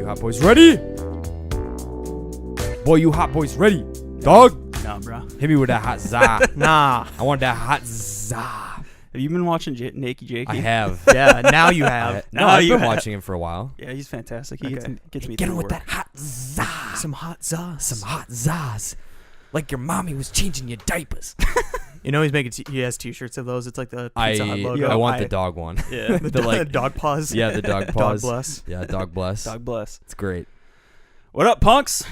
hot boys ready? Boy, you hot boys ready? Dog? Nah, bro. Hit me with that hot za. Nah. I want that hot za. Have you been watching Naked Jakey? I have. Yeah, now you have. No, I've been watching him for a while. Yeah, he's fantastic. He gets me Get through him with work. that hot za. Some hot zaz. Some hot zaz. Like your mommy was changing your diapers. You know he has T-shirts of those. It's like the Pizza Hut logo. I want the dog one. Yeah. the dog paws. Yeah, the dog paws. Dog bless. Yeah, dog bless. Dog bless. It's great. What up, punks?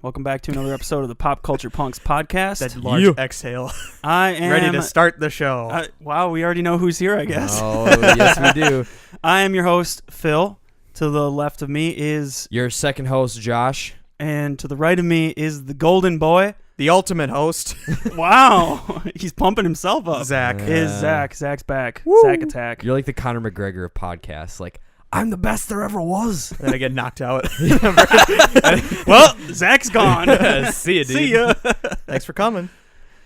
Welcome back to another episode of the Pop Culture Punks podcast. That large exhale. I am ready to start the show. Wow, we already know who's here, I guess. Oh, yes, we do. I am your host, Phil. To the left of me is... Your second host, Josh. And to the right of me is the golden boy. The ultimate host. Wow. He's pumping himself up. Zach. Is Zach. Zach's back. Woo. Zach attack. You're like the Conor McGregor of podcasts. Like, I'm the best there ever was. Then I get knocked out. Well, Zach's gone. See ya, dude. See ya. Thanks for coming.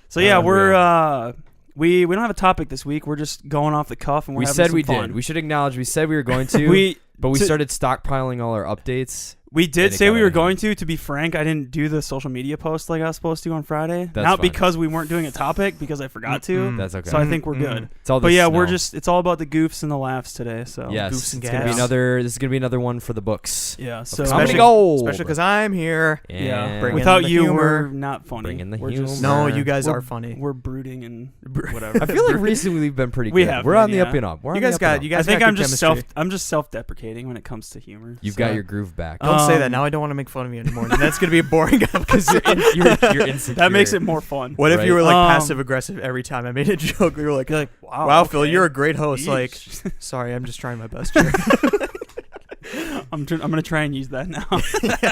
So yeah, we don't have a topic this week. We're just going off the cuff and we're We having said some we fun. did. We should acknowledge we said we were going to. But we to- started stockpiling all our updates. We did And it say got we out were of going to. To be frank, I didn't do the social media post like I was supposed to on Friday. That's Not fine. because we weren't doing a topic, because I forgot to. That's okay. So I think we're good. It's all But the yeah, snow. it's all about the goofs and the laughs today. So Yes, Goofs and it's gonna be gas. this is gonna be another one for the books. yeah. So Comedy Especially- gold. Especially because I'm here. yeah, And Bring in without the you, humor. we're not funny. Bring in the we're humor. just No, you guys we're- are funny. We're brooding and whatever. I feel like recently we've been pretty good. We have We're been, on the yeah. up and up. We're You on the guys up got- and up. you guys I think got I'm good just chemistry. I'm just self-deprecating when it comes to humor. You've So- got your groove back. Don't say that. Um, Now I don't want to make fun of you anymore. And that's going to be a boring Because you're insecure. That makes it more fun. What if Right. you were like Um, passive aggressive every time I made a joke? We were like, Wow, Phil, you're a great host. Like, Yeesh. sorry, I'm just trying my best here. I'm gonna try and use that now.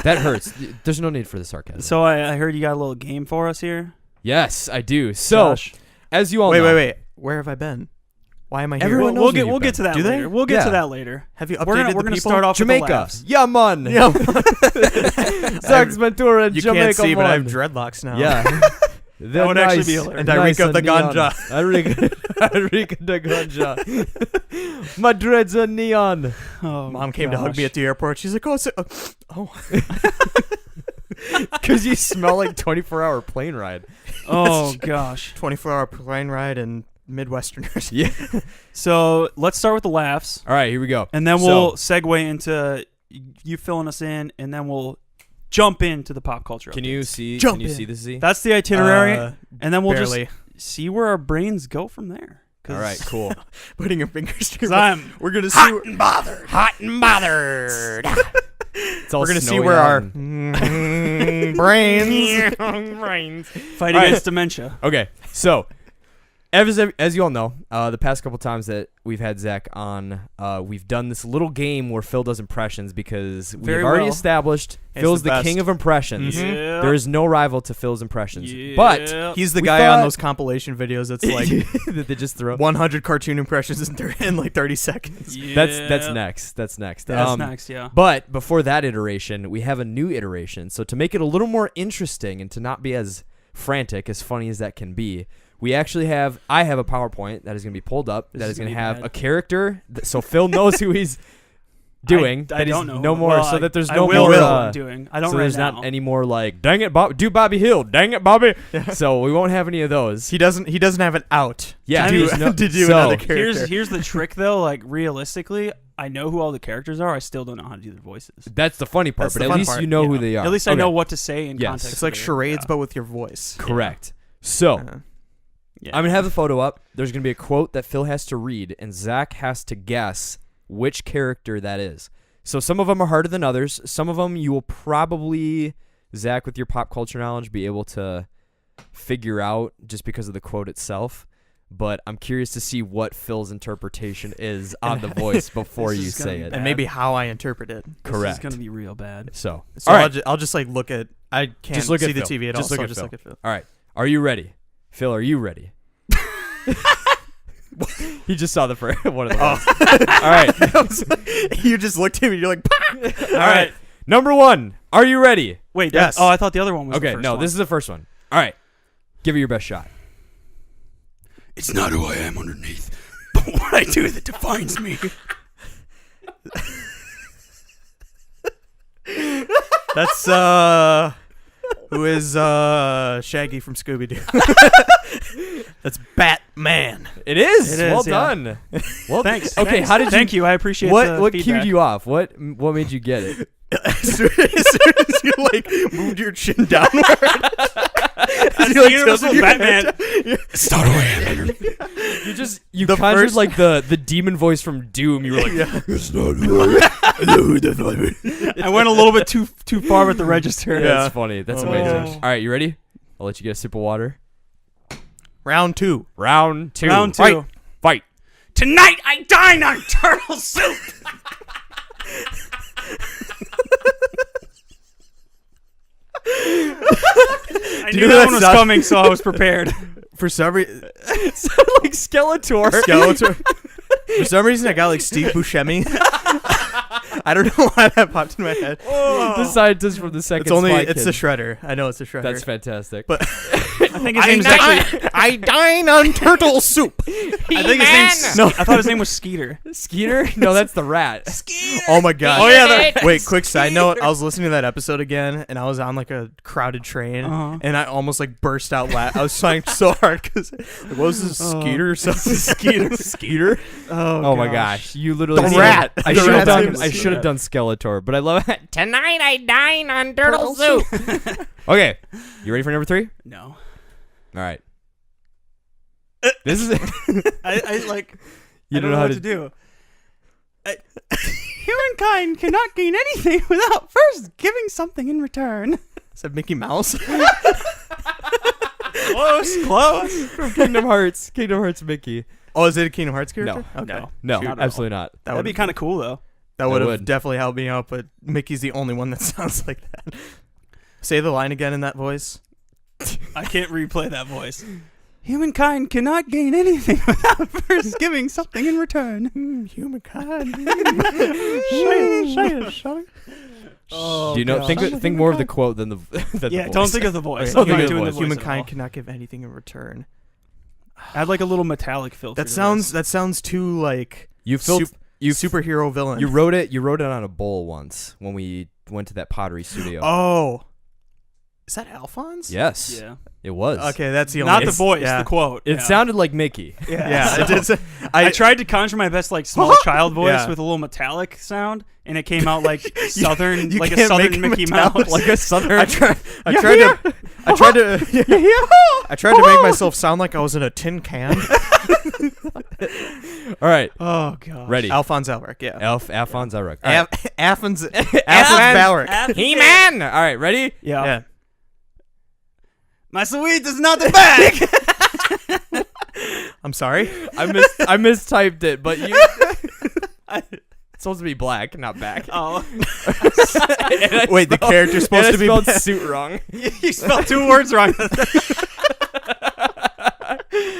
That hurts. There's no need for the sarcasm. So I heard you got a little game for us here. Yes, I do. So, Josh. as you all know, wait. Where have I been? Why am I here? Everyone knows We'll where get you've we'll get to that Do they? later. We'll get Yeah. to that later. Have you updated We're the gonna people? start off with the Jamaica. laughs. Yeah, man. Yeah. Zach's Ventura, You Jamaica. can't see, but I have man. dreadlocks now. Yeah. That would actually be hilarious. And I reek of the ganja. I reek of the ganja. My dreads are neon. Oh, Mom came to hug me at the airport. She's like, oh. Because you smell like 24-hour plane ride. Oh gosh. 24-hour plane ride and Midwesterners. Yeah. So let's start with the laughs, All right, here we go. and then we'll segue into you filling us in, and then we'll jump into the pop culture. Can updates. you see? Jump Can you in. see the Z? That's the itinerary, and then we'll barely. just see where our brains go from there. All right, cool. Putting your fingers through. We're gonna see. and bothered. Hot and bothered. It's all We're gonna see snowy where out our and- brains. Fight All right. against dementia. Okay, so as you all know, the past couple times that we've had Zach on, we've done this little game where Phil does impressions because we've Very already well. established It's Phil's the the best. king of impressions. Mhm. Yeah. There is no rival to Phil's impressions. Yeah. But He's the We guy on thought- those compilation videos that's like that they just throw. 100 cartoon impressions in like 30 seconds. That's Yeah. next. That's next. That's next. Yeah. But before that iteration, we have a new iteration. So to make it a little more interesting and to not be as frantic, as funny as that can be, I have a PowerPoint that is going to be pulled up that is going to have bad. a character, so Phil knows who he's doing. I that he's don't know. no more, Well, so that there's I no will more. know what I'm doing. I don't so right there's now. not any more like, dang it, Bob, do Bobby Hill, dang it, Bobby. So we won't have any of those. He doesn't have an out. Yeah, to do, there's no- to do so- another character. Here's the trick though. Like realistically, I know who all the characters are. I still don't know how to do their voices. That's the funny part, That's but the at fun least part, you know who Yeah. they are. At least I Okay. know what to say in Yes. context. It's like of it. charades, Yeah. but with your voice. Correct. So Yeah. I'm going to have the photo up. There's going to be a quote that Phil has to read, and Zach has to guess which character that is. So some of them are harder than others. Some of them you will probably, Zach, with your pop culture knowledge, be able to figure out just because of the quote itself. But I'm curious to see what Phil's interpretation is on the voice before This you is gonna say be it. bad. And maybe how I interpret it. This Correct. is gonna be real bad. So, So all right. I'll just like look at. I can't Just look at see the Phil. TV at Just all. look So at I'll just Phil. look at Phil. All right. Are you ready? Phil, are you ready? He just saw the first one of the ones. All right. You just looked at me. You're like, All right. Number one. Are you ready? Wait. Yes. Oh, I thought the other one was Okay. the first No, one. this is the first one. All right. Give it your best shot. It's not who I am underneath, but what I do that defines me. That's who is Shaggy from Scooby Doo? That's Batman. It is. It is, Well yeah. done. Well, Thanks. Okay, Thanks. how did you? Thank you. I appreciate the What feedback. cued you off? What made you get it? As soon as you like moved your chin downward, as The you like Universal tilted your Batman. head Start away. You The conjured first- like the demon voice from Doom. You were like, It's not I went a little bit too far with the register. Yeah. That's funny. That's Oh. amazing. All right, you ready? I'll let you get a sip of water. Round 2. Round 2. Round 2. Right. Fight. Tonight I dine on turtle soup. I knew that one was coming, so I was prepared. For some reason, Sounded like Skeletor. Skeletor. For some reason, I got like Steve Buscemi. I don't know why that popped in my head. The scientist from the second. Spy It's Kid. the Shredder. I know it's the Shredder. That's fantastic. But I think his name's actually. I dine on turtle soup. I think his name's. No, I thought his name was Skeeter. Skeeter? No, that's the rat. Oh my god. Oh, yeah, Wait, quick side note. I was listening to that episode again, and I was on like a crowded train, Uh-huh. and I almost like burst out laughing. I was trying so hard because like, what was this, Skeeter or something? Skeeter. Skeeter? Oh my gosh. You literally The said- rat. I The should have rat's done name is I should have Skeeter. done Skeletor, but I love it. Tonight I dine on turtle soup. Okay. You ready for number 3? No. All right. This is I like. You I don't know how what to do. Humankind cannot gain anything without first giving something in return. Is that Mickey Mouse? Close. from Kingdom Hearts. Kingdom Hearts Mickey. Oh, is it a Kingdom Hearts character? No. Okay. No, Not at absolutely not. That'd be kind of cool though. That would have would. definitely helped me out, but Mickey's the only one that sounds like that. Say the line again in that voice. I can't replay that voice. Humankind cannot gain anything without first giving something in return. Humankind. Oh, Do you know? God. Think more of the quote than the than Yeah, the don't voice. think of the voice. Don't I'm think not of the doing the voice. voice. Humankind at all. cannot give anything in return. Add like a little metallic filter. That to sounds this. too like You felt you superhero villain. You wrote it on a bowl once when we went to that pottery studio. Oh. Is that Alphonse? Yes. Yeah. It was. Okay, that's the only Not the voice, Yeah. the quote. It yeah. sounded like Mickey. Yeah, it did. I tried to conjure my best like small child voice Yeah. with a little metallic sound, and it came out like southern, you like a can't southern make it Mickey metallic. Mouse. Like a southern. I tried to make myself sound like I was in a tin can. All right. Oh god. Ready. Alphonse Elric, yeah. Alphonse Elric. All right. Alphonse Balric. He-Man. All right. Ready? Yeah. Yeah. My sweet is not the bag. I'm sorry. I mistyped it, but you. It's supposed to be black, not back. Oh. Wait, the character's supposed to be spelled black. suit wrong. You spelled 2 words wrong.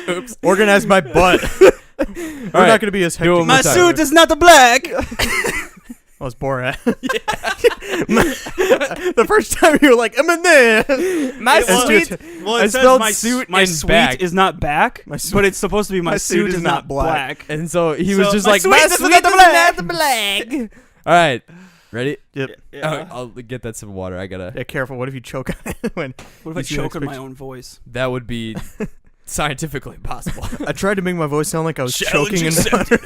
Oops. Organize my butt. We're right. not going to be as Do hectic. it My one time. suit is not the black. That was Borat. The first time you were like, I'm in there. My It's sweet. just- Well, I it says spelled my suit my and sweet back. is not back, My suit- but it's supposed to be my, my suit is not black. And so he was So, just my like, sweet my is sweet not the is black." not the black. All right. Ready? Yep. Yeah. I'll get that sip of water. I gotta. Yeah, careful. What if you choke on it? When What if I you see the choke on next my picture? own voice? That would be scientifically impossible. I tried to make my voice sound like I was Challenge choking in accepted.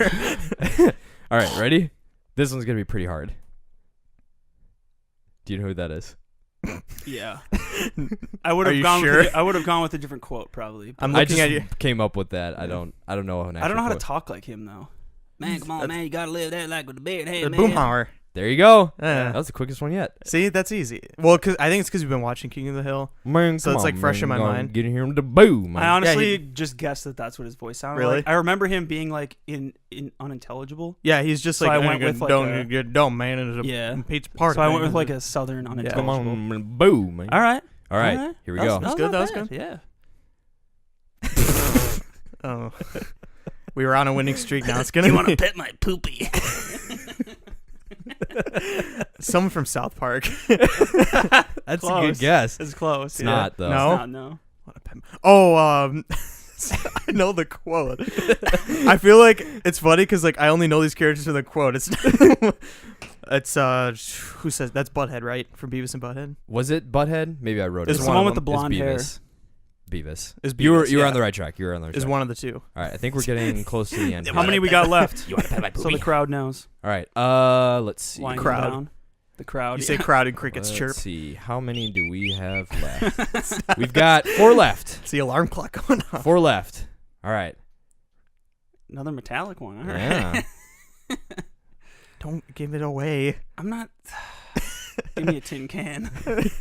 water. All right. Ready? This one's gonna be pretty hard. Do you know who that is? Yeah. I would Are have you gone. sure? I would have gone with a different quote probably. but I'm I looking just at you. came up with that. I don't know. An I don't know how to actual talk like him though. Man, come on, That's- man! You gotta live that like with the beard. Hey, The man. Boomhauer. quote. There you go. Yeah. That was the quickest one yet. See, that's easy. Well, I think it's because you've been watching King of the Hill. Man, So come it's, like, on, fresh in man. my Gonna mind. Get in here with the boom. I honestly he- just guessed that that's what his voice sounded Really? like. I remember him being like in unintelligible. Yeah, he's just So like, I went with, like, don't man, it's a Yeah. pizza party. So I went man. with like a southern unintelligible. Come on, man, boom. All right. All right. All right. Here we That go. was good, not that was bad, good. Yeah. Oh, we were on a winning streak. Now it's gonna You want be to pet my poopy? someone from South Park. That's a good Close. guess. It's close. It's yeah. not though. No. It's not, no. Oh, I know the quote. I feel like it's funny because like I only know these characters from the quote. It's It's who says that's Butthead, right? From Beavis and Butthead. Was it Butthead? Maybe I wrote it. It's It's wrong. the one one of with the them. It's blonde hair. Beavis. Is You were Beavis, yeah. on the right track. You were on the right Is track. one of the two. All right, I think we're getting close to the end. How many we got left? You want to pet my So the crowd knows. All right. Let's see. Winding Crowd. down. The crowd. You say crowd and crickets Let's chirp. see. How many do we have left? We've got 4 left. It's the alarm clock going off. 4 left. All right. Another metallic one. All right. Yeah. Don't give it away. I'm not. Give me a tin can.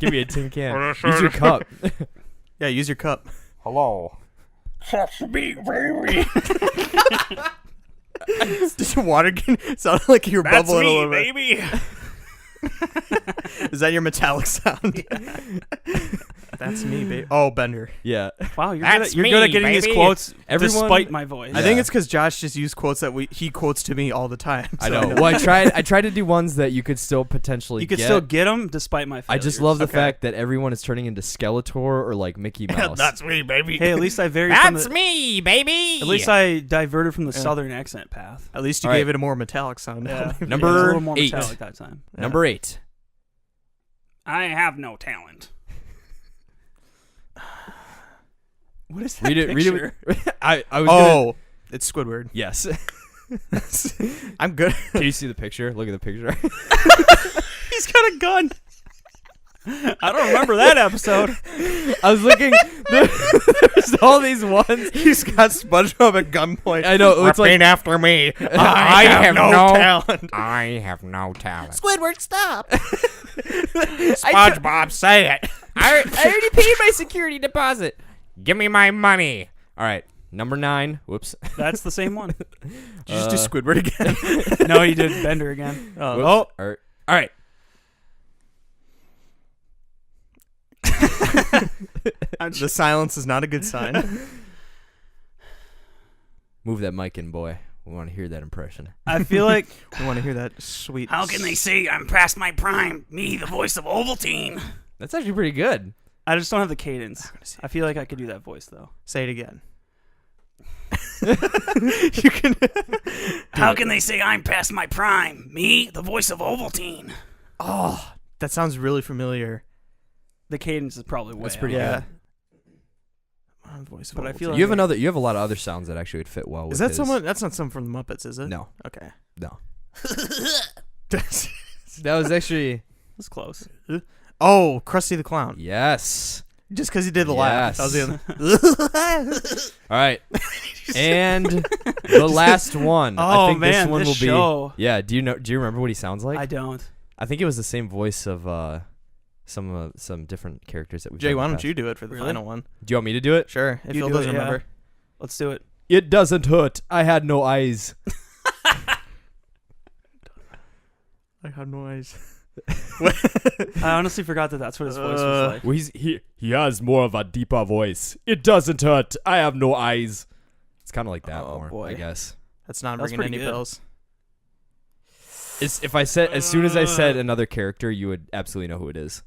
Give me a tin can. Use your cup. Yeah, use your cup. Hello. Did your water sound like you were bubbling a little bit? baby. Is that your metallic sound? That's me, baby. Oh, Bender. Yeah. Wow, you're That's good at getting me, these baby. quotes Everyone- despite my voice. I think it's because Josh just used quotes that he quotes to me all the time. I so- know. Well, I tried to do ones that you could still potentially you could get. still get them despite my I failures. just love the Okay. fact that everyone is turning into Skeletor or like Mickey Mouse. That's me, baby. Hey, at least I varied from That's the, me, baby. At least I diverted from the Yeah. southern accent path. At least you All gave right. it a more metallic sound. Yeah. Number It was a little more 8. metallic that time. Number 8. I have no talent. What is that Read it. picture? Read it. I was. Gonna, Oh, it's Squidward. yes. I'm good. Can you see the picture? Look at the picture. He's got a gun. I don't remember that episode. I was looking. There's all these ones. He's got SpongeBob at gunpoint. I know. It's Repeat like after me. I have no talent. I have no talent. Squidward, stop. SpongeBob, say it. I already paid my security deposit. Give me my money. all right. Number 9. Whoops. That's the same one. Did you just do Squidward again? No, he did Bender again. Whoops. All right. The silence is not a good sign. Move that mic in, boy. We want to hear that impression. I feel like We want to hear that sweet. How can they say I'm past my prime? Me, the voice of Ovaltine. That's actually pretty good. I just don't have the cadence. I feel like I could do that voice though. Say it again. You can. How can they say I'm past my prime? Me, the voice of Ovaltine. Oh, that sounds really familiar. The cadence is probably way That's pretty out. Yeah. good. Voice of But I Ovaltine. feel like You have a lot of other sounds that actually would fit well. Is with that his. someone? That's not someone from the Muppets, is it? No. Okay. No. That was actually That's close. Oh, Krusty the Clown. yes. Just because he did the laugh. Yes. That was the All right. And the last one. I Oh think man, this one will show. be. Yeah. Do you remember what he sounds like? I don't. I think it was the same voice of some different characters that we. Jay, why don't you do it for the Really? final one? Do you want me to do it? Sure. If You Phil do it, doesn't yeah. remember. Let's do it. It doesn't hurt. I had no eyes. I have no eyes. I honestly forgot that that's what his voice was like. Well, he has more of a deeper voice. It doesn't hurt. I have no eyes. It's kind of like that Oh, more, boy. I guess. That's not That's bringing pretty any good. pills. If I said as soon as I said another character, you would absolutely know who it is.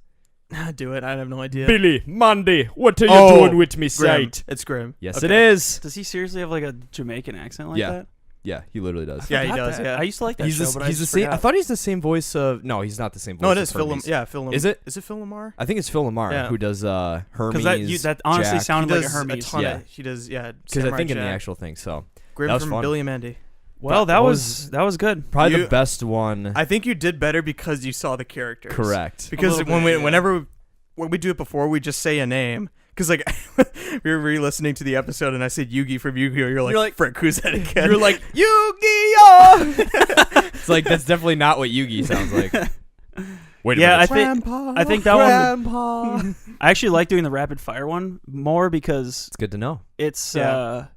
Do it. I have no idea. Billy, Mandy, what are you Oh, doing with me, Grim. sight? It's Grim. Yes, Okay. it is. Does he seriously have like a Jamaican accent like Yeah. that? Yeah, he literally does. Yeah, he Forgot does, that. yeah. I used to like that he's show, the, but he's I the just same. I forgot. thought he's the same voice of. No, he's not the same voice. No, it of is Phil. Hermes. Yeah, Phil. Lam- Is it? Is it Phil Lamar? I think it's Phil Lamar Yeah. who does Hermes. Because that honestly Jack. He sounded like a does Hermes. ton Yeah. of. He does. Yeah. Because I Samurai think in the Jack. actual thing. So Grim that was from fun. Billy and Mandy. Well, That that was- was good. probably You- the best one. I think you did better because you saw the characters. Correct. Because little bit, yeah. whenever we do it before, we just say a name. Because like we were re-listening to the episode, and I said Yugi from Yu-Gi-Oh. You're like, Frick, who's that again? You're like Yu-Gi-Oh! It's like that's definitely not what Yugi sounds like. Wait a Yeah, minute. I think that one. Grandpa. I actually like doing the rapid fire one more because It's good to know. it's. Yeah.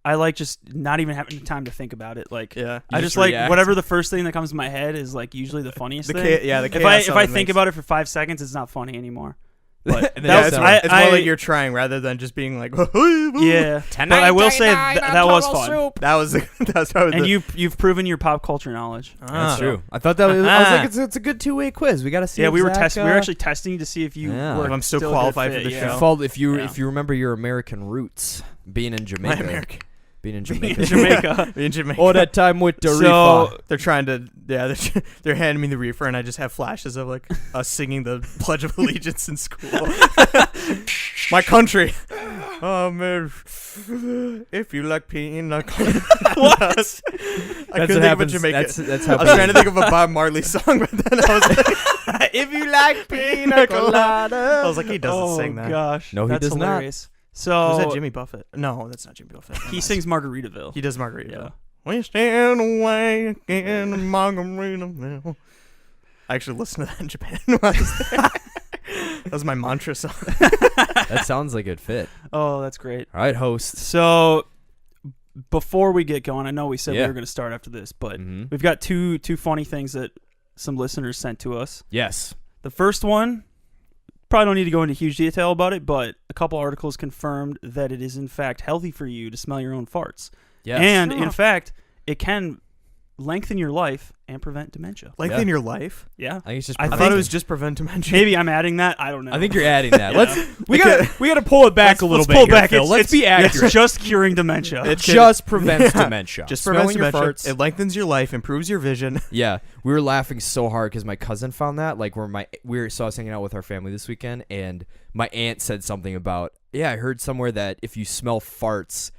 I like just not even having time to think about it. Like Yeah. I just just like react. whatever the first thing that comes to my head is like usually the funniest The thing. the If chaos I think about it for 5 seconds, it's not funny anymore. But And then that it was sounds- it's more like you're trying rather than just being like, yeah. Tonight, But I will say dine that on was turtle fun. soup. That was that's how. And you've proven your pop culture knowledge. That's true. I thought that was. I was like, it's a good two-way quiz. We got to see. Yeah, if we were Zach, testing. We were actually testing to see if you Yeah. were If I'm still a good qualified fit, for the yeah. show. if you Yeah. remember your American roots, being in my Jamaica. American. Being in being Jamaica. in Jamaica. In Jamaica. All that time with the So- reefer. They're trying to, they're handing me the reefer, and I just have flashes of like us singing the Pledge of Allegiance in school. My country. If you like pina coladas. What? I That's couldn't what think happens. of a Jamaican. That's how. I was trying to think of a Bob Marley song, but then I was like, if you like pina coladas. I was like, he doesn't sing that. Oh gosh, No, he that's does not. hilarious. So Was that Jimmy Buffett? No, that's not Jimmy Buffett. he sings Margaritaville. He does Margarita. Yeah. We stand away again, Margaritaville. I actually listened to that in Japan when I was there. That was my mantra song. That sounds like it fit. Oh, that's great. All right, host. So before we get going, I know we said Yeah. we were going to start after this, but Mhm. we've got two funny things that some listeners sent to us. Yes. The first one, probably don't need to go into huge detail about it, but a couple articles confirmed that it is in fact healthy for you to smell your own farts. Yes. And Oh. in fact, it can lengthen your life and prevent dementia. Lengthen your life? Yeah. I think it's just. I I think- thought it was just prevent dementia. Maybe I'm adding that. I don't know. I think you're adding that. Yeah. Let's. We Okay. got to pull it back a little Let's bit. pull here, back. Phil. Let's be accurate. It's just curing dementia. It Just prevents dementia. Just Smelling prevents your dementia. farts. It lengthens your life, improves your vision. Yeah, we were laughing so hard because my cousin found that. Like, so I was hanging out with our family this weekend, and my aunt said something about, I heard somewhere that if you smell farts,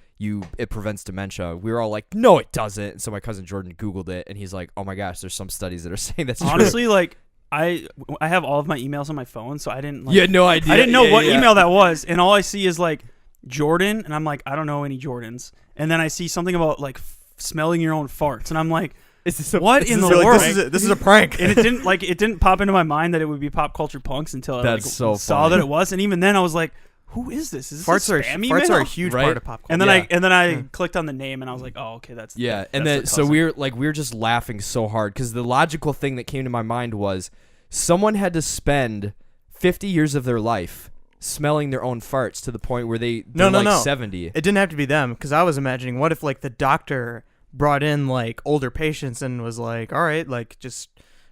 it prevents dementia. We were all like, no, it doesn't. And so my cousin Jordan Googled it, and he's like, oh my gosh, there's some studies that are saying that's true. Honestly, like I have all of my emails on my phone, so I didn't. Like, You had no idea. I didn't know Yeah, what yeah. email that was, and all I see is like Jordan, and I'm like, I don't know any Jordans. And then I see something about like smelling your own farts, and I'm like, Is this what in the You're like, world? this is a prank. And it didn't pop into my mind that it would be Pop Culture Punks until I That's like, so saw funny. that it was, and even then I was like, who is this? Is this farts a are spam farts email? are a huge Right? part of pop culture. And then Yeah. I clicked on the name, and I was like, oh, okay, that's Yeah, that's and the then so cousin. we were just laughing so hard because the logical thing that came to my mind was someone had to spend 50 years of their life smelling their own farts to the point where they're No. 70. It didn't have to be them, because I was imagining, what if like the doctor brought in like older patients and was like, all right, like just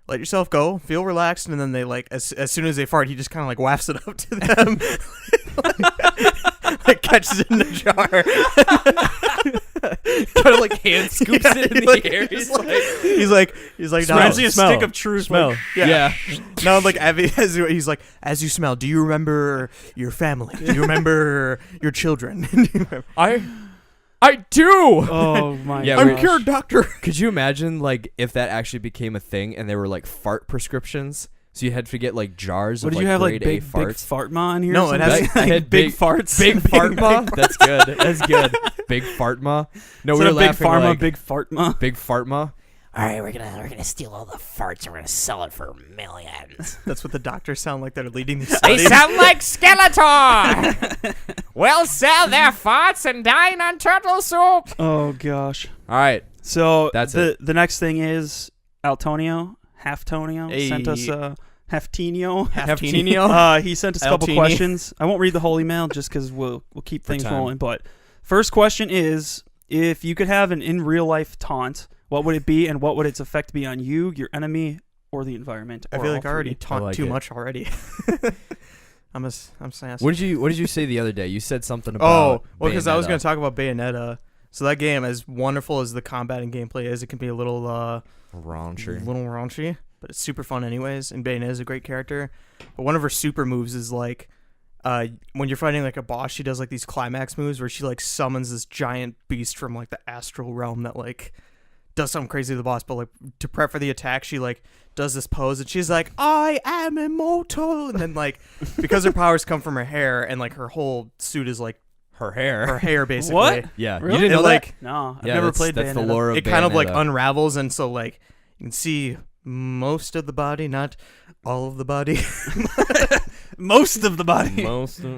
let yourself go, feel relaxed, and then they like as soon as they fart, he just kind of like wafts it up to them, like catches it in a jar. Kind of like hand scoops it in like, the air. he's like, Smells no, like a smell. stick of truth. Smell. Like, Yeah. No, like he's like, as you smell, do you remember your family? Do you remember your children? I do. oh my Yeah, gosh. I'm cured, doctor. Could you imagine like if that actually became a thing and there were like fart prescriptions? So you had to get like jars What of did you have, like grade A big farts. fart ma in here? No, or it something? has- That had big farts. Big fart ma. That's good. That's good. Big fart ma. No, we Instead were of big laughing pharma, like big fart ma. big fart ma. All right, we're gonna steal all the farts and we're gonna sell it for millions. That's what the doctors sound like. They're leading these They studies. sound like Skeletor. We'll sell their farts and dine on turtle soup. Oh gosh. All right. So That's the next thing is Altonio, Halftonio Hey. sent us Halftinio. Halftinio. He sent us a couple Altini. questions. I won't read the whole email just because we'll keep things time. rolling. But first question is, if you could have an in real life taunt, what would it be, and what would its effect be on you, your enemy, or the environment? I or feel all like I already three? talked like too it. much already. I'm sassy. What did you say the other day? You said something about Oh, well, because I was Bayonetta. going to talk about Bayonetta. So that game, as wonderful as the combat and gameplay is, it can be a little raunchy, but it's super fun anyways. And Bayonetta is a great character. But one of her super moves is like, when you're fighting like a boss, she does like these climax moves where she like summons this giant beast from like the astral realm that like does something crazy to the boss. But like to prep for the attack, she like does this pose and she's like, I am immortal. And then like, because her powers come from her hair and like her whole suit is like her hair. her hair basically. What? Yeah, Really? you didn't know It, like, that? No, I've Yeah, never that's, played that's the Bayonetta. lore of It kind of like Bayonetta. unravels, and so like you can see most of the body, not all of the body. Most of the body. Most. I'm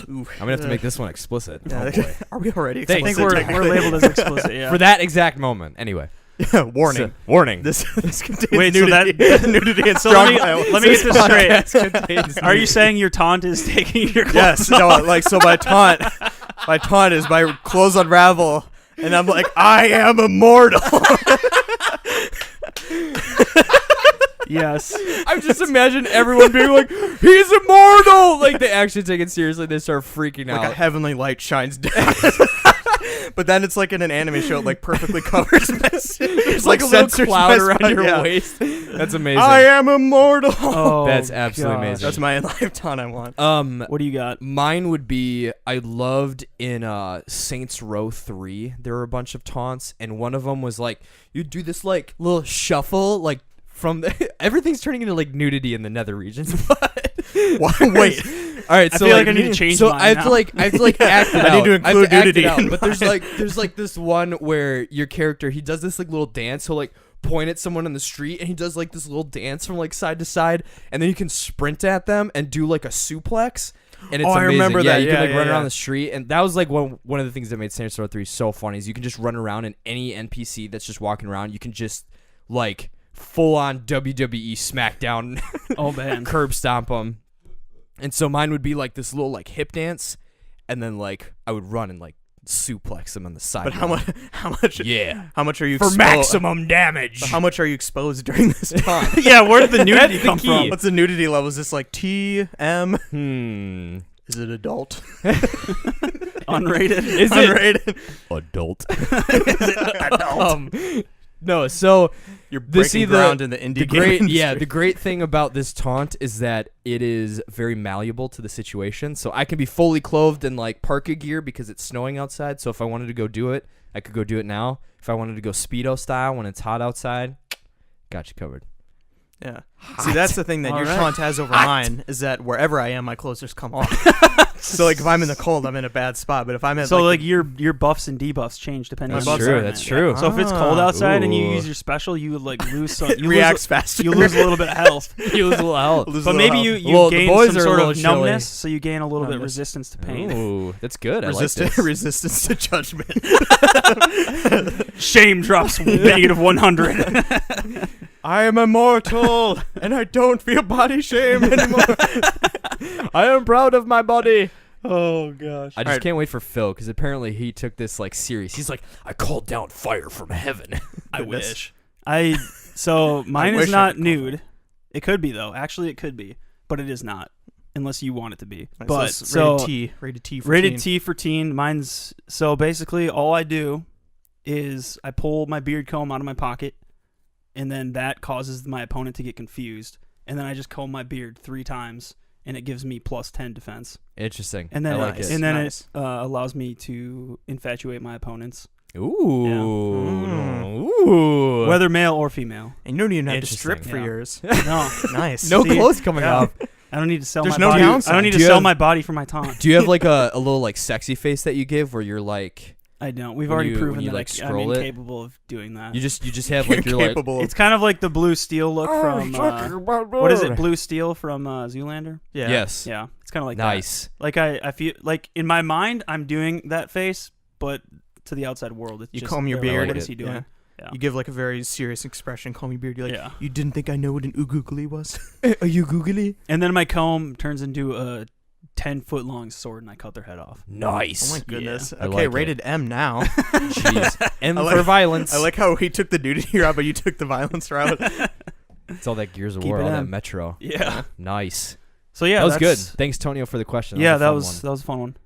I'm gonna have to make this one explicit. Yeah, Oh boy. Are we already? I think explicit we're labeled as explicit. Yeah. For that exact moment. Anyway. technically? Warning. So- warning. This contains Wait, so nudity, nudity and So strong let me violence. get this straight. Are you saying your taunt is taking your clothes Yes. off? No. Like so, my taunt is my clothes unravel, and I'm like, I am immortal. Yes. I just imagine everyone being like, he's immortal! Like, they actually take it seriously. They start freaking out. Like a heavenly light shines down. But then it's like in an anime show, it like perfectly covers this. There's like a little sensors cloud messed around up, your yeah. waist. That's amazing. I am immortal. Oh, That's absolutely gosh. amazing. That's my in-life taunt I want. What do you got? Mine would be, I loved in Saints Row 3, there were a bunch of taunts, and one of them was like, you do this like little shuffle, like from the, everything's turning into like nudity in the nether regions. But Wait. all right, I so feel like I need to change so mine I have now. to like act it out. I need to I have include act it nudity out. in But there's like this one where your character, he does this like little dance. He'll like point at someone in the street, and he does like this little dance from like side to side, and then you can sprint at them and do like a suplex. And it's I amazing. remember yeah, that. you can Yeah, like yeah, run yeah. around the street, and that was like one of the things that made Saints Row 3 so funny is you can just run around, and any NPC that's just walking around, you can just like full on WWE SmackDown Oh man. curb stomp them. And so mine would be like this little like hip dance, and then like I would run and like suplex them on the side. But how much? Yeah, How much are you for maximum damage. How much are you exposed during this taunt? Yeah, where did the nudity That's the come key. from? What's the nudity level? Is this like T, M? Is it adult? Unrated. Is it Unrated? adult? No, so You're This breaking either- ground in the indie game industry. the great thing about this taunt is that it is very malleable to the situation. So I can be fully clothed in like parka gear because it's snowing outside. So if I wanted to go do it, I could go do it now. If I wanted to go Speedo style when it's hot outside, got you covered. Yeah. See, that's the thing that your Alright. taunt has over mine is that wherever I am, my clothes just come off. So like if I'm in the cold, I'm in a bad spot. But if I'm at So like your buffs and debuffs change depending That's on true. the environment. That's true. So if it's cold outside and you Ooh. use your special, you would like lose some. it You reacts lose, faster. you lose a little bit of health. You lose a little health. Lose a But little maybe health. you Well, the gain boys some are a sort little of chilly. numbness, so you gain a little bit Numbness. resistance to pain. Ooh, that's good. I like resistance, this. resistance to judgment. Shame drops negative 100. I am immortal, and I don't feel body shame anymore. I am proud of my body. Oh gosh. I just Alright. can't wait for Phil because apparently he took this like serious. He's like, I called down fire from heaven. I Goodness. wish. So mine wish is I not could call nude. It could be though. Actually, it could be, but it is not, unless you want it to be. Right, But it's so rated T for rated teen. T for teen. Mine's so basically all I do is I pull my beard comb out of my pocket, and then that causes my opponent to get confused, and then I just comb my beard 3 times, and it gives me plus 10 defense, Interesting. and then I like Nice. it. and then Nice. it allows me to infatuate my opponents, Ooh. Ooh. whether male or female. And you don't even have to strip Interesting. for Yeah. yours. No, Nice. no See, clothes coming yeah. off. I don't need to sell There's my no body. downside. I don't need Do to you sell have- my body for my taunt. Do you have like a little like sexy face that you give where you're like I don't. We've when already you- proven when you, that like, I'm scroll it? incapable of doing that. you just have like you're like capable. It's kind of like the blue steel look from what is it? Blue steel from Zoolander. Yeah. Yes. Yeah, it's kind of like Nice. that. Like I feel like in my mind I'm doing that face, but to the outside world, it's You just comb your they're like, beard. What is he doing? Yeah. Yeah. You give like a very serious expression, comb your beard. You're like, Yeah. you didn't think I know what an oogoogly was? Are you googly? And then my comb turns into a 10-foot long sword, and I cut their head off. Nice. Oh my goodness. I Okay, like it. rated M now. Jeez. And I like- for violence. I like how he took the nudity route, but you took the violence route. it's all that Gears of Keep War, it all that M. Metro. Yeah. Nice. So yeah, that was good. that's- Thanks, Tonio, for the question. Yeah, a that fun was one. that was a fun one.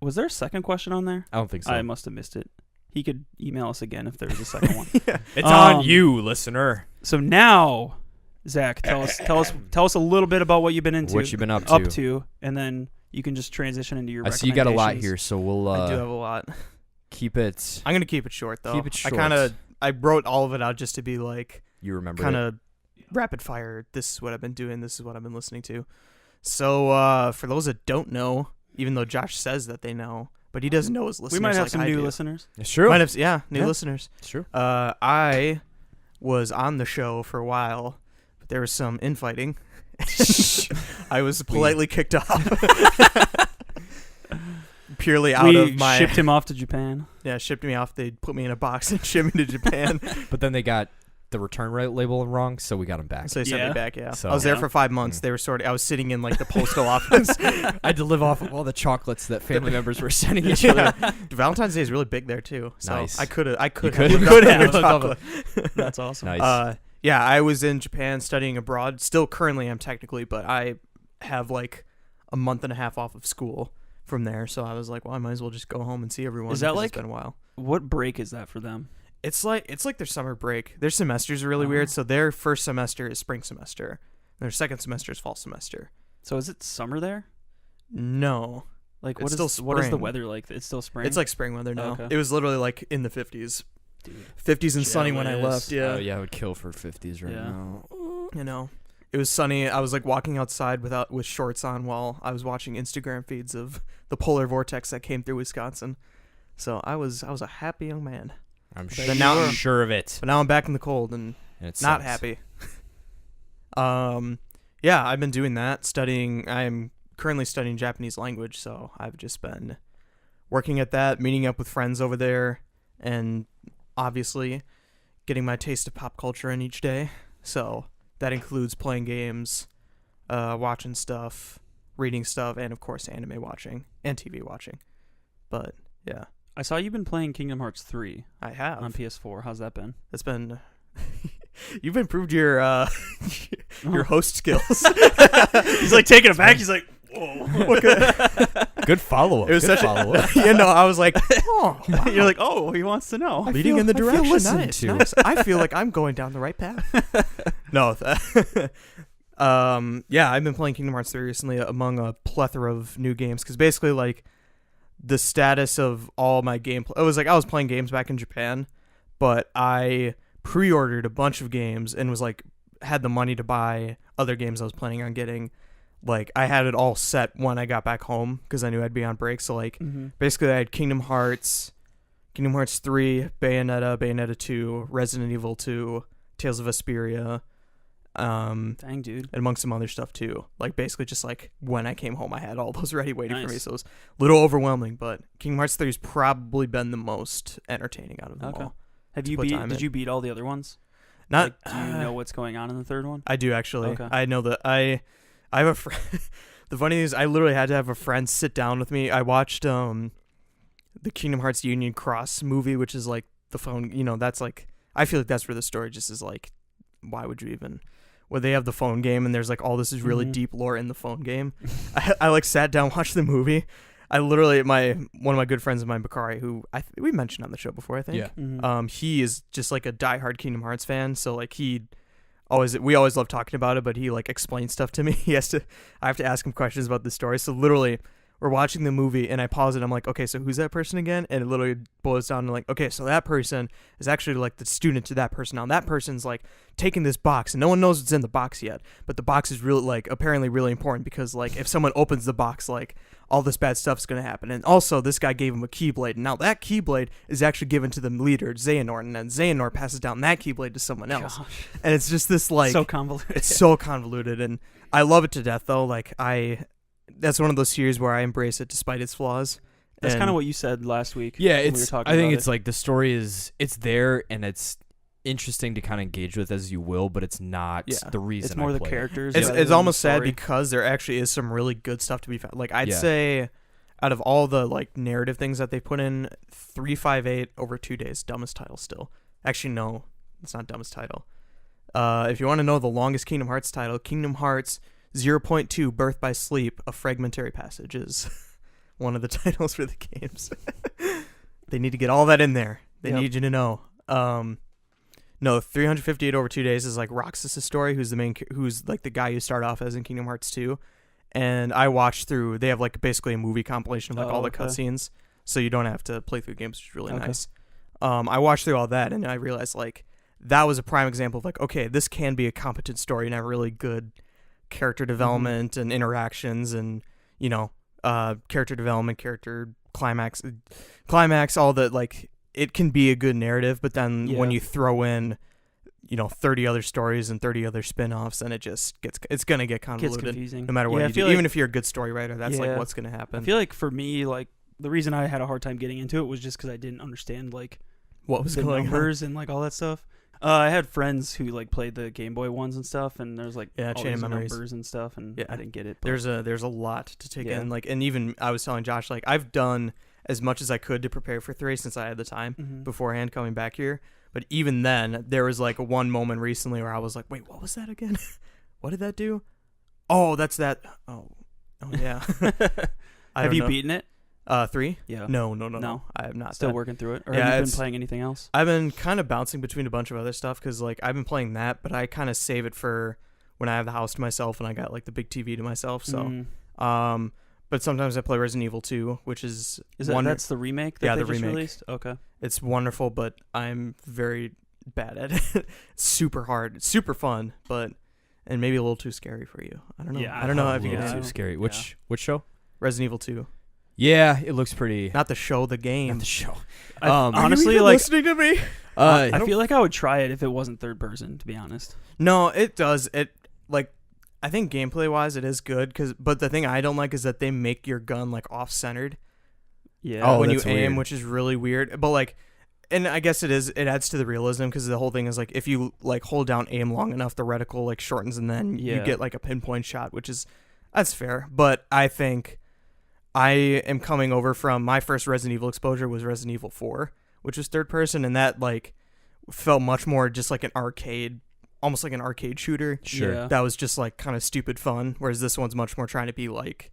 Was there a second question on there? I don't think so. I must have missed it. He could email us again if there was a second one. Yeah. It's Um, on you, listener. So now, Zach, tell us a little bit about what you've been into, What you been up to? and then you can just transition into your. I see you got a lot recommendations. here, so we'll I do have a lot. keep it. I'm gonna keep it short though. Keep it short. I wrote all of it out just to be like You remember kind it. of rapid fire. This is what I've been doing. This is what I've been listening to. So for those that don't know, even though Josh says that they know, but he doesn't know his listeners. We might have like some I new do. listeners. It's true. Might have, new Yeah. listeners. It's true. I was on the show for a while, but there was some infighting. I was politely kicked off. Purely out We of my shipped him off to Japan. yeah, shipped me off. They put me in a box and shipped me to Japan. But then they got the return label wrong, so we got him back. So they sent Yeah. me back. Yeah, So- I was there Yeah. for 5 months. Mm. They were I was sitting in like the postal office. I had to live off of all the chocolates that family members were sending each other. Yeah. Valentine's Day is really big there too. So Nice. I could have. You have could lived have. off chocolate. That's awesome. Nice. Yeah, I was in Japan studying abroad. Still currently am technically, but I have like a month and a half off of school from there. So I was like, well, I might as well just go home and see everyone. Is that 'cause like- it's been a while? What break is that for them? It's like their summer break. Their semesters are really weird. So their first semester is spring semester. And their second semester is fall semester. So is it summer there? No. Like It's what is still what is the spring. weather like? It's still spring. It's like spring weather now. Okay. It was literally like in the 50s. Dude, 50s and sunny when I jealous. left. Yeah. Oh, yeah, I would kill for 50s right Yeah. now. You know, it was sunny. I was like walking outside with shorts on while I was watching Instagram feeds of the polar vortex that came through Wisconsin. So I was a happy young man. I'm But now- sure of it. But now I'm back in the cold and And it not sucks. happy. Yeah, I've been doing that, studying. I'm currently studying Japanese language, so I've just been working at that, meeting up with friends over there, and obviously getting my taste of pop culture in each day. So that includes playing games, watching stuff, reading stuff, and of course anime watching and TV watching. But yeah, I saw you've been playing Kingdom Hearts 3 I have. on PS4. How's that been? It's been. You've improved your your host skills. He's like taking it back. He's like, whoa. Good follow up. It was Good such follow up. a. I was like, oh, wow. You're like, oh, he wants to know. Leading in the I feel direction. listened Nice, to. nice. I feel like I'm going down the right path. No. Yeah, I've been playing Kingdom Hearts 3 recently among a plethora of new games because basically like the status of all my gameplay. It was like I was playing games back in Japan, but I pre-ordered a bunch of games and was like had the money to buy other games I was planning on getting. Like I had it all set when I got back home because I knew I'd be on break. So like basically I had Kingdom Hearts 3, Bayonetta, Bayonetta 2, Resident Evil 2, Tales of Vesperia, Dang, dude. and among some other stuff too. Like basically just like when I came home I had all those ready waiting for me. Nice. So it was a little overwhelming, but Kingdom Hearts 3 has probably been the most entertaining out of them Okay. all. Have to you put time did in. you beat all the other ones? Not Like, do you know what's going on in the third one? I do actually. Okay. I know that I have a friend. The funny thing is, I literally had to have a friend sit down with me. I watched the Kingdom Hearts Union Cross movie, which is like the phone. You know, that's like I feel like that's where the story just is like, why would you even? Where they have the phone game and there's like all this is really Mhm. deep lore in the phone game. I like sat down, watched the movie. I literally one of my good friends of mine, Bakari, who we mentioned on the show before, I think. Yeah. Mhm. He is just like a diehard Kingdom Hearts fan, so like we always love talking about it, but he like explains stuff to me. I have to ask him questions about the story. So literally we're watching the movie and I pause it. I'm like, okay, so who's that person again? And it literally boils down to like, okay, so that person is actually like the student to that person. Now that person's like taking this box and no one knows what's in the box yet, but the box is really like apparently really important because like if someone opens the box, like all this bad stuff's going to happen. And also this guy gave him a Keyblade. And now that Keyblade is actually given to the leader, Xehanort, and then Xehanort passes down that Keyblade to someone else. Gosh. And it's just this like so convoluted. it's so convoluted, and I love it to death though. Like that's one of those series where I embrace it despite its flaws. That's And kind of what you said last week. Yeah, when we were it's. talking I think about it's like the story it's there and it's interesting to kind of engage with as you will, but it's not Yeah. the reason. it's more I the play it. characters. it's rather it's than almost the sad story. because there actually is some really good stuff to be found. Like I'd Yeah. say, out of all the like narrative things that they put in, 358 over 2 days, dumbest title still. Actually, no, it's not dumbest title. If you want to know the longest Kingdom Hearts title, Kingdom Hearts 0.2 Birth by Sleep, a fragmentary passage is one of the titles for the games. They need to get all that in there. They Yep. need you to know. No, 358 over 2 days is like Roxas' story, who's like the guy you start off as in Kingdom Hearts 2. And I watched through. They have like basically a movie compilation of like Oh, all the okay. cutscenes, so you don't have to play through games, which is really Okay. nice. I watched through all that, and I realized like that was a prime example of like, okay, this can be a competent story and have really good character development and interactions, and character development, character climax, all that. Like it can be a good narrative, but then when Yeah. you throw in 30 other stories and 30 other spin-offs, and it's gonna get Gets convoluted confusing. no matter what Yeah, I you do. feel like- Even if you're a good story writer, that's like Yeah. what's gonna happen. I feel like for me, like the reason I had a hard time getting into it was just because I didn't understand like what was the going on. numbers and like all that stuff. I had friends who like played the Game Boy ones and stuff, and there's like Yeah, all Chain of these Memories. numbers and stuff, and Yeah. I didn't get it. But There's a lot to take Yeah. in. Like, and even I was telling Josh, like I've done as much as I could to prepare for 3 since I had the time Mhm. beforehand coming back here. But even then, there was like one moment recently where I was like, wait, what was that again? What did that do? Oh, that's that. Oh yeah. Have you beaten it? 3? Yeah. No. No? I have not. Still That- working through it? Or Yeah, have you been it's- playing anything else? I've been kind of bouncing between a bunch of other stuff because like I've been playing that, but I kind of save it for when I have the house to myself and I got like the big TV to myself. So, Mm. but sometimes I play Resident Evil 2, which is That's the remake that Yeah, they the just remake. released? Okay. It's wonderful, but I'm very bad at it. It's super hard. It's super fun, and maybe a little too scary for you. I don't know. Yeah, I don't know A if you little get yeah. too into scary. Which show? Resident Evil 2. Yeah, it looks pretty. Not the show, the game. Not the show. Honestly, Are you like, listening to me? I feel like I would try it if it wasn't third person, to be honest. No, it does. It like I think gameplay wise it is good but the thing I don't like is that they make your gun like off centered Yeah. Oh, when you that's aim, weird. which is really weird. But like, and I guess it adds to the realism because the whole thing is like if you like hold down aim long enough, the reticle like shortens and then you Yeah. get like a pinpoint shot, that's fair. But I think I am coming over from my first Resident Evil exposure was Resident Evil 4, which was third person, and that like felt much more just like an arcade, almost like an arcade shooter. Sure. Yeah. That was just like kind of stupid fun, whereas this one's much more trying to be like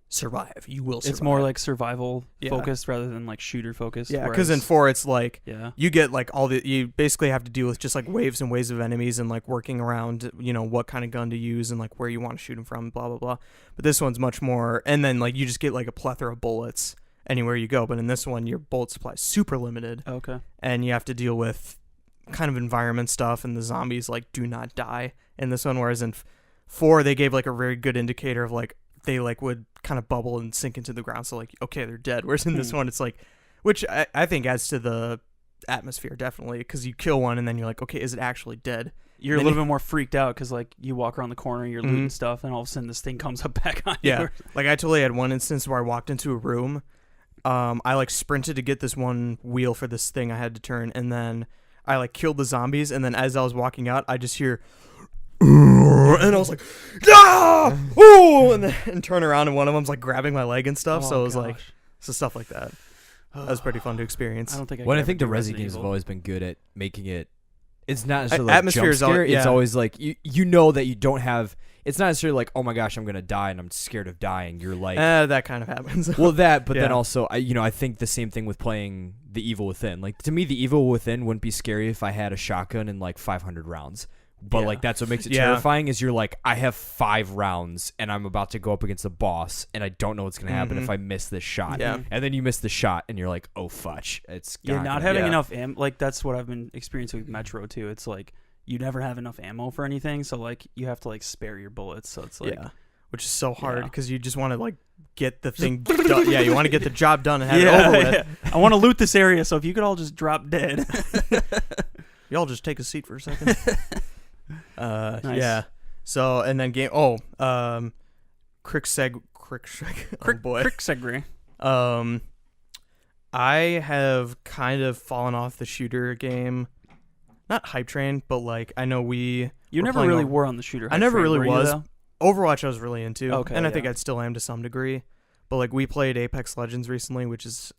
survive. You will survive. It's more like survival Yeah. focused rather than like shooter focused. yeah, because in whereas- 4 it's like Yeah. you get like you basically have to deal with just like waves and waves of enemies and like working around, what kind of gun to use and like where you want to shoot them from, blah blah blah. But this one's much more, and then like you just get like a plethora of bullets anywhere you go. But in this one, your bullet supply is super limited, Okay. and you have to deal with kind of environment stuff, and the zombies like do not die in this one, whereas in 4 they gave like a very good indicator of like they like would kind of bubble and sink into the ground, so like okay, they're dead. Whereas in this one it's like, which I think adds to the atmosphere definitely, because you kill one and then you're like, okay, is it actually dead? You're a Then little bit more freaked out because like you walk around the corner, you're looting Mhm. stuff, and all of a sudden this thing comes up back on Yeah. you. Like I totally had one instance where I walked into a room, I like sprinted to get this one wheel for this thing I had to turn, and then I like killed the zombies, and then as I was walking out I just hear and I was like, ah! Ooh! And turn around and one of them's like grabbing my leg and stuff. Oh, So it was like, gosh. so stuff like that. That was pretty fun to experience. I don't think I Well, could I ever think the do Resident games have Evil. always been good at making it. It's not necessarily atmosphere like is jump al- scare. It's yeah. always like you know that you don't have. It's not necessarily like, oh my gosh, I'm gonna die and I'm scared of dying. You're like, That kind of happens. well, that, but then Yeah. also, I think the same thing with playing The Evil Within. Like to me, The Evil Within wouldn't be scary if I had a shotgun and like 500 rounds. But Yeah. like that's what makes it Yeah. terrifying is you're like, I have 5 rounds and I'm about to go up against a boss and I don't know what's gonna happen Mhm. if I miss this shot. Yeah. And then you miss the shot and you're like, oh fudge, it's Yeah, not gonna- having yeah. enough ammo. Like that's what I've been experiencing with Metro too. It's like you never have enough ammo for anything, so like you have to like spare your bullets. So it's like yeah, which is so hard Yeah. because you just want to like get the thing done. Yeah, you want to get the job done and have it yeah, over with. yeah. I want to loot this area, so if you could all just drop dead. Y'all just take a seat for a second. Nice. Yeah. So and then game. Crick oh boy. Quick segue. I have kind of fallen off the shooter game. Not hype train, but like I know You we're never playing really over- were on the shooter. I hype never train, really were you, was. though? Overwatch I was really into, Okay, and I think yeah. I still am to some degree. But like we played Apex Legends recently, which is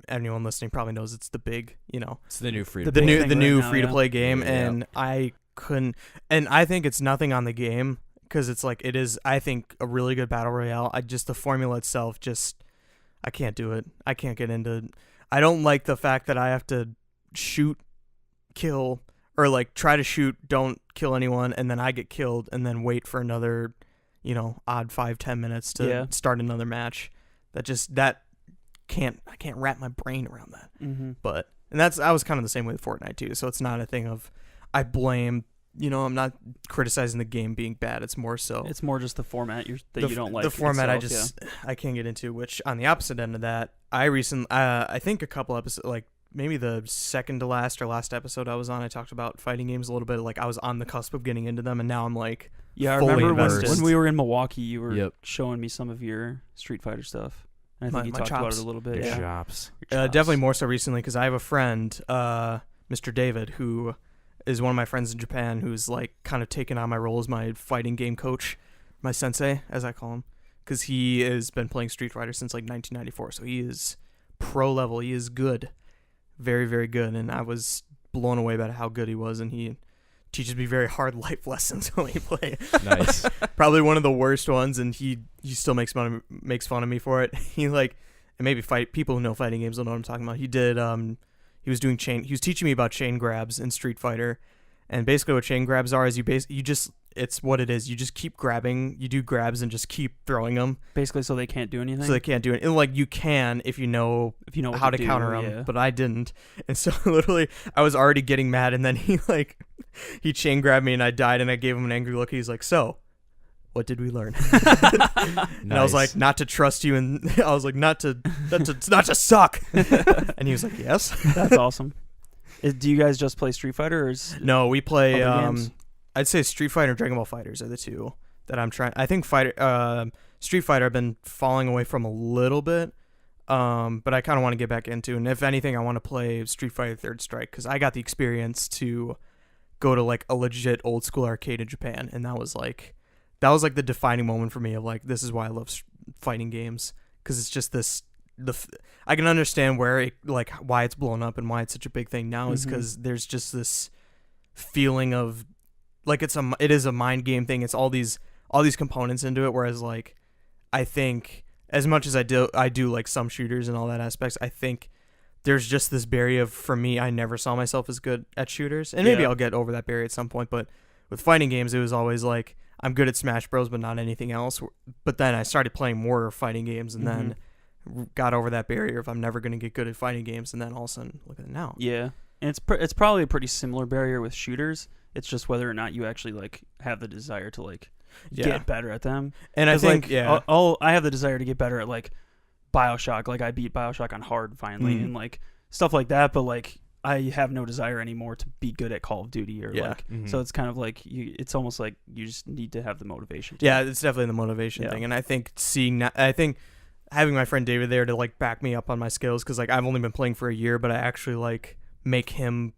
anyone listening probably knows it's the big, It's the new free. the big new thing the right new now, free to play yeah. game, Yeah. and I couldn't. And I think it's nothing on the game because it's like it is. I think a really good battle royale. The formula itself just I can't do it. I can't get into. I don't like the fact that I have to shoot, kill, or like try to shoot, don't kill anyone, and then I get killed, and then wait for another, odd 5-10 minutes to Yeah. start another match. I can't wrap my brain around that. Mm-hmm. But I was kind of the same way with Fortnite too. So it's not a thing of I blame. I'm not criticizing the game being bad. It's more so It's more just the format you don't like. the format. itself, I can't get into. Which on the opposite end of that, I think a couple episodes, like maybe the second to last or last episode I was on, I talked about fighting games a little bit. Like I was on the cusp of getting into them, and now I'm like, Yeah, I fully remember invested. when we were in Milwaukee, you were Yep. showing me some of your Street Fighter stuff. And I think you My talked about chops. it a little bit. Your Yeah. chops. Your chops. definitely more so recently because I have a friend, Mr. David, who is one of my friends in Japan, who's like kind of taken on my role as my fighting game coach, my sensei, as I call him, because he has been playing Street Fighter since like 1994, so he is pro level. He is good, very, very good, and I was blown away by how good he was, and he teaches me very hard life lessons when we play. Nice. Probably one of the worst ones, and he still makes fun of me for it. He like, and maybe people who know fighting games don't know what I'm talking about. He did he was teaching me about chain grabs in Street Fighter, and basically what chain grabs are is it's what it is. You just keep grabbing, you do grabs and just keep throwing them. Basically, so they can't do anything. So they can't do it. And like you can if you know what how to counter them, but I didn't. And so literally, I was already getting mad, and then he chain grabbed me, and I died, and I gave him an angry look. He's like, "So, what did we learn?" And I was like, "Not to trust you," and I was like, "Not to suck." And he was like, "Yes." That's awesome. Do you guys just play Street Fighter, or No, we play. other games? I'd say Street Fighter and Dragon Ball Fighters are the two that I'm trying. I think Street Fighter I've been falling away from a little bit, but I kind of want to get back into. And if anything, I want to play Street Fighter Third Strike because I got the experience to go to like a legit old school arcade in Japan, and that was like the defining moment for me of like, this is why I love fighting games, because it's just this. I can understand why it's blown up and why it's such a big thing now is because there's just this feeling of like it is a mind game thing. It's all these components into it. Whereas like I think as much as I do like some shooters and all that aspects, I think there's just this barrier for me. I never saw myself as good at shooters, and maybe I'll get over that barrier at some point. But with fighting games, it was always like I'm good at Smash Bros, but not anything else. But then I started playing more fighting games, and then got over that barrier of I'm never going to get good at fighting games, and then all of a sudden look at it now. Yeah, and it's probably a pretty similar barrier with shooters. It's just whether or not you actually like have the desire to like get better at them. And I think I have the desire to get better at like BioShock. Like I beat BioShock on hard finally, and like stuff like that. But like I have no desire anymore to be good at Call of Duty or so it's kind of like it's almost like you just need to have the motivation. It's definitely the motivation thing. And I think having my friend David there to like back me up on my skills, because like I've only been playing for a year, but I actually like make him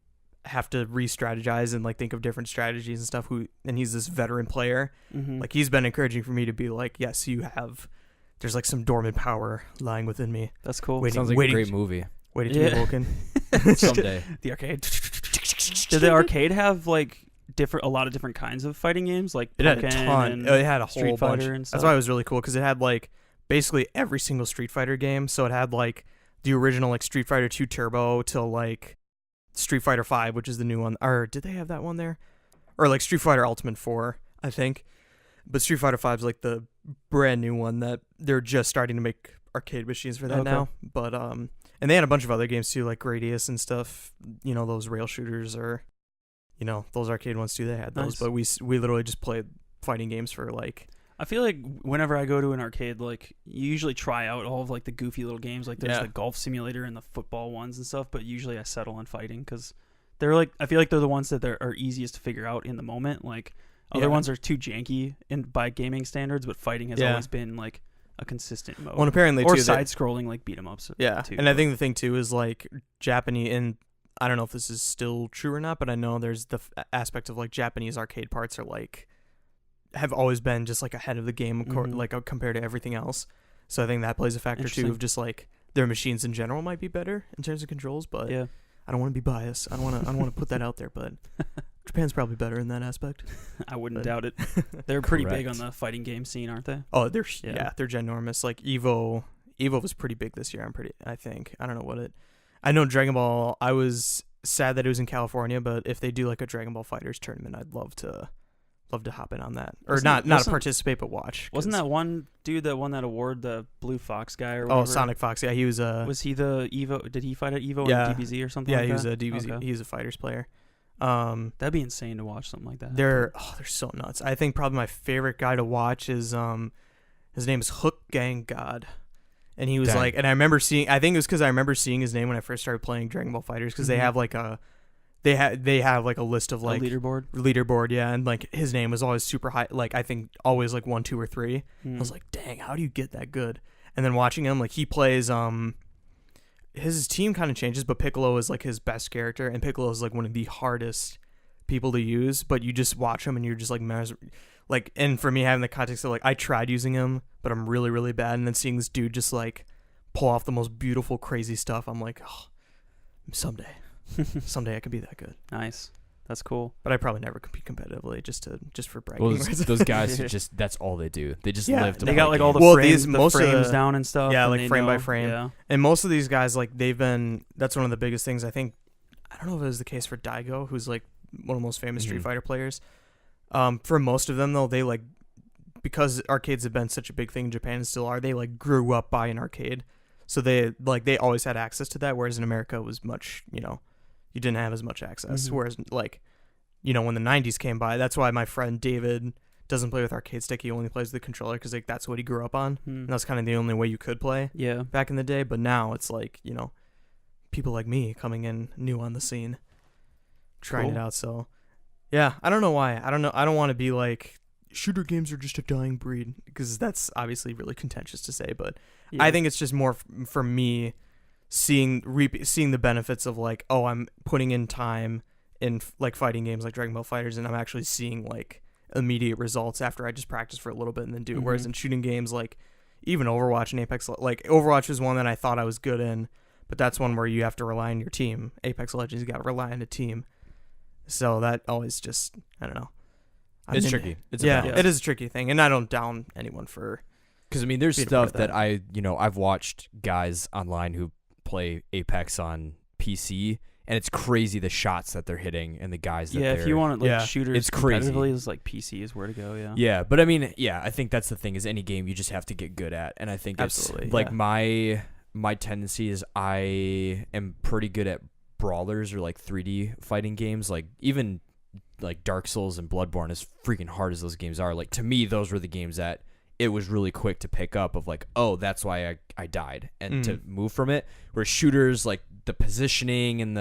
have to re-strategize and like think of different strategies and stuff, and he's this veteran player. Like he's been encouraging for me to be like, yes, there's like some dormant power lying within me. That's cool. Sounds like a great movie. Waiting to be woken. Someday. The arcade. Did the arcade have like a lot of different kinds of fighting games? Like it had a ton. It had a Street whole Fighter bunch. and stuff. That's why it was really cool, because it had like basically every single Street Fighter game. So it had like the original like Street Fighter 2 Turbo till like Street Fighter 5, which is the new one. Or did they have that one there? Or like Street Fighter Ultimate 4, I think. But Street Fighter 5 is like the brand new one that they're just starting to make arcade machines for that now. But and they had a bunch of other games too, like Gradius and stuff. You know, those rail shooters, or those arcade ones too. They had those, but we literally just played fighting games for like. I feel like whenever I go to an arcade, like you usually try out all of like the goofy little games, like there's the golf simulator and the football ones and stuff. But usually I settle on fighting because they're like, I feel like they're the ones that are easiest to figure out in the moment. Like other ones are too janky by gaming standards, but fighting has always been like a consistent mode. Well, apparently or too, side-scrolling like beat 'em ups. Too, and I think the thing too is like Japanese, and I don't know if this is still true or not, but I know there's the aspect of like Japanese arcade parts are like have always been just like ahead of the game, like compared to everything else. So I think that plays a factor too of just like their machines in general might be better in terms of controls, but I don't want to be biased. I don't want to put that out there, but Japan's probably better in that aspect. I wouldn't doubt it. They're pretty big on the fighting game scene, aren't they? Oh, they're ginormous. Like Evo was pretty big this year. I think. I don't know I know Dragon Ball. I was sad that it was in California, but if they do like a Dragon Ball Fighters tournament, I'd love to hop in on that, or not participate but watch. Wasn't that one dude that won that award, the Blue Fox guy or whatever? Oh, Sonic Fox. Yeah, he was. Was he the Evo? Did he fight at Evo or DBZ or something? Yeah, like he was that? a DBZ. Okay. He was a fighters player. That'd be insane to watch something like that. They're so nuts. I think probably my favorite guy to watch is his name is Hook Gang God, and he was like, and I remember seeing. I think it was because I remember seeing his name when I first started playing Dragon Ball Fighters, because they have like a. They have like a list of like leaderboard, and like his name was always super high, like I think always like 1, 2, or 3. I was like, dang, how do you get that good? And then watching him, like he plays his team kind of changes, but Piccolo is like his best character, and Piccolo is like one of the hardest people to use, but you just watch him and you're just like and for me having the context of like I tried using him, but I'm really, really bad, and then seeing this dude just like pull off the most beautiful, crazy stuff. I'm like, oh, someday I could be that good. Nice. That's cool. But I probably never compete competitively just for bragging. Well, those guys who just that's all they do. They just live to They play got like all the games. frames, most of frames the- down and stuff. yeah, and like they frame by know- frame. Yeah. And most of these guys, like that's one of the biggest things. I think, I don't know if it was the case for Daigo, who's like one of the most famous Street Mhm. Fighter players. For most of them though, they like, because arcades have been such a big thing in Japan and still are, they like grew up by an arcade. So they always had access to that, whereas in America it was much, you didn't have as much access. Mhm. Whereas like, when the 90s came by, that's why my friend David doesn't play with arcade stick. He only plays with the controller because like that's what he grew up on. And that's kind of the only way you could play Yeah. back in the day. But now it's like, people like me coming in new on the scene, trying it Cool. out. So yeah, I don't know why. I don't know. I don't want to be like, shooter games are just a dying breed, because that's obviously really contentious to say. But Yeah. I think it's just more for me seeing the benefits of like, oh, I'm putting in time in like fighting games like Dragon Ball Fighters, and I'm actually seeing like immediate results after I just practice for a little bit and then do it. Whereas Mhm. in shooting games like even Overwatch and Apex, like Overwatch was one that I thought I was good in, but that's one where you have to rely on your team. Apex Legends, you got to rely on a team. So that always just, I don't know. It's tricky. It's a yeah, balance. it is a tricky thing, and I don't down anyone for. Because I mean, there's Being a part stuff of that I've watched guys online who play Apex on PC, and it's crazy the shots that they're hitting and the guys that Yeah, they're. if you want like Yeah. shooters It's crazy. competitively, it's like PC is where to go. Yeah. Yeah, but I mean, I think that's the thing, is any game you just have to get good at, and I think Absolutely, it's like yeah. my tendency is I am pretty good at brawlers or like 3D fighting games, like even like Dark Souls and Bloodborne, as freaking hard as those games are. Like to me, those were the games that it was really quick to pick up of like, oh, that's why I died, and to move from it. Where shooters, like the positioning and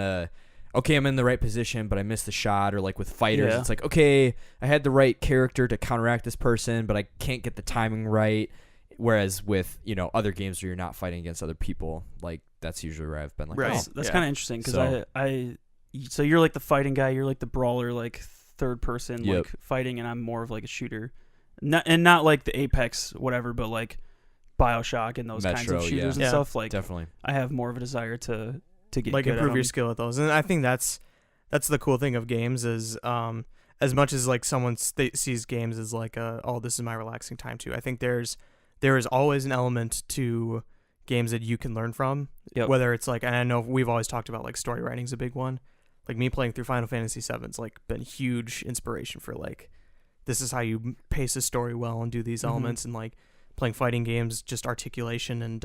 okay, I'm in the right position, but I missed the shot. Or like with fighters, Yeah. it's like, okay, I had the right character to counteract this person, but I can't get the timing right. Whereas with, other games where you're not fighting against other people, like that's usually where I've been like, Right. oh, That's Yeah. kind of interesting because So- so you're like the fighting guy, you're like the brawler, like third person, Yep. like fighting, and I'm more of like a shooter, not like the Apex whatever, but like BioShock and those kinds Metro, of shooters yeah. and stuff. Like definitely. I have more of a desire to get like good improve at your 'em. skill at those, and I think that's the cool thing of games is as much as like someone sees games as like oh, this is my relaxing time too. I think there is always an element to games that you can learn from. Yep. Whether it's like, and I know we've always talked about like story writing is a big one. Like me playing through Final Fantasy VII's like been huge inspiration for like, this is how you pace a story well and do these Mhm. elements. And like playing fighting games, just articulation and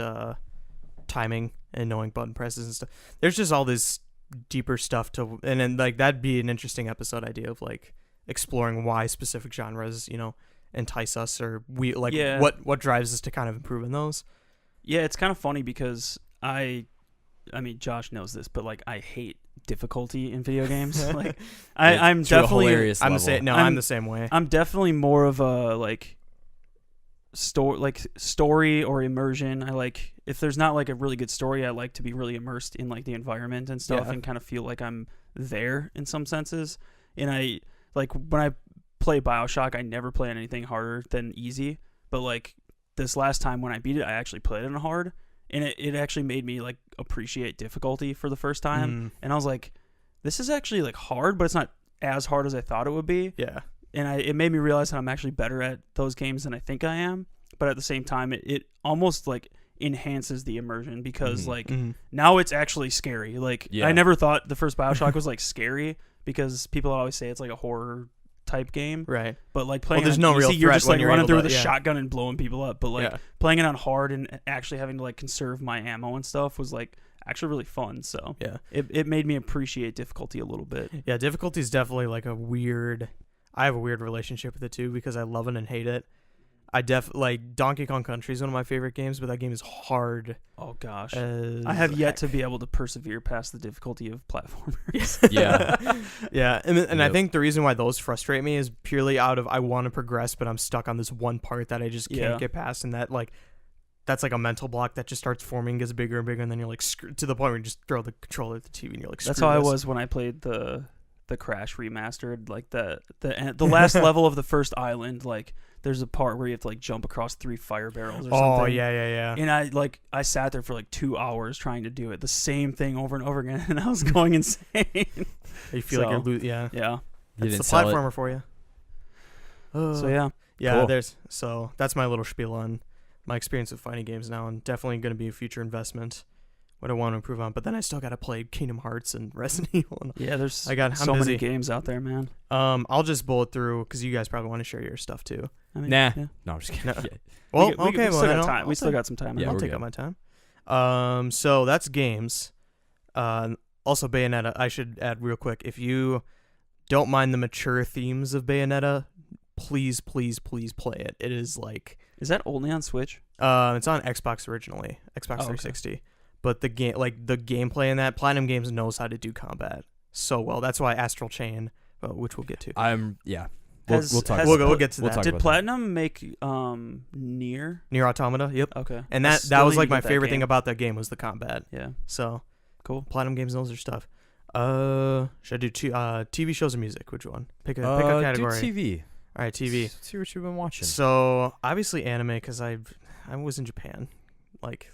timing and knowing button presses and stuff. There's just all this deeper stuff to, and then like that'd be an interesting episode idea of like exploring why specific genres entice us, or we like Yeah. what drives us to kind of improve in those. Yeah, it's kind of funny because I mean, Josh knows this, but like I hate difficulty in video games. Like I'm To a definitely hilarious I'm the level. same. No, I'm- I'm the same way. I'm definitely more of a story or immersion. I like, if there's not like a really good story, I like to be really immersed in like the environment and stuff, Yeah. and kind of feel like I'm there in some senses. And I like when I play BioShock, I never play on anything harder than easy. But like this last time when I beat it, I actually played it on hard, and it actually made me like appreciate difficulty for the first time. And I was like, this is actually like hard, but it's not as hard as I thought it would be. Yeah. And it made me realize that I'm actually better at those games than I think I am. But at the same time, it almost like enhances the immersion because Mhm. like Mhm. now it's actually scary. Like Yeah. I never thought the first BioShock was like scary because people always say it's like a horror type game. Right. But like playing there's on no easy, real you're threat just when like you're running able through to- with a yeah. shotgun and blowing people up. But like Yeah. playing it on hard and actually having to like conserve my ammo and stuff was like actually really fun. So Yeah. it made me appreciate difficulty a little bit. Yeah. Difficulty is definitely like I have a weird relationship with it too because I love it and hate it. I like Donkey Kong Country is one of my favorite games, but that game is hard. Oh gosh. As I have yet heck. to be able to persevere past the difficulty of platformers. Yeah. Yeah, and I Yep. think the reason why those frustrate me is purely out of I want to progress, but I'm stuck on this one part that I just can't Yeah. get past, and that's like a mental block that just starts forming, gets bigger and bigger, and then you're like to the point where you just throw the controller at the TV and you're like, That's screw how I this. was when I played the Crash remastered, like the last level of the first island. Like there's a part where you have to like jump across 3 fire barrels or Oh something. yeah. And I sat there for like 2 hours trying to do it, the same thing over and over again, and I was going insane. You feel like you're yeah. Yeah. You That's didn't the sell it. platformer for you. So yeah. Yeah, Cool. so that's my little spiel on my experience with fighting games now, and definitely going to be a future investment. What I want to improve on, but then I still got to play Kingdom Hearts and Resident Evil. And Yeah, there's I'm so busy. many games out there, man. I'll just bullet through because you guys probably want to share your stuff too. I mean, Nah. yeah. No, I'm just kidding. No. Yeah. Well, we okay, still well, then got time. I'll We still take- got some time. Yeah, I'll we're take good. up my time. So that's games. Also Bayonetta. I should add real quick. If you don't mind the mature themes of Bayonetta, please play it. It is like Is that only on Switch? it's on Xbox originally, Xbox Oh, okay. 360. But the gameplay in that, Platinum Games knows how to do combat so well. That's why Astral Chain, which we'll get to. Yeah. Has- We'll talk. has- about We'll that. get to We'll that. talk Did about Platinum make Nier? Nier Automata, yep. Okay. And I that still was need like to my get that favorite thing game. about that game was the combat. Yeah. So Cool. Platinum Games knows their stuff. Should I do TV shows or music? Which one? Pick a category. Do TV. All right, TV. Let's see what you've been watching. So obviously anime because I was in Japan. Like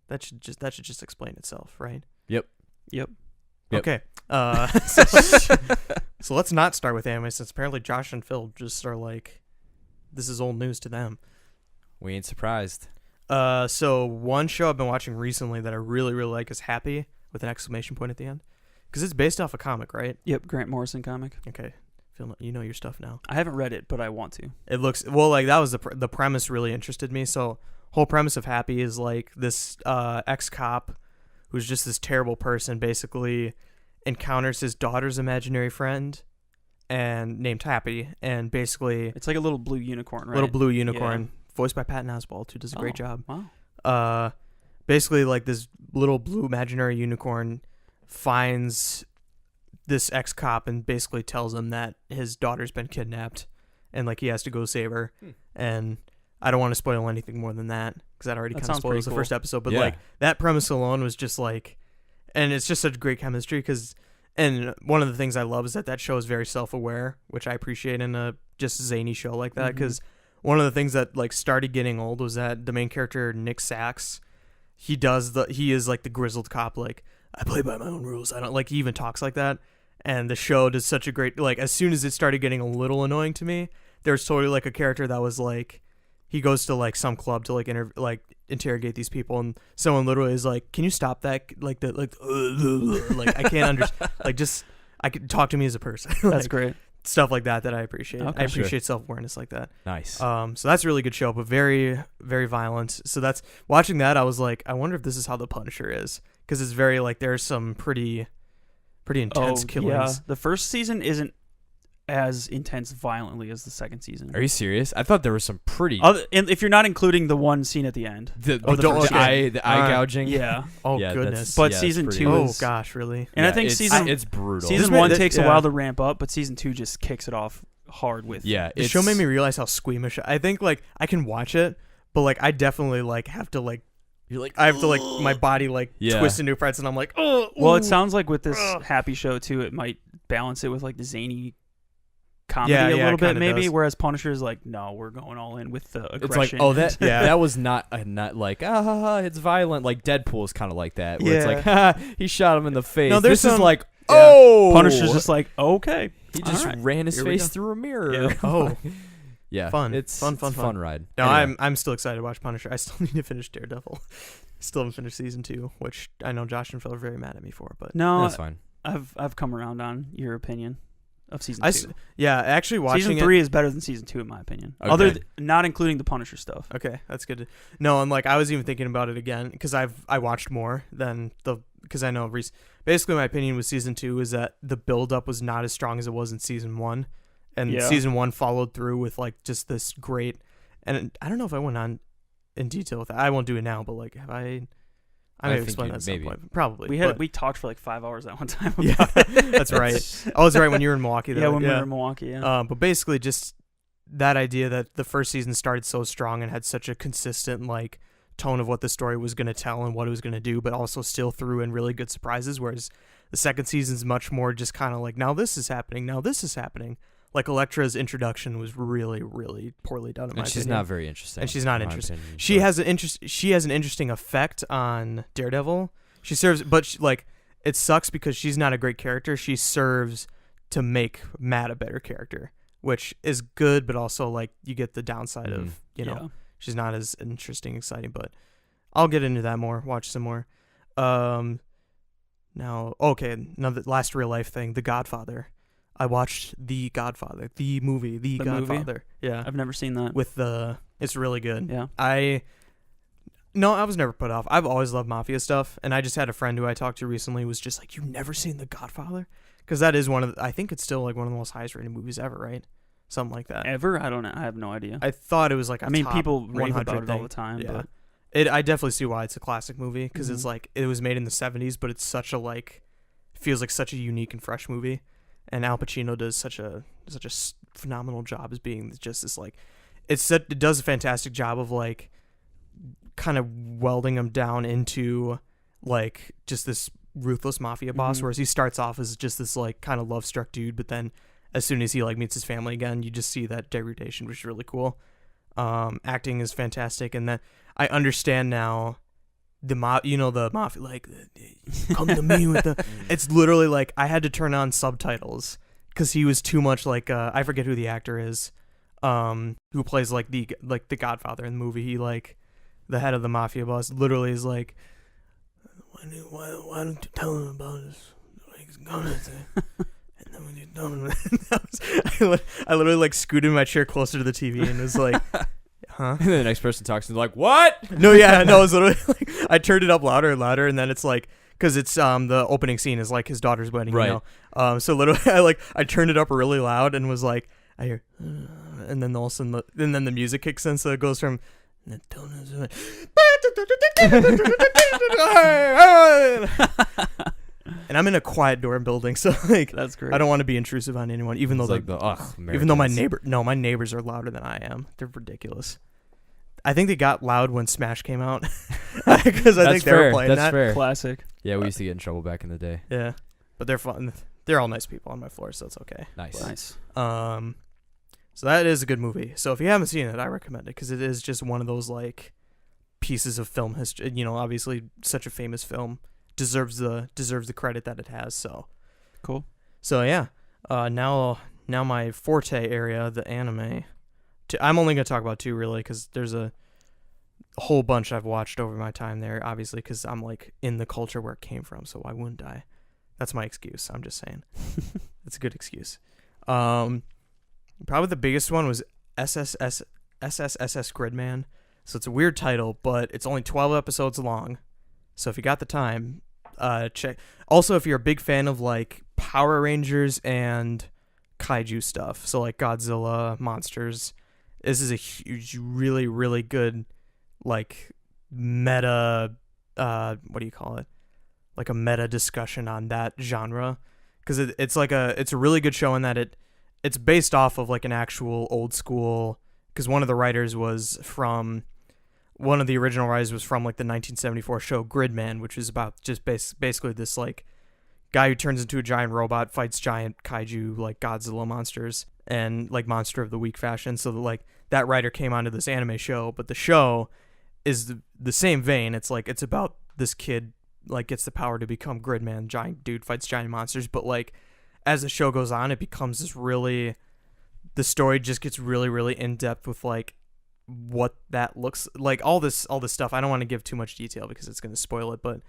that should just explain itself, right? Yep. Yep. Okay. So let's not start with anime since apparently Josh and Phil just are like, this is old news to them. We ain't surprised. So one show I've been watching recently that I really like is Happy with an exclamation point at the end, because it's based off a comic, right? Yep. Grant Morrison comic. Okay, Phil, you know your stuff now. I haven't read it, but I want to. It looks like that was the premise really interested me. So whole premise of Happy is like this ex-cop who's just this terrible person basically encounters his daughter's imaginary friend and named Happy, and basically It's like a little blue unicorn, right? little blue unicorn voiced by Patton Oswalt, who does a great job. Wow. Basically like this little blue imaginary unicorn finds this ex-cop and basically tells him that his daughter's been kidnapped and like he has to go save her. And I don't want to spoil anything more than that because that already That kind of sounds pretty spoils the cool. first episode, but Yeah. like that premise alone was just like, and it's just such great chemistry and one of the things I love is that show is very self-aware, which I appreciate in a just zany show like that, because one of the things that like started getting old was that the main character Nick Sachs, he is like the grizzled cop, like I play by my own rules. I don't like, he even talks like that. And the show does such a great, like as soon as it started getting a little annoying to me, there's totally like a character that was like, he goes to like some club to like interrogate these people, and someone literally is like, "Can you stop that?" Like I can't understand. Like just I could talk to me as a person. That's Like, great. stuff like that I appreciate. Okay. I appreciate self-awareness like that. Nice. So that's a really good show, but very very violent. So that's watching that. I was like, I wonder if this is how The Punisher is, because it's very like there's some pretty intense killings. Yeah. The first season isn't as intense violently as the second season. Are you serious? I thought there was some pretty. And if you're not including the one scene at the end. The first eye Alright. gouging. Yeah. Oh Yeah, goodness. But it's season pretty- 2 Oh is gosh, really? And I Yeah, think it's brutal. season This 1 made- takes a yeah. while to ramp up, but season 2 just kicks it off hard with. Yeah, The show made me realize how squeamish. I think like I can watch it, but like I definitely like have to like You're like, I have to like my body like Yeah. twist into parts, and I'm like, oh. Well, ooh. it sounds like with this Ugh. Happy show too, it might balance it with like the zany comedy Yeah, a yeah, little it bit kinda maybe. does. Whereas Punisher is like, no, we're going all in with the aggression. it's like, oh, that Yeah. that was not like it's violent. Like Deadpool is kind of like that, where it's Yeah. like, ha, he shot him in the face. No, there's this is some- like, yeah. oh, Punisher's just like, okay, he just all right, ran his here we face go. through a mirror. Yeah. Oh. Yeah, Fun. It's Fun, it's fun, a fun. fun ride. No, Anyway. I'm still excited to watch Punisher. I still need to finish Daredevil. Still haven't finished season 2, which I know Josh and Phil are very mad at me for, but No, That's fine. I've come around on your opinion of season I 2. yeah, actually watching Season it. 3 is better than season 2 in my opinion. Okay. Not including the Punisher stuff. Okay, that's good. No, and like I was even thinking about it again because I watched more than because I know basically my opinion with season 2 is that the build up was not as strong as it was in season 1, and Yeah. season 1 followed through with like just this great. And I don't know if I went on in detail with that. I won't do it now, but like have I may think explain you- that at some maybe. point. Probably. We talked for like 5 hours that one time. Yeah, About it. that's right. I was right when you were in Milwaukee. Yeah, Though. when we were in Milwaukee. Yeah. But basically, just that idea that the first season started so strong and had such a consistent like tone of what the story was going to tell and what it was going to do, but also still threw in really good surprises. Whereas the second season's much more just kind of like, now this is happening, now this is happening. like Elektra's introduction was really, really poorly done. In my And she's opinion. not very interesting. And she's not in my interesting. opinion, She but- has an interesting effect on Daredevil. She serves, but like it sucks because she's not a great character. She serves to make Matt a better character, which is good, but also like you get the downside of she's not as interesting, exciting. But I'll get into that more. Watch some more. Now, okay, another last real life thing, The Godfather. I watched The Godfather, the movie, The Godfather. Yeah, I've never seen that. it's really good. Yeah. I was never put off. I've always loved mafia stuff, and I just had a friend who I talked to recently was just like, "You've never seen The Godfather?" Because that is I think it's still like one of the most highest rated movies ever, right? Something like that. Ever? I don't know. I have no idea. I thought it was like top people rave 100 about it all thing. the time. Yeah. But I definitely see why it's a classic movie because it's Mhm. like it was made in the 70s, but it's such a feels like such a unique and fresh movie, and Al Pacino does such a phenomenal job as being just this it does a fantastic job of like kind of welding him down into like just this ruthless mafia boss, Mhm. whereas he starts off as just this like kind of love struck dude, but then as soon as he like meets his family again, you just see that degradation, which is really cool. Acting is fantastic, and that I understand now the mafia like come to me with the it's literally like I had to turn on subtitles because he was too much like I forget who the actor is who plays like the Godfather in the movie. He like the head of the mafia boss literally is like why don't you tell him about this like he's gonna say and then when you're done with I literally like scooted my chair closer to the TV and was like huh? And then the next person talks and they're like, "What?" No, yeah, no, it's literally like I turned it up louder and louder, and then it's like because it's the opening scene is like his daughter's wedding, Right. you know. So literally I turned it up really loud and was like I hear, and then all of a sudden and then the music kicks in, so it goes from. And I'm in a quiet dorm building, so like that's great. I don't want to be intrusive on anyone, even though It's like even though my Americans. my neighbors are louder than I am. They're ridiculous. I think they got loud when Smash came out because I think they were playing That's that. fair. Classic. Yeah, we used to get in trouble back in the day. Yeah, but they're fun. They're all nice people on my floor, so it's okay. Nice. Nice. So that is a good movie. So if you haven't seen it, I recommend it because it is just one of those like pieces of film history. You know, obviously such a famous film deserves the credit that it has. So Cool. So yeah, now my forte area, the anime. I'm only gonna talk about two really because there's a whole bunch I've watched over my time there. Obviously, because I'm like in the culture where it came from, so why wouldn't I? That's my excuse. I'm just saying. It's a good excuse. Probably the biggest one was SSSS Gridman. So it's a weird title, but it's only 12 episodes long. So if you got the time, check. Also, if you're a big fan of like Power Rangers and kaiju stuff, so like Godzilla, monsters, this is a huge, really, really good like meta. What do you call it? Like a meta discussion on that genre, because it's a really good show in that it's based off of like an actual old school. Because one of the original writers was from like the 1974 show Gridman, which is about just basically this like guy who turns into a giant robot, fights giant kaiju like Godzilla monsters and like monster of the week fashion. So like that writer came onto this anime show, but the show is the same vein. It's like it's about this kid like gets the power to become Gridman, giant dude, fights giant monsters, but like as the show goes on, it becomes the story just gets really, really in depth with like what that looks like, all this stuff. I don't want to give too much detail because it's going to spoil it, but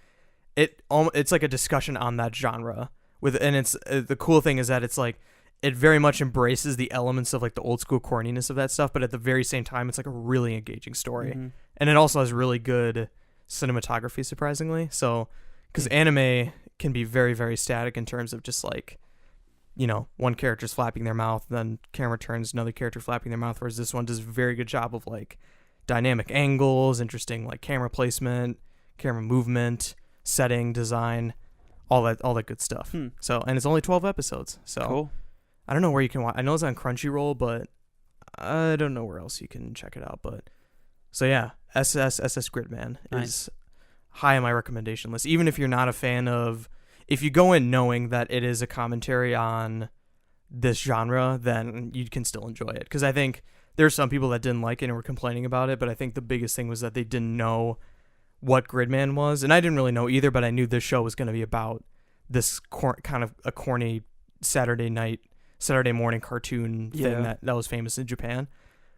it's like a discussion on that genre and it's the cool thing is that it's like it very much embraces the elements of like the old school corniness of that stuff, but at the very same time it's like a really engaging story. Mm-hmm. And it also has really good cinematography, surprisingly. So because anime can be very, very static in terms of just like, you know, one character's flapping their mouth, then camera turns, another character flapping their mouth, whereas this one does a very good job of like dynamic angles, interesting like camera placement, camera movement, setting, design, all that good stuff. So, and it's only 12 episodes. So Cool. I don't know where you can watch. I know it's on Crunchyroll, but I don't know where else you can check it out. But so yeah, SS Gridman is high on my recommendation list. Even if you're not a fan of, if you go in knowing that it is a commentary on this genre, then you can still enjoy it. Because I think there's some people that didn't like it and were complaining about it, but I think the biggest thing was that they didn't know what Gridman was, and I didn't really know either, but I knew this show was going to be about this kind of a corny Saturday morning cartoon thing that was famous in Japan.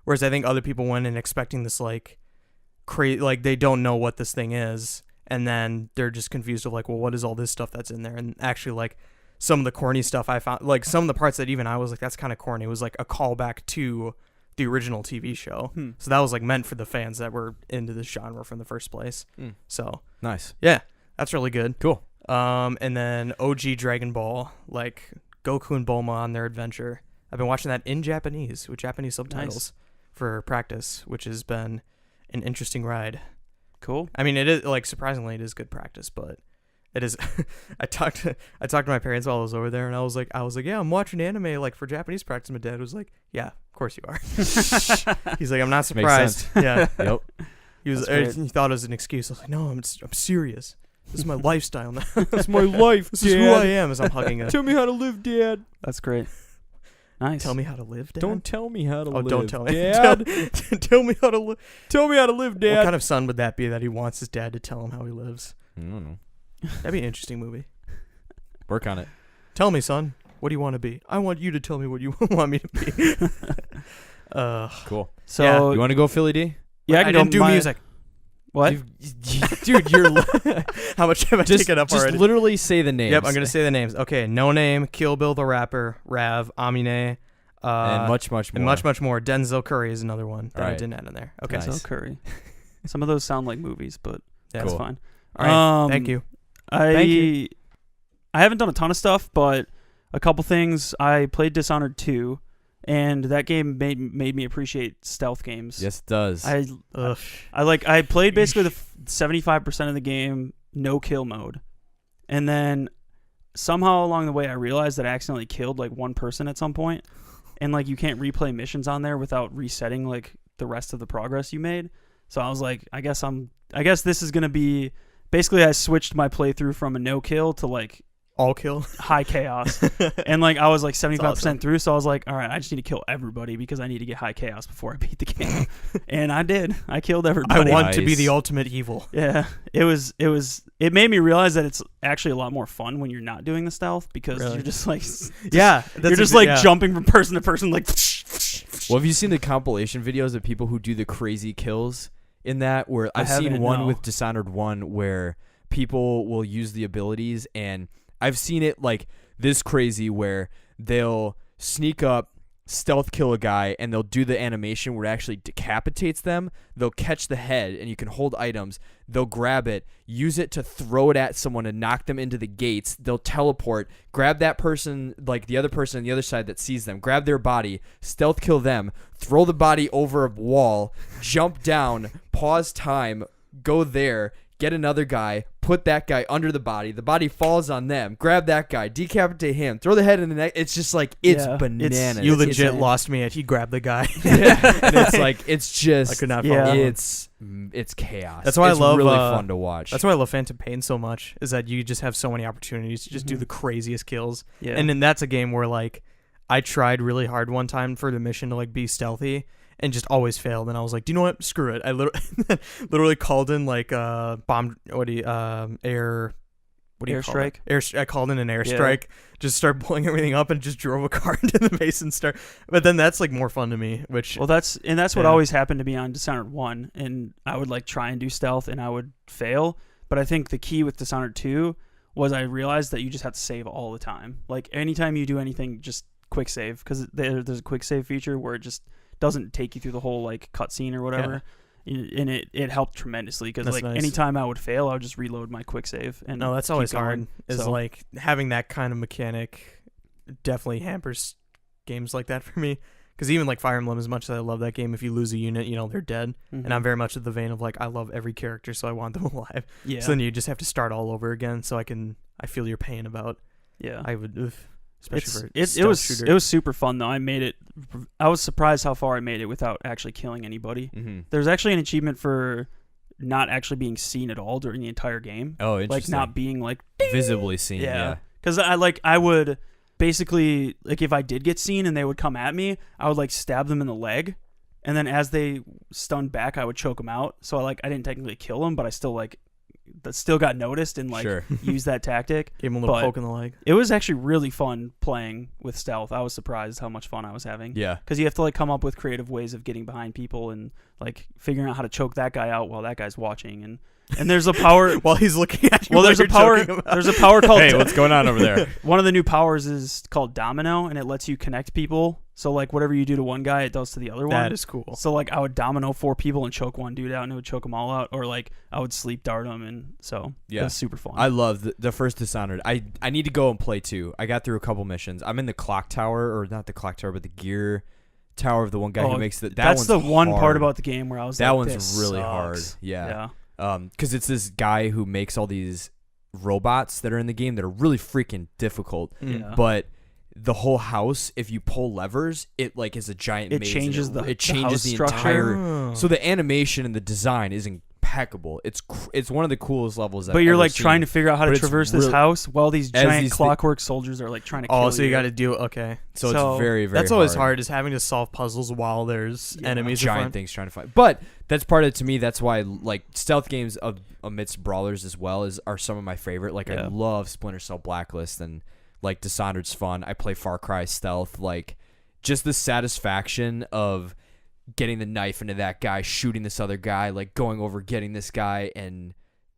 Whereas I think other people went in expecting this like like they don't know what this thing is, and then they're just confused of like, well, what is all this stuff that's in there? And actually, like, some of the corny stuff I found, like some of the parts that even I was like, that's kind of corny, was like a callback to the original TV show. So that was like meant for the fans that were into this genre from the first place. So Nice. yeah, that's really good. Cool. And then OG Dragon Ball, like Goku and Bulma on their adventure. I've been watching that in Japanese with Japanese subtitles for practice, which has been an interesting ride. Cool. I mean, it is, like, surprisingly, it is good practice, but it is. I talked to my parents while I was over there, and I was like, yeah, I'm watching anime like for Japanese practice. My dad was like, yeah, of course you are. He's like, I'm not surprised. Yeah. Yep. He thought it was an excuse. I was like, no, I'm serious. This is my lifestyle now. That's my life. This is who I am. As I'm hugging him. Tell me how to live, Dad. That's great. Nice. Tell me how to live, Dad. Don't tell me how to live. Don't tell me, Dad. tell me how to live. Tell me how to live, Dad. What kind of son would that be that he wants his dad to tell him how he lives? I don't know. That'd be an interesting movie. Work on it. Tell me, son. What do you want to be? I want you to tell me what you want me to be. Cool. So You want to go Philly D? yeah, I didn't do music. What? Dude, you're How much have I taken up just already? literally say the names. Yep, I'm gonna say the names. Okay, No Name, Kill Bill the Rapper, Rav, Amine, and much more. and much more. Denzel Curry is another one that I Alright. didn't add in there. Okay, Nice. Denzel Curry. Some of those sound like movies, but that's Cool. fine. all right. Thank you. Thank you. I haven't done a ton of stuff, but a couple things. I played Dishonored 2, and that game made me appreciate stealth games. Yes, it does. I played basically the 75% of the game no kill mode, and then somehow along the way I realized that I accidentally killed like one person at some point, and like you can't replay missions on there without resetting like the rest of the progress you made. So I was like, I guess this is gonna be basically I switched my playthrough from a no kill to like All kill. high chaos. And like I was like 75% awesome. through, so I was like, all right, I just need to kill everybody because I need to get high chaos before I beat the game. And I did. I killed I everybody. want to be Nice. the ultimate evil. Yeah. It made me realize that it's actually a lot more fun when you're not doing the stealth because Really? you're just like Yeah, you're just like jumping from person to person like Well, have you seen the compilation videos of people who do the crazy kills in that? Where I've seen haven't, one no. with Dishonored 1 where people will use the abilities, and I've seen it like this crazy where they'll sneak up, stealth kill a guy, and they'll do the animation where it actually decapitates them. They'll catch the head, and you can hold items. They'll grab it, use it to throw it at someone and knock them into the gates. They'll teleport, grab that person, like the other person on the other side that sees them, grab their body, stealth kill them, throw the body over a wall, jump down, pause time, go there, get another guy, put that guy under the body falls on them, grab that guy, decapitate him, throw the head in the neck. It's just like, it's Yeah, bananas. You It's legit insane. lost me at he grabbed the guy. Yeah. And it's like, it's just, I could not Yeah. follow. it's chaos. That's why it's I love, really uh, fun to watch. That's why I love Phantom Pain so much, is that you just have so many opportunities to just do Mhm. the craziest kills. yeah. And then that's a game where like I tried really hard one time for the mission to like be stealthy and just always failed. And I was like, do you know what? Screw it. I literally called in like air. What do you call Airstrike? that? I called in an airstrike. Just start blowing everything up and just drove a car into the base and start. But then that's like more fun to me. Which Well, that's what Yeah. always happened to me on Dishonored 1, and I would like try and do stealth, and I would fail. But I think the key with Dishonored 2 was I realized that you just have to save all the time. Like anytime you do anything, just quick save, because there's a quick save feature where it just doesn't take you through the whole like cutscene or whatever. And it helped tremendously because That's like nice. anytime I would fail, I would just reload my quick save. And no, that's keep always going. hard. Is So- like having that kind of mechanic definitely hampers games like that for me. Because even like Fire Emblem, as much as I love that game, if you lose a unit, you know they're dead. Mhm. And I'm very much of the vein of like I love every character, so I want them alive. yeah So then you just have to start all over again. So I feel your pain about. yeah. I would, especially for It stealth shooter. was super fun though. I was surprised how far I made it without actually killing anybody. Mm-hmm. There's actually an achievement for not actually being seen at all during the entire game. Oh, Like interesting. not being like visibly seen. Yeah. Because I would basically like if I did get seen and they would come at me, I would like stab them in the leg, and then as they stunned back, I would choke them out. So I didn't technically kill them, but I still got noticed and Sure. used that tactic. Gave him a little But poke in the leg. It was actually really fun playing with stealth. I was surprised how much fun I was having. Yeah. Because you have to come up with creative ways of getting behind people and figuring out how to choke that guy out while that guy's watching. And there's a power While he's looking at you. well, there's a power. There's a power called. Hey, what's going on over there? One of the new powers is called Domino, and it lets you connect people. So whatever you do to one guy, it does to the other one. That is cool. So I would domino 4 people and choke one dude out, and it would choke them all out, or I would sleep dart them, and so Yeah. it was super fun. I love the first Dishonored. I need to go and play too. I got through a couple missions. I'm in the clock tower, or not the clock tower, but the gear tower of the one guy who makes That's one's the one hard. part about the game where I was That like, one's this really sucks. hard. Yeah. Yeah. Because it's this guy who makes all these robots that are in the game that are really freaking difficult. Yeah. But the whole house, if you pull levers, it is a giant It maze. changes and the it changes house the structure. entire. Oh. So the animation and the design is impeccable. It's one of the coolest levels. But you're trying to figure out how to But it's traverse this real- house while these as giant these thi- clockwork soldiers are trying to kill you. Oh, so you got to do okay. So so it's very very. That's always hard, is having to solve puzzles while there's Yeah. enemies. in Giant front. things trying to fight. But that's part of it to me. That's why stealth games amidst brawlers as well are some of my favorite. I Yeah. love Splinter Cell Blacklist and Dishonored's fun. I play Far Cry stealth. Just the satisfaction of getting the knife into that guy, shooting this other guy, going over getting this guy, and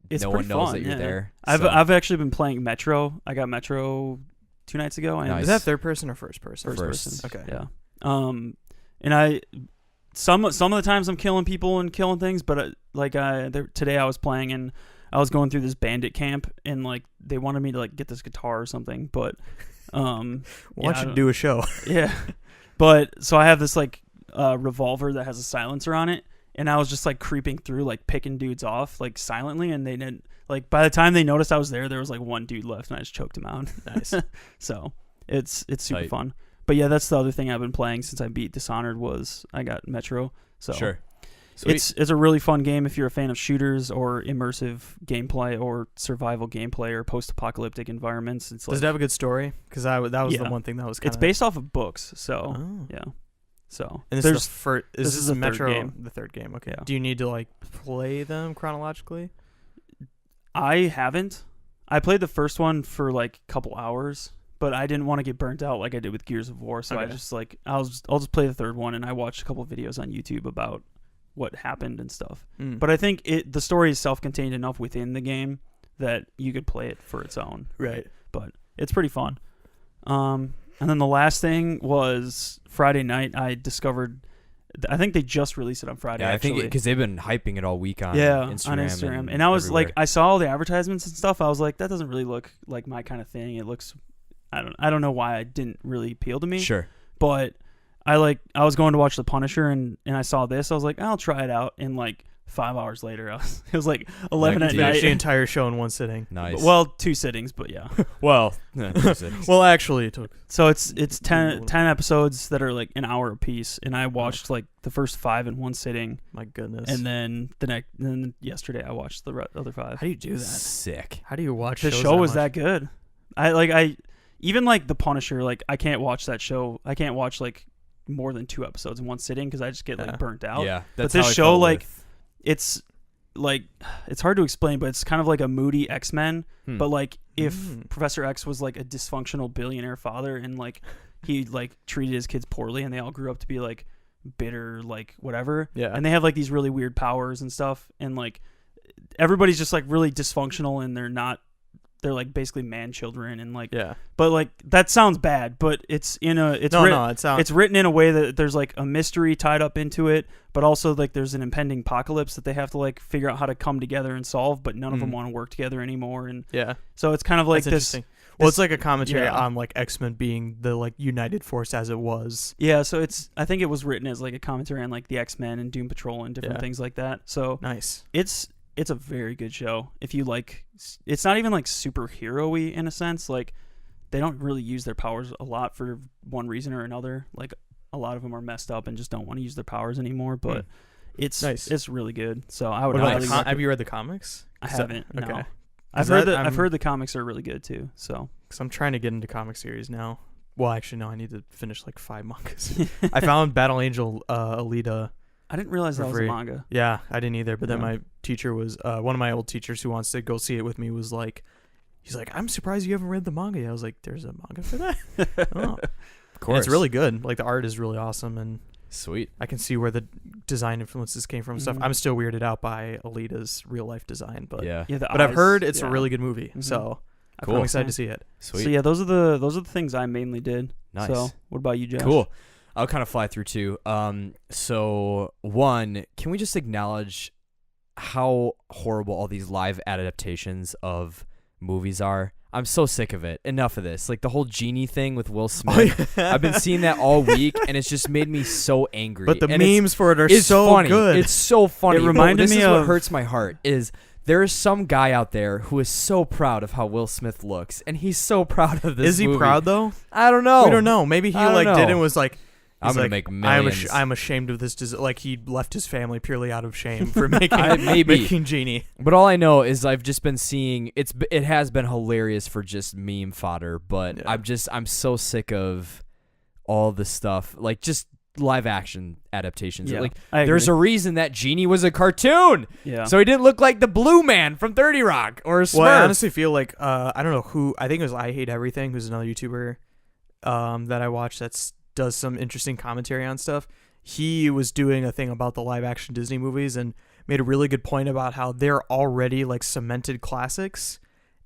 It's no one pretty knows fun, that you're yeah. there. I've So, I've actually been playing Metro. I got Metro 2 nights ago. And Nice. Is that third person or first person? First First. person. Okay. Yeah. And some of the times I'm killing people and killing things, but today I was playing and I was going through this bandit camp and they wanted me to get this guitar or something, but Why yeah, don't you do a show? yeah. But so I have this revolver that has a silencer on it, and I was just creeping through picking dudes off silently, and they didn't by the time they noticed I was there was one dude left, and I just choked him out. Nice. So it's super Tight. fun. But yeah, that's the other thing I've been playing since I beat Dishonored was I got Metro. So sure. Sweet. it's a really fun game if you're a fan of shooters or immersive gameplay or survival gameplay or post-apocalyptic environments. It's Does it have a good story? Because that was Yeah. the one thing that was kind it's of... based off of books, so Oh. yeah. So And this there's is the first... this is the third Metro, game. the third game, okay. Yeah. Do you need to, play them chronologically? I haven't. I played the first one for a couple hours, but I didn't want to get burnt out like I did with Gears of War. So I Okay. just I'll just play the third one, and I watched a couple videos on YouTube about what happened and stuff. Mm. But I think the story is self-contained enough within the game that you could play it for its own. Right. But it's pretty fun. And then the last thing was Friday night. I discovered. I think they just released it on Friday. Yeah, I think actually. because they've been hyping it all week on Instagram. on Instagram. And I was everywhere. I saw all the advertisements and stuff. I was like, that doesn't really look like my kind of thing. It looks, I don't know why it didn't really appeal to me. Sure. But I was going to watch The Punisher and I saw this. I was like, I'll try it out. And 5 hours later, it was 11 at Dude, Finish the night. entire show in one sitting. Nice. Well, 2 sittings, but yeah. well, Well, actually, it took... So it's 10 episodes that are an hour apiece, and I watched the first 5 in one sitting, My goodness. and then yesterday I watched the other 5. How do you do that? sick. How do you watch The shows show was much? that good. I even The Punisher, I can't watch that show. I can't watch more than 2 episodes in one sitting because I just get Yeah. burnt out. Yeah. But That's this how I show, felt like, with- it's it's hard to explain, but it's kind of like a moody X-Men. But if Professor X was a dysfunctional billionaire father and he treated his kids poorly and they all grew up to be bitter, whatever. Yeah. And they have these really weird powers and stuff, and everybody's just really dysfunctional, and they're basically man children, and Yeah. but that sounds bad, but it's It's written in a way that there's a mystery tied up into it, but also there's an impending apocalypse that they have to figure out how to come together and solve, but none of them want to work together anymore, and Yeah. so it's kind of That's this. interesting. Well, it's a commentary yeah. on X-Men being the united force as it was. Yeah, so I think it was written as a commentary on the X-Men and Doom Patrol and different Yeah. things like that. So Nice. it's a very good show. If you it's not even superhero-y in a sense. They don't really use their powers a lot for one reason or another. A lot of them are messed up and just don't want to use their powers anymore. But it's Nice. it's really good. So I would What about highly have you read the comics? I haven't. No. Okay. I've heard the comics are really good too. So Because I'm trying to get into comic series now, Well, actually, no. I need to finish like 5 mangas. I found Battle Angel Alita. I didn't realize that was a free. manga. Yeah, I didn't either. But then Yeah. my teacher was one of my old teachers who wants to go see it with me was like, he's like, I'm surprised you haven't read the manga yet. I was like, there's a manga for that. Oh. Of course. And it's really good. Like the art is really awesome, and sweet. I can see where the design influences came from. And stuff. Mhm. I'm still weirded out by Alita's real life design, but Yeah. Yeah, but I've eyes, heard it's a yeah. really good movie. Mhm. So Cool. I'm excited to see it. Sweet. So yeah, those are the things I mainly did. Nice. So what about you, Josh? Cool. I'll kind of fly through two. So one, can we just acknowledge how horrible all these live adaptations of movies are? I'm so sick of it. Enough of this. Like the whole Genie thing with Will Smith. I've been seeing that all week, and it's just made me so angry. But the And memes for it are it's so funny. good. It's so funny. It But reminded this me is what of- hurts my heart is there is some guy out there who is so proud of how Will Smith looks, and he's so proud of this. Is he movie. proud though? I don't know. We don't know. Maybe he I don't like know. did and was like, I'm he's gonna like, make millions. I'm ashamed of this. Like he left his family purely out of shame for making Maybe. making Genie. But all I know is I've just been seeing it has been hilarious for just meme fodder, but Yeah. I'm so sick of all the stuff, like just live action adaptations. Yeah, Like I there's a agree. reason that Genie was a cartoon. Yeah. So he didn't look like the Blue Man from 30 Rock or a Smurf. Well, I honestly feel like I don't know who. I think it was I Hate Everything, who's another YouTuber that I watch does some interesting commentary on stuff. He was doing a thing about the live action Disney movies and made a really good point about how they're already like cemented classics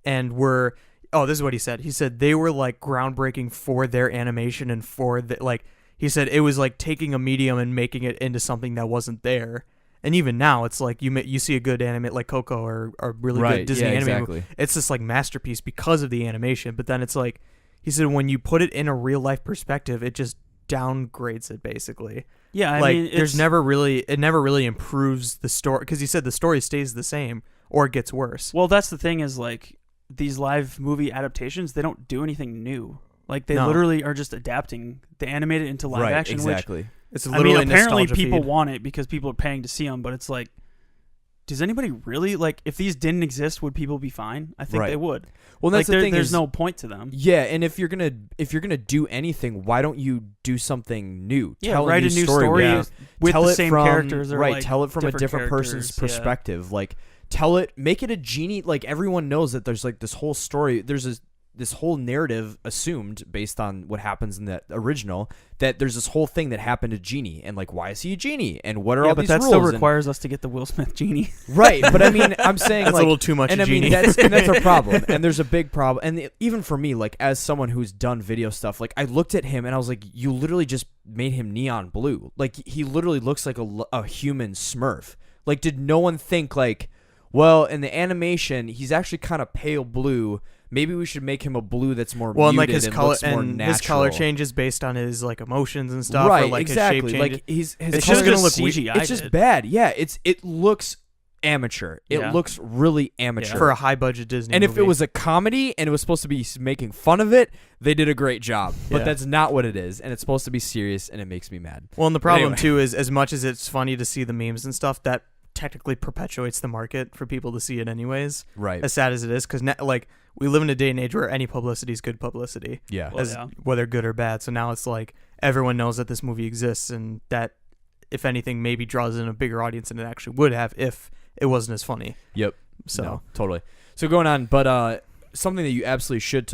and were this is what he said. He said they were like groundbreaking for their animation and for the like he said it was like taking a medium and making it into something that wasn't there. And even now, it's like you see a good anime like Coco or really right, good Disney yeah, anime exactly. movie. It's this like masterpiece because of the animation. But then it's like he said when you put it in a real life perspective, it just downgrades it basically. Yeah, I like mean, it never really improves the story because he said the story stays the same or it gets worse. Well, that's the thing is like these live movie adaptations, they don't do anything new. Like they No. literally are just adapting the animated into live right, action. exactly. It's Which, literally I mean, apparently nostalgia people feed. want it because people are paying to see them. But it's like, does anybody really like? If these didn't exist, would people be fine? I think Right. they would. Well, Like that's the thing. there's is, no point to them. Yeah, and if you're gonna do anything, why don't you do something new? Yeah, Tell write a new story with tell the it same from, characters. Or right, like tell it from a different person's characters, yeah. perspective. Like, make it a Genie. Like everyone knows that there's like this whole story. There's this whole narrative assumed based on what happens in that original. That there's this whole thing that happened to Genie, and like why is he a genie, and what are Yeah, all but these that rules? still And- requires us to get the Will Smith Genie. right, but I mean, I'm saying That's like a little too much and of I mean Genie. that's a problem, and there's a big problem, and even for me, like as someone who's done video stuff, like I looked at him and I was like, you literally just made him neon blue, like he literally looks like a human Smurf. Like, did no one think like, well, in the animation he's actually kind of pale blue? Maybe we should make him a blue that's more Well, and muted like his and color looks more and natural. his color changes based on his like emotions and stuff. Right, or, like exactly. His shape changes. Like his It's color just gonna is look CGI. It's just bad. Yeah, it looks amateur. It Yeah. looks really amateur. for a high budget Disney. And if movie. it was a comedy and it was supposed to be making fun of it, they did a great job. But Yeah. that's not what it is, and it's supposed to be serious, and it makes me mad. well, and the problem Anyway. too is as much as it's funny to see the memes and stuff, that technically perpetuates the market for people to see it anyways. Right. As sad as it is, because like we live in a day and age where any publicity is good publicity, Yeah. Well, as yeah. whether good or bad. So now it's like everyone knows that this movie exists, and that if anything maybe draws in a bigger audience than it actually would have if it wasn't as funny. Yep. So No, totally. So going on, but something that you absolutely should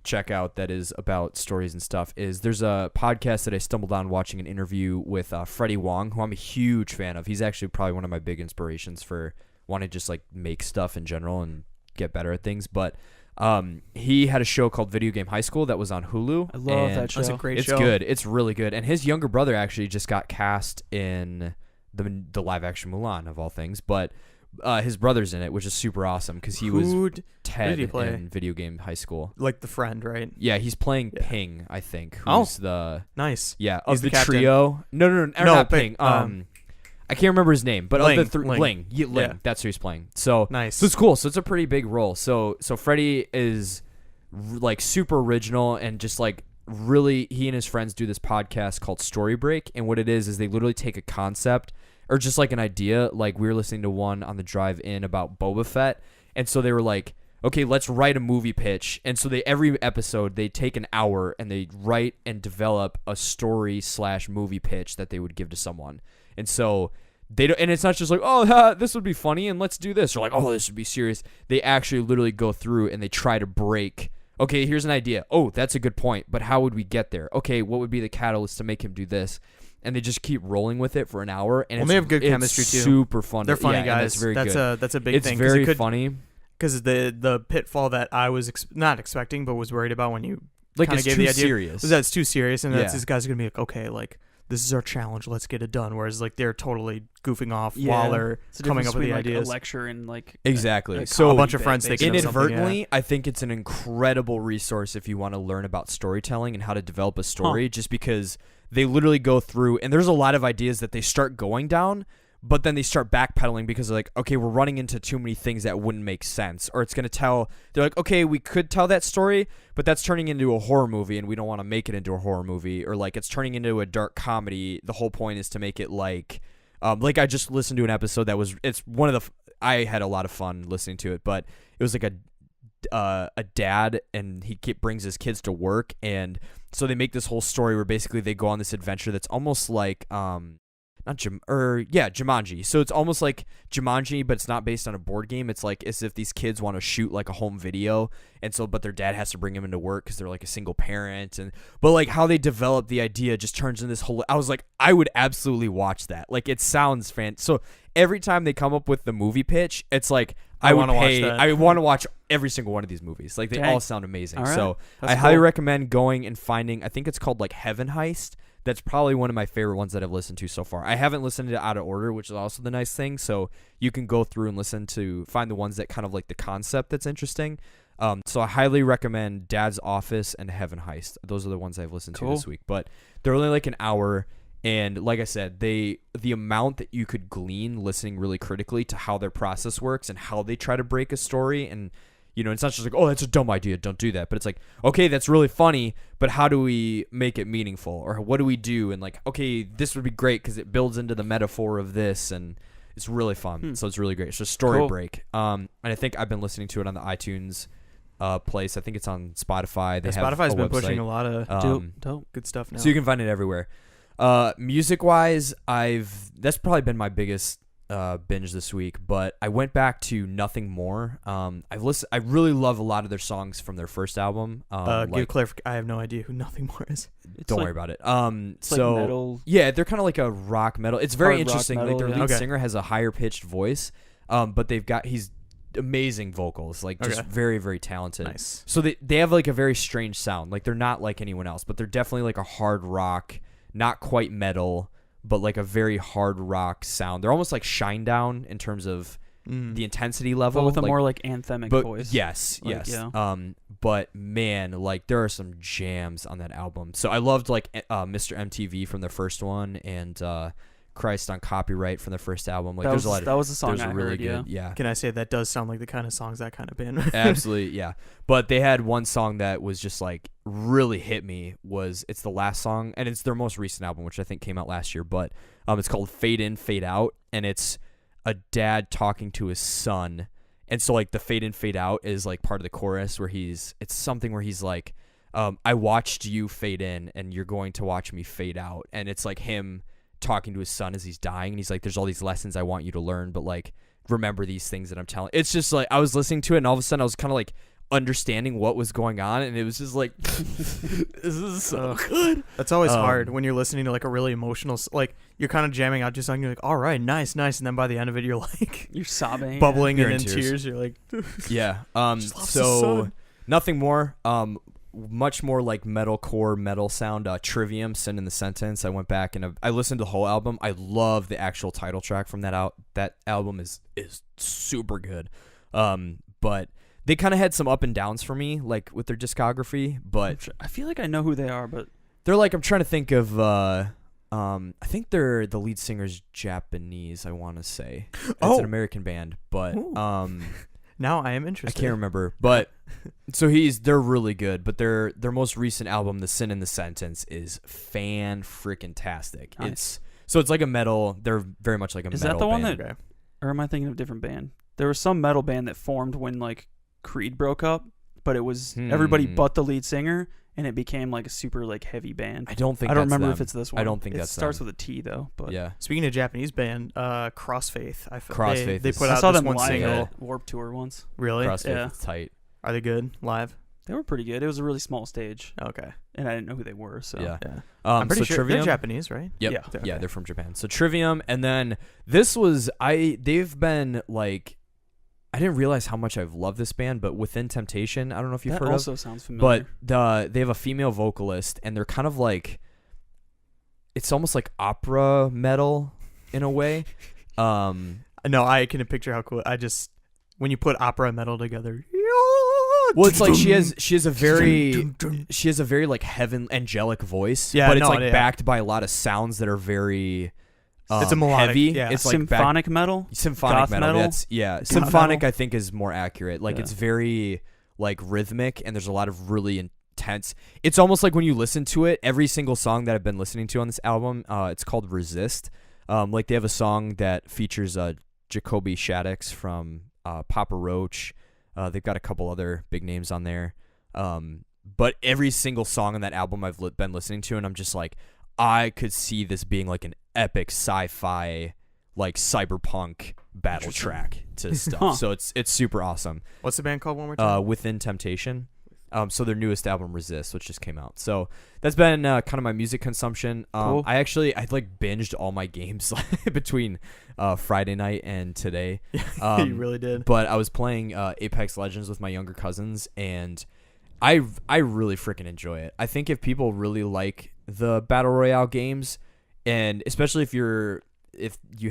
check out that is about stories and stuff is there's a podcast that I stumbled on watching an interview with Freddie Wong, who I'm a huge fan of. He's actually probably one of my big inspirations for wanting to just like make stuff in general and get better at things. But he had a show called Video Game High School that was on Hulu. I love and that show. that's a great It's show. good. It's really good. And his younger brother actually just got cast in the live action Mulan of all things. But his brother's in it, which is super awesome because he was Who'd- Ted he play? in Video Game High School. like the friend, right? Yeah, he's playing Yeah. Ping, I think. Oh. Who's the Nice. yeah He's of the the, captain. trio? No, No, not but, Ping. I can't remember his name, but Ling, of the Ling. Ling. Yeah, Ling. Yeah. That's who he's playing. So Nice. So it's cool. So it's a pretty big role. So Freddie is like super original and just like really he and his friends do this podcast called Story Break, and what it is they literally take a concept or just like an idea. Like we were listening to one on the drive in about Boba Fett, and so they were like, okay, let's write a movie pitch. And so every episode they take an hour and they write and develop a story/movie pitch that they would give to someone. And so they don't, and it's not just like, oh, this would be funny and let's do this. Or like, oh, this would be serious. They actually literally go through and they try to break. Okay, here's an idea. Oh, that's a good point. But how would we get there? Okay, what would be the catalyst to make him do this? And they just keep rolling with it for an hour. And they have good chemistry too. Super fun. They're funny That's guys. very good. That's a big It's thing. very funny. Because the pitfall that I was not expecting but was worried about when you Like, kind it's of gave too the idea serious. was that it's too serious, and that's Yeah. these guys are gonna be like, okay, like this is our challenge, let's get it done. Whereas like they're totally goofing off Yeah. while they're It's the coming difference up with the between, like, ideas. a lecture and like Exactly. a So a bunch comedy of friends bit, thinking of basically. inadvertently, I think it's an incredible resource if you want to learn about storytelling and how to develop a story, just because they literally go through, and there's a lot of ideas that they start going down, but then they start backpedaling because they're like, okay, we're running into too many things that wouldn't make sense. Or it's going to they're like, okay, we could tell that story, but that's turning into a horror movie and we don't want to make it into a horror movie. Or like it's turning into a dark comedy. The whole point is to make it like I just listened to an episode that was, it's one of the, I had a lot of fun listening to it, but it was like a dad and he brings his kids to work. And so they make this whole story where basically they go on this adventure that's almost like, Jumanji. So it's almost like Jumanji, but it's not based on a board game. It's like as if these kids want to shoot like a home video, and so but their dad has to bring them into work because they're like a single parent, but like how they develop the idea just turns into this whole. I was like, I would absolutely watch that. Like it sounds so every time they come up with the movie pitch, it's like I wanna would watch pay. that. I want to watch every single one of these movies. Like they Dang. all sound amazing. All right. So That's I highly cool. recommend going and finding. I think it's called like Heaven Heist. That's probably one of my favorite ones that I've listened to so far. I haven't listened to it out of order, which is also the nice thing. So you can go through and find the ones that kind of like the concept that's interesting. So I highly recommend Dad's Office and Heaven Heist. Those are the ones I've listened to this week. But they're only like an hour. And like I said, the amount that you could glean listening really critically to how their process works and how they try to break a story, and it's not just like, oh, that's a dumb idea, don't do that. But it's like, okay, that's really funny, but how do we make it meaningful? Or what do we do? And like, okay, this would be great because it builds into the metaphor of this, and it's really fun. So it's really great. It's just Story Cool. Break. And I think I've been listening to it on the iTunes place. I think it's on Spotify. They have Spotify's a been website. pushing a lot of Dope. good stuff now. So you can find it everywhere. Music wise, that's probably been my biggest binge this week, but I went back to Nothing More. I really love a lot of their songs from their first album. Give clarification. I have no idea who Nothing More is. Don't like- worry about it. It's So like metal. yeah, they're kind of like a rock metal. It's very Hard rock interesting. Like metal, their yeah. lead Okay. singer has a higher pitched voice, but he's amazing vocals, like just Okay. very, very talented. Nice. So they have like a very strange sound. Like they're not like anyone else, but they're definitely like a hard rock, not quite metal, but like a very hard rock sound. They're almost like Shinedown in terms of the intensity level, But with a like, more like anthemic but voice. yes, Like, yes. yeah. But man, like there are some jams on that album. So I loved like Mr. MTV from the first one, and Christ on Copyright from the first album. Like there's a lot of that was the song there's I a really heard, good, yeah. Can I say that does sound like the kind of songs that kind of band? Absolutely, yeah. But they had one song that was just like really hit me. It's the last song, and it's their most recent album, which I think came out last year. But it's called Fade In, Fade Out, and it's a dad talking to his son. And so like the fade in, fade out is like part of the chorus where it's something where he's like, I watched you fade in, and you're going to watch me fade out. And it's like him talking to his son as he's dying, and he's like, there's all these lessons I want you to learn, but like remember these things that I'm telling. It's just like I was listening to it, and all of a sudden I was kind of like understanding what was going on, and it was just like this is so good. That's always hard when you're listening to like a really emotional, like you're kind of jamming out just song. You're like, all right, nice, and then by the end of it, you're like You're sobbing. bubbling You're and in in tears. tears. You're like, Yeah. Just loves the So sun. Nothing More. Much more like metalcore metal sound. Trivium, Sin in the Sentence. I went back and I listened to the whole album. I love the actual title track from that album is super good. But they kind of had some up and downs for me, like with their discography. But I feel like I know who they are, but they're like, I'm trying to think of. I think the lead singer's Japanese. I want to say it's Oh. an American band, but Ooh. now I am I interested. can't remember, but so they're really good. But their most recent album, The Sin in the Sentence, is fan-freaking-tastic. Nice. It's like a metal. They're very much like a Is metal that the one band. that, or am I thinking of a different band? There was some metal band that formed when like Creed broke up, but it was everybody Hmm. but the lead singer, and it became like a super like heavy band. I don't think I don't that's remember them. if it's this one. I don't think it that's starts them. with a T though. But Yeah. Speaking of Japanese band, Crossfaith. Crossfaith They is- put I out saw this them one live single. at Warped Tour once. Really? CrossFit Yeah. is tight. Are they good live? They were pretty good. It was a really small stage, Okay. and I didn't know who they were. So Yeah. Yeah. I'm pretty so sure Trivium, they're Japanese, right? Yep. Yeah. Yeah, Okay. they're from Japan. So Trivium, and then this was they've been like, I didn't realize how much I've loved this band, but Within Temptation, I don't know if you've that heard also sounds familiar. but they have a female vocalist, and they're kind of like, it's almost like opera metal in a way. No, I can picture how cool. When you put opera and metal together. Well, it's like she has a very like heaven angelic voice, Yeah, but it's no, like yeah. backed by a lot of sounds that are very It's a melodic, heavy. yeah. It's like Symphonic metal. symphonic goth metal. metal? That's Goth symphonic metal? I think is more accurate. Like Yeah. it's very like rhythmic, and there's a lot of really intense. It's almost like when you listen to it, every single song that I've been listening to on this album, it's called Resist. Like they have a song that features Jacoby Shaddix from Papa Roach. They've got a couple other big names on there. But every single song on that album I've been listening to, and I'm just like, I could see this being like an epic sci-fi, like cyberpunk battle track to stuff. Huh. So it's super awesome. What's the band called one more time? Within Temptation. So their newest album, Resist, which just came out. So that's been kind of my music consumption. Cool. I like binged all my games between Friday night and today. You really did. But I was playing Apex Legends with my younger cousins, and I really freaking enjoy it. I think if people really like the battle royale games, and especially if you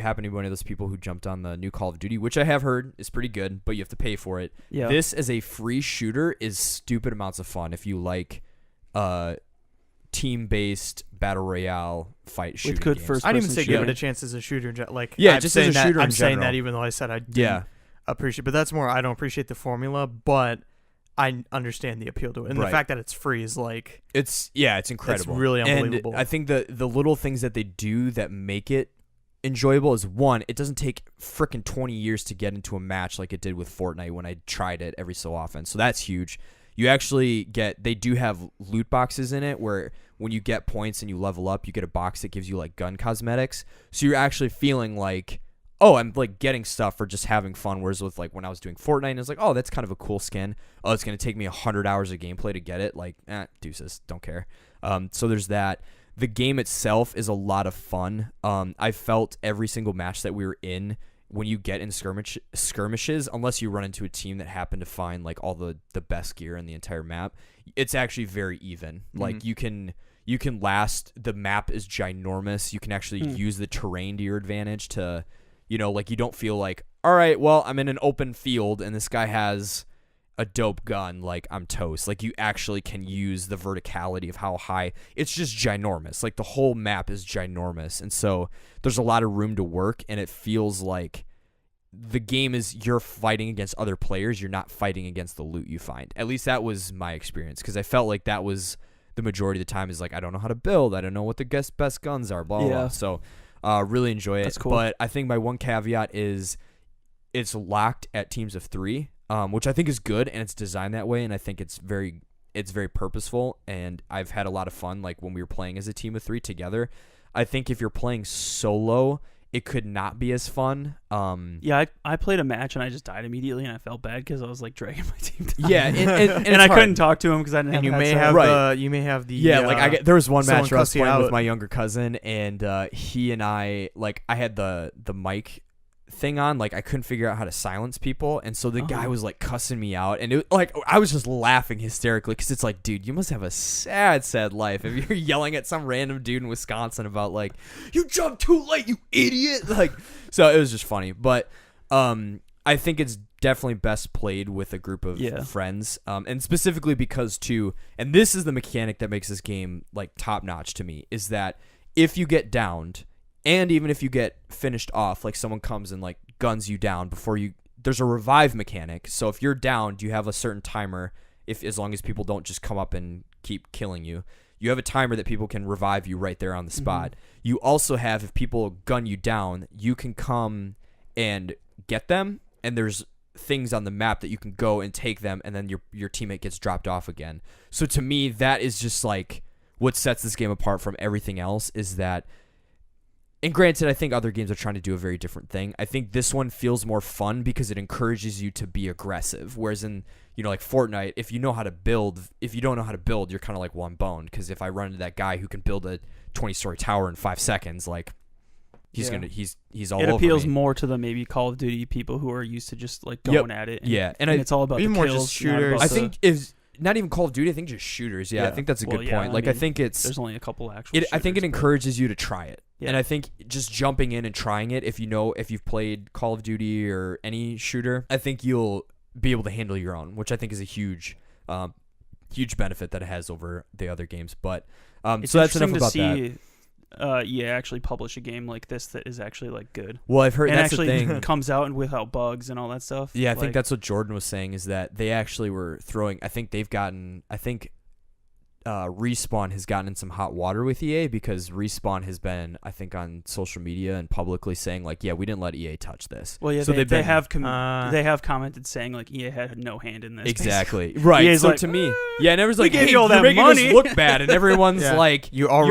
happen to be one of those people who jumped on the new Call of Duty, which I have heard is pretty good, but you have to pay for it. Yeah. This as a free shooter is stupid amounts of fun if you like team-based battle royale fight shooting good games. first- I didn't even person say give it shooter. a chance as a shooter. Like Yeah, I'm just as saying a that, shooter in I'm saying that general. even though I said I didn't Yeah. appreciate, but that's more. I don't appreciate the formula, but I understand the appeal to it, and Right. the fact that it's free is like It's incredible. really unbelievable. And I think the little things that they do that make it enjoyable is, one, it doesn't take frickin' 20 years to get into a match like it did with Fortnite when I tried it every so often. So that's huge. You actually they do have loot boxes in it where when you get points and you level up, you get a box that gives you like gun cosmetics. So you're actually feeling like, oh, I'm like getting stuff for just having fun. Whereas with like when I was doing Fortnite, it's like, oh, that's kind of a cool skin. Oh, it's going to take me 100 hours of gameplay to get it. Like, deuces, don't care. So there's that. The game itself is a lot of fun. I felt every single match that we were in, when you get in skirmishes, unless you run into a team that happened to find like all the best gear in the entire map, it's actually very even. Like you can last. The map is ginormous. You can actually use the terrain to your advantage to, like you don't feel like, all right, well, I'm in an open field and this guy has a dope gun, like I'm toast. Like you actually can use the verticality of how high. It's just ginormous. Like the whole map is ginormous, and so there's a lot of room to work, and it feels like the game is you're fighting against other players. You're not fighting against the loot you find. At least that was my experience, because I felt like that was the majority of the time. Is like, I don't know how to build. I don't know what the best guns are. Blah blah. Blah. So really enjoy it. That's cool. But I think my one caveat is it's locked at teams of 3. Which I think is good, and it's designed that way, and I think it's very purposeful, and I've had a lot of fun like when we were playing as a team of 3 together. I think if you're playing solo, it could not be as fun. Yeah, I played a match and I just died immediately, and I felt bad because I was like dragging my team down. Yeah, and and it's I hard. couldn't talk to him because I didn't and have you a may headset. have Right. you may have the Yeah, like there was one someone match where I was cuss you playing with out. my younger cousin, and he and I, like, I had the mic thing on, like I couldn't figure out how to silence people, and so the guy was like cussing me out, and it, like I was just laughing hysterically because it's like, dude, you must have a sad life if you're yelling at some random dude in Wisconsin about like, you jumped too late, you idiot. Like, so it was just funny, but I think it's definitely best played with a group of friends, and specifically because too, and this is the mechanic that makes this game like top notch to me, is that if you get downed, and even if you get finished off, like someone comes and like guns you down before you, there's a revive mechanic. So if you're downed, you have a certain timer. As long as people don't just come up and keep killing you, you have a timer that people can revive you right there on the spot. You also have, if people gun you down, you can come and get them. And there's things on the map that you can go and take them, and then your teammate gets dropped off again. So to me, that is just like what sets this game apart from everything else is that. And granted, I think other games are trying to do a very different thing. I think this one feels more fun because it encourages you to be aggressive. Whereas in, like Fortnite, if you don't know how to build, you're kind of like, well, I'm boned. Because if I run into that guy who can build a 20-story tower in 5 seconds, like, he's all over It appeals me. more to the maybe Call of Duty people who are used to just like going at it. And it's all about the more kills, just shooters. I think is not even Call of Duty. I think just shooters. Yeah, I think that's a good point. Like, I think it's. There's only a couple actual. I think it encourages you to try it. Yeah. And I think just jumping in and trying it, if you've played Call of Duty or any shooter, I think you'll be able to handle your own, which I think is a huge benefit that it has over the other games. But it's so that's enough interesting about to that. see actually publish a game like this that is actually like good. Well, I've heard and that's actually the thing. comes out and without bugs and all that stuff. Yeah, I think that's what Jordan was saying is that they actually were throwing. I think Respawn has gotten in some hot water with EA because Respawn has been, I think, on social media and publicly saying like, yeah, we didn't let EA touch this. Well, yeah, so they have commented saying like EA had no hand in this. Exactly. Right. EA's so like, to me, and everyone's like, gave hey, you all that you're making money. us look bad, and everyone's Yeah. like, you are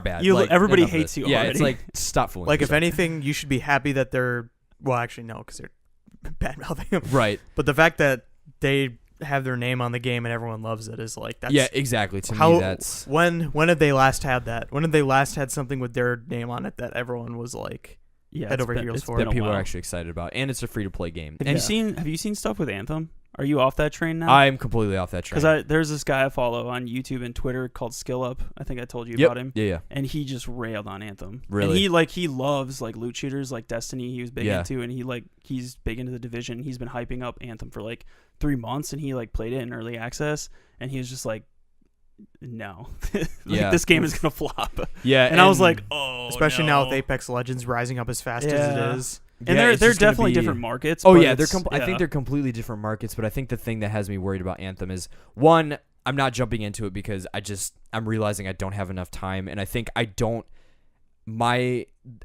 bad. Like, everybody enough of hates this. you Yeah, already. it's like stop fooling. Like, if yourself. anything, you should be happy that they're. Well, actually, no, because they're bad mouthing them. Right. But the fact that they have their name on the game and everyone loves it is like that's. Yeah, exactly. To me, that's when did they last had that? When did they last had something with their name on it that everyone was like head over heels for? that people are actually excited about, and it's a free to play game. Have you seen stuff with Anthem? Are you off that train now? I'm completely off that train. Because there's this guy I follow on YouTube and Twitter called Skill Up. I think I told you about him. Yeah. And he just railed on Anthem. Really? And he loves like loot shooters like Destiny. He was big Yeah. into, and he's big into the Division. He's been hyping up Anthem for like 3 months, and he like played it in early access, and he was just like, no, Yeah. this game is gonna flop. Yeah, and I was like, oh, especially no. now with Apex Legends rising up as fast as it is. And Yeah, it's they're just gonna definitely be- different markets. Oh but yeah, I think yeah. they're completely different markets, but I think the thing that has me worried about Anthem is one, I'm not jumping into it because I'm realizing I don't have enough time, and I think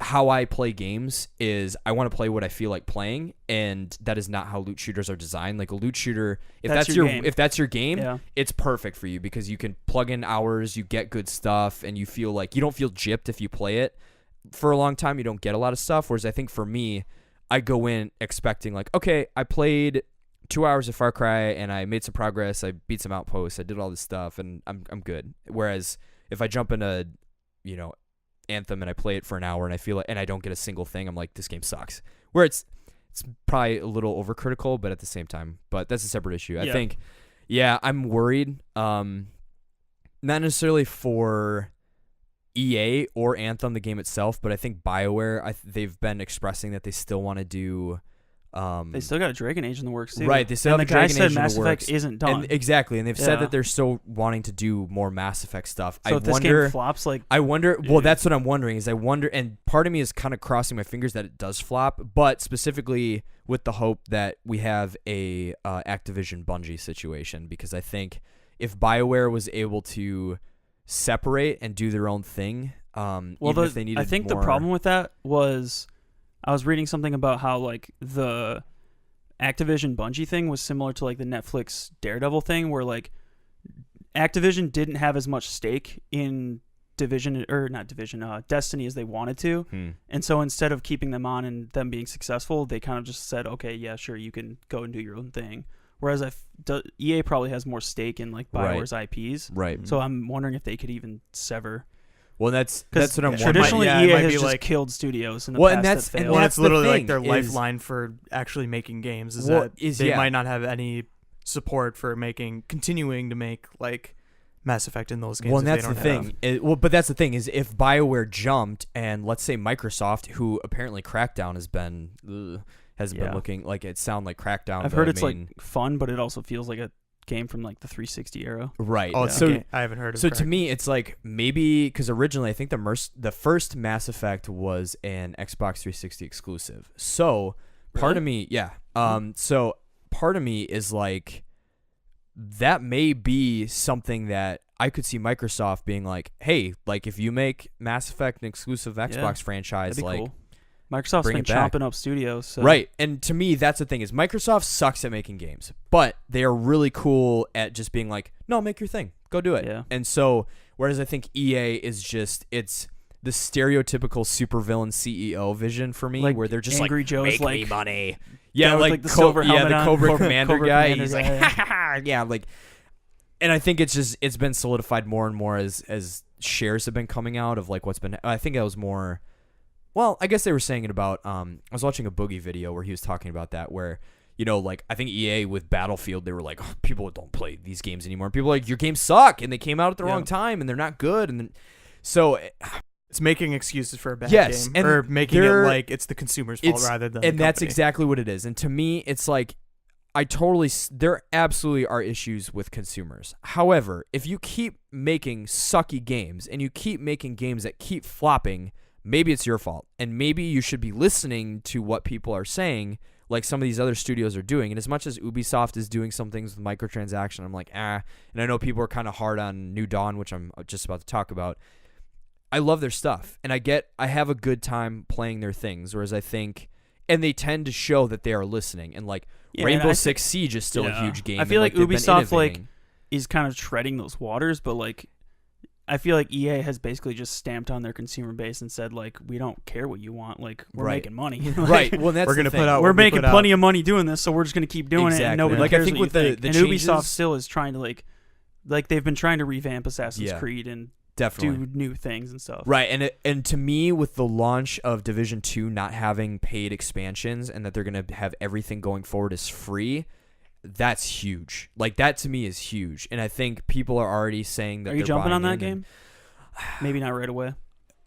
how I play games is I want to play what I feel like playing, and that is not how loot shooters are designed. Like a loot shooter, if that's your game, Yeah. it's perfect for you because you can plug in hours, you get good stuff, and you feel like you don't feel gypped if you play it for a long time. You don't get a lot of stuff. Whereas I think for me, I go in expecting like, okay, I played 2 hours of Far Cry and I made some progress. I beat some outposts. I did all this stuff and I'm good. Whereas if I jump into, Anthem and I play it for an hour and I feel like, and I don't get a single thing, I'm like, this game sucks. Where it's probably a little overcritical, but at the same time, but that's a separate issue. Yeah. I think, I'm worried. Not necessarily for EA or Anthem, the game itself, but I think BioWare, they've been expressing that they still want to do. They still got a Dragon Age in the works too. Right, they still and have the a guy Dragon said Age in Mass the Effect works. isn't done. And exactly, and they've said Yeah. that they're still wanting to do more Mass Effect stuff. So if this game flops, like I wonder. Well, that's what I'm wondering. And part of me is kind of crossing my fingers that it does flop, but specifically with the hope that we have a Activision Bungie situation, because I think if BioWare was able to separate and do their own thing, even if they needed I think more, the problem with that was I was reading something about how like the Activision Bungie thing was similar to like the Netflix Daredevil thing, where like Activision didn't have as much stake in Destiny as they wanted to. And so instead of keeping them on and them being successful, they kind of just said, okay, yeah, sure, you can go and do your own thing. Whereas EA probably has more stake in like BioWare's IPs. Right. So I'm wondering if they could even sever. Well, that's what I'm wondering. Traditionally, it EA might has be just like- killed studios in the Well, past and that's- that and failed. Well, that's it's the literally thing like their is- lifeline for actually making games. Well, They might not have any support for continuing to make like Mass Effect in those games. Well, and if that's they the don't thing. have- But that's the thing is if BioWare jumped and let's say Microsoft, who apparently Crackdown has been looking like it sound like Crackdown. I've heard it's like fun, but it also feels like a game from like the 360 era. right. Oh, it's So okay. I haven't heard of So it. to me, it's like maybe because originally I think the first Mass Effect was an Xbox 360 exclusive. So part of me, so part of me is like that may be something that I could see Microsoft being like, hey, like if you make Mass Effect an exclusive Xbox franchise, That'd be like cool. Microsoft's bring been it back. chomping up studios. So. Right. And to me, that's the thing is Microsoft sucks at making games, but they are really cool at just being like, no, make your thing. Go do it. Yeah. And so, whereas I think EA is just, it's the stereotypical supervillain CEO vision for me, Like where they're just Angry like, Joe's make me like- money. guy Yeah, with, like, like, the silver helmet the on, Cobra Cobra Commander guy. Commander He's guy, like, yeah, like, and I think it's been solidified more and more as shares have been coming out of like what's been. I think that was more. Well, I guess they were saying it about. I was watching a Boogie video where he was talking about that, where like I think EA with Battlefield, they were like, oh, people don't play these games anymore. And people are like, your games suck, and they came out at the wrong time, and they're not good, and then so. It's making excuses for a bad Yes, game, and or making it like it's the consumer's fault rather than. And the that's company. exactly what it is. And to me, it's like, there absolutely are issues with consumers. However, if you keep making sucky games and you keep making games that keep flopping, maybe it's your fault, and maybe you should be listening to what people are saying, like some of these other studios are doing. And as much as Ubisoft is doing some things with microtransaction, I'm like, and I know people are kind of hard on New Dawn, which I'm just about to talk about. I love their stuff, and I have a good time playing their things, whereas I think, and they tend to show that they are listening, and like Rainbow Six Siege is still a huge game. I feel and, like they've been Ubisoft innovating. is kind of treading those waters, but like I feel like EA has basically just stamped on their consumer base and said like, we don't care what you want, like we're Right. making money. Right. Well, that's We're the gonna thing. put out. We're what we making put out. plenty of money doing this, so we're just gonna keep doing it, Exactly. and nobody Like, I cares think what with you the think. And changes- Ubisoft still is trying to like they've been trying to revamp Assassin's Yeah. Creed and Definitely. do new things and stuff. Right, and to me, with the launch of Division 2 not having paid expansions and that they're going to have everything going forward as free, that's huge. Like, that to me is huge. And I think people are already saying that Are you they're jumping on buying that in game? Maybe not right away.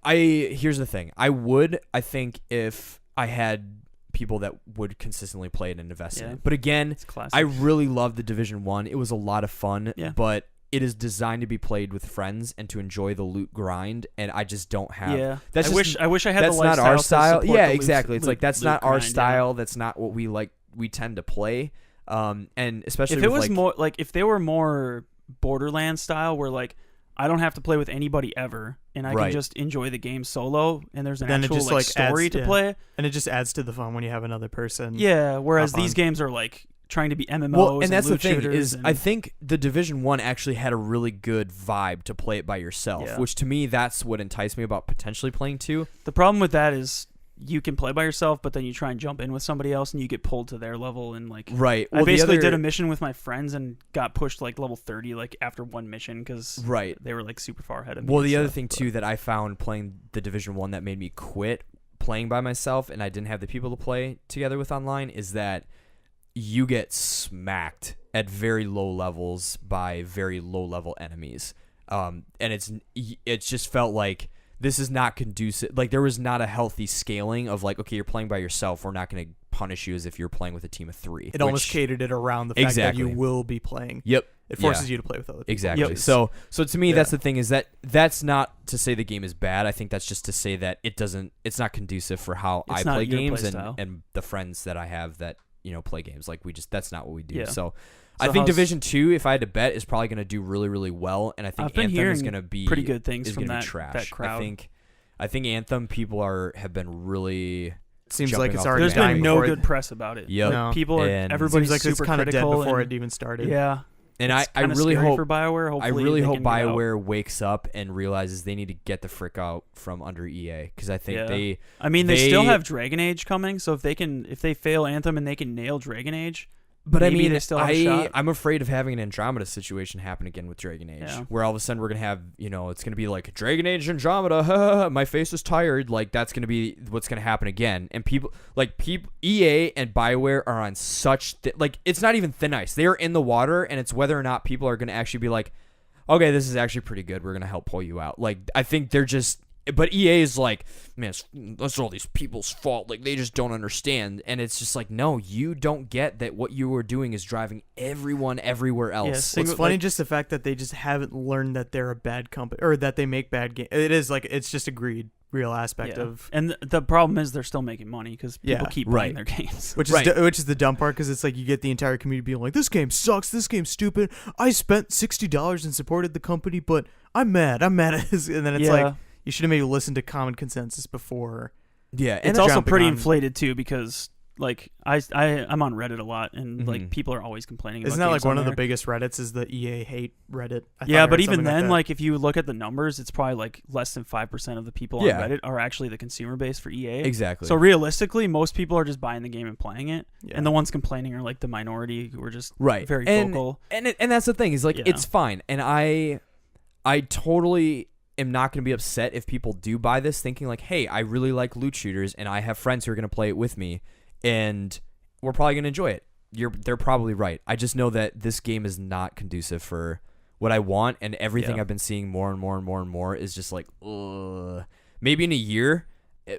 Here's the thing. I think if I had people that would consistently play it and invest in Yeah. it. But again, It's classic. I really loved the Division 1. It was a lot of fun, Yeah. but it is designed to be played with friends and to enjoy the loot grind, and I just don't have. Yeah, That's I just- wish I had That's the not lifestyle our to style. support Yeah, the exactly. It's loot- like that's loot not our grind, yeah. style. That's not what we tend to play. And especially If it with, was like, more like if they were more Borderlands style, where like I don't have to play with anybody ever, and I Right. can just enjoy the game solo, and there's an Then it actual just, like, like, story adds- to yeah. play. and it just adds to the fun when you have another person. Yeah, whereas hop these on. games are like trying to be MMOs. well, and that's the loot thing shooters is, and- I think the Division 1 actually had a really good vibe to play it by yourself, Yeah. which to me that's what enticed me about potentially playing 2. the problem with that is you can play by yourself, but then you try and jump in with somebody else, and you get pulled to their level. And like, Right. I Well, the basically other- did a mission with my friends and got pushed like level 30 like after one mission because Right. they were like super far ahead of me. Well, and the other stuff, thing but- too that I found playing the Division 1 that made me quit playing by myself and I didn't have the people to play together with online is that you get smacked at very low levels by very low level enemies. And it's just felt like this is not conducive. Like, there was not a healthy scaling of like, okay, you're playing by yourself. We're not going to punish you as if you're playing with a team of 3. It almost which- catered it around the fact that you Exactly. will be playing. Yep. It forces Yeah. you to play with other people. Exactly. which is- So to me, yeah. that's the thing is that's not to say the game is bad. I think that's just to say that it's not conducive for how It's I not play your games play and, style. and the friends that I have that, play games. Like, that's not what we do. Yeah. So So I think how's- Division 2, if I had to bet, is probably going to do really, really well. And I think I've been Anthem hearing is going to be pretty good things is from gonna be that trash. that crowd. I think Anthem people have been really. It seems jumping like it's off already There's dying been no before good it, press about it. Yep. No. People are And- everybody's seems like it's super kind of dead critical before and- it even started. Yeah, And it's I kinda really scary hope for BioWare. I Hopefully really they hope can get out. BioWare wakes up and realizes they need to get the frick out from under EA, because I think Yeah. I mean, they still they- have Dragon Age coming, so if they fail Anthem and they can nail Dragon Age, But maybe I mean, they still have a shot. I'm afraid of having an Andromeda situation happen again with Dragon Age, Yeah. where all of a sudden we're gonna have, it's gonna be like Dragon Age Andromeda. My face is tired. Like, that's gonna be what's gonna happen again. And people EA and BioWare are on such it's not even thin ice. They are in the water, and it's whether or not people are gonna actually be like, okay, this is actually pretty good. We're gonna help pull you out. Like, I think they're just. But EA is like, man, that's all these people's fault. Like, they just don't understand. And it's just like, no, you don't get that what you are doing is driving everyone everywhere else. Yes. It's Single- funny like- just the fact that they just haven't learned that they're a bad company or that they make bad games. It is like it's just a real aspect Yeah. of And the problem is they're still making money because people Yeah. keep Right. buying their games. which Right. is the dumb part because it's like you get the entire community being like, this game sucks, this game's stupid. I spent $60 and supported the company, but I'm mad at this, and then it's Yeah. like you should have maybe listened to common consensus before Yeah, and It's also jumping pretty on- inflated too because like I'm on Reddit a lot and like people are always complaining. Isn't about that games like one on of the there. biggest Reddits is the EA hate Reddit? I thought I Yeah, heard but even something then, that. like if you look at the numbers, it's probably like less than 5% of the people on Yeah. Reddit are actually the consumer base for EA. exactly. So realistically, most people are just buying the game and playing it, Yeah. and the ones complaining are like the minority who are just right, very and, vocal. and that's the thing is like Yeah. it's fine, and I totally am not going to be upset if people do buy this thinking like, hey, I really like loot shooters, and I have friends who are going to play it with me, and we're probably going to enjoy it. They're probably right. I just know that this game is not conducive for what I want, and everything Yeah. I've been seeing more and more and more and more is just like, ugh. Maybe in a year,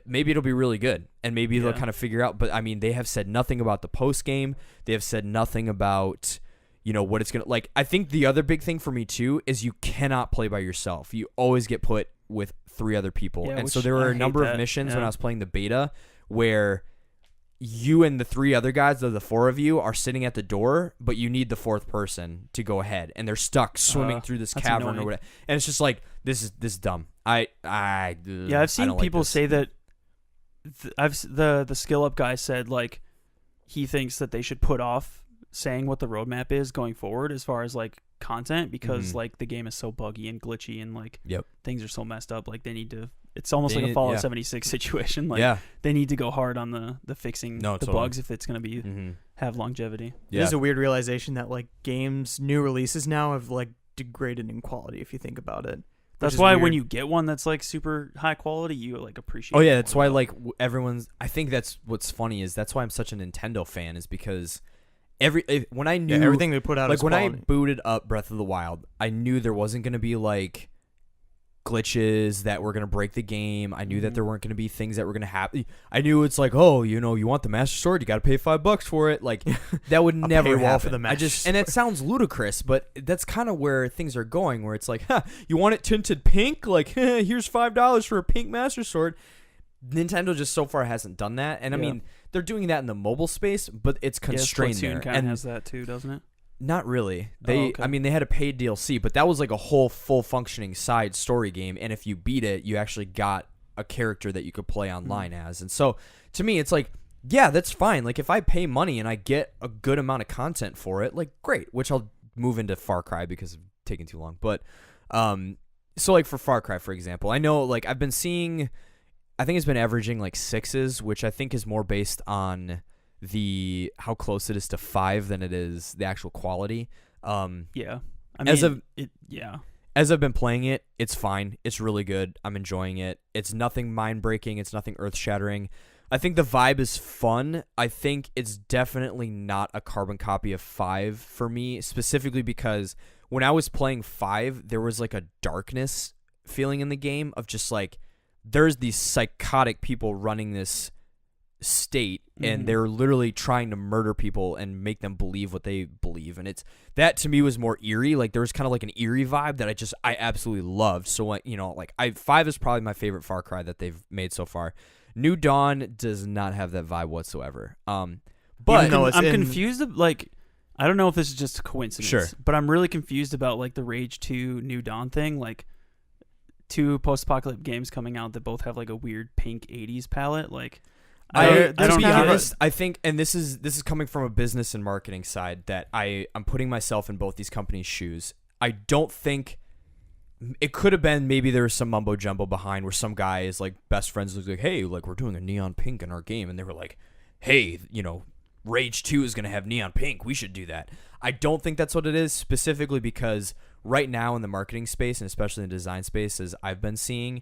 maybe it'll be really good, and maybe they'll Yeah. kind of figure out. But I mean, they have said nothing about the post game. They have said nothing about, what it's gonna like. I think the other big thing for me too is you cannot play by yourself. You always get put with 3 other people, Yeah, and so which there were I a hate number of that. missions when Yeah. I was playing the beta where you and the 3 other guys, the 4 of you, are sitting at the door, but you need the 4th person to go ahead, and they're stuck swimming through this that's cavern or annoying. whatever. And it's just like this is dumb. Yeah, I I've seen don't like people this. say that. The skill up guy said like he thinks that they should put off saying what the roadmap is going forward as far as like content because Mhm. like the game is so buggy and glitchy and like Yep. things are so messed up. Like they need to. It's almost They like a need- Fallout yeah. 76 situation. Like yeah. they need to go hard on the fixing No, the totally. bugs if it's gonna be Mm-hmm. have longevity. It is a weird realization that like games, new releases now have like degraded in quality if you think about it. That's is why when weird. you get one that's like super high quality, you like appreciate. Oh it yeah, more, that's why though. like everyone's. I think that's what's funny is that's why I'm such a Nintendo fan is because when I knew everything they put out like is when quality. I booted up Breath of the Wild, I knew there wasn't going to be like glitches that were going to break the game. I knew that there weren't going to be things that were going to happen. I knew it's like, oh, you want the Master Sword, you got to pay $5 for it. Like that would never paywall happen. for the I Master just and it sounds ludicrous, but that's kind of where things are going. Where it's like, you want it tinted pink? Like, here's $5 for a pink Master Sword. Nintendo just so far hasn't done that, and I Yeah. mean they're doing that in the mobile space, but it's constrained there. Kind of And has that too, doesn't it? not really. They, okay. I mean, they had a paid DLC, but that was like a whole full functioning side story game. And if you beat it, you actually got a character that you could play online as. And so, to me, it's like, yeah, that's fine. Like if I pay money and I get a good amount of content for it, like great. Which I'll move into Far Cry because it's taking too long. But, so like for Far Cry, for example, I know like I've been seeing, I think it's been averaging like 6s, which I think is more based on how close it is to 5 than it is the actual quality. Yeah. I mean, As as I've been playing it, it's fine. It's really good. I'm enjoying it. It's nothing mind-breaking. It's nothing earth-shattering. I think the vibe is fun. I think it's definitely not a carbon copy of 5 for me, specifically because when I was playing 5, there was like a darkness feeling in the game of just like there's these psychotic people running this state and they're literally trying to murder people and make them believe what they believe, and it's that to me was more eerie. Like there was kind of like an eerie vibe that I absolutely loved. So like 5 is probably my favorite Far Cry that they've made so far. New Dawn does not have that vibe whatsoever. But though it's I'm in- confused. Like, I don't know if this is just a coincidence. Sure. But I'm really confused about like the Rage 2 New Dawn thing. Like, 2 post-apocalyptic games coming out that both have like a weird pink 80s palette. Like, I to don't be get it. honest, I think, and this is coming from a business and marketing side, that I'm putting myself in both these companies' shoes. I don't think it could have been maybe there was some mumbo jumbo behind where some guy is like best friends was like, hey, like we're doing a neon pink in our game, and they were like, hey, Rage 2 is gonna have neon pink. We should do that. I don't think that's what it is, specifically because right now in the marketing space and especially in the design space, as I've been seeing,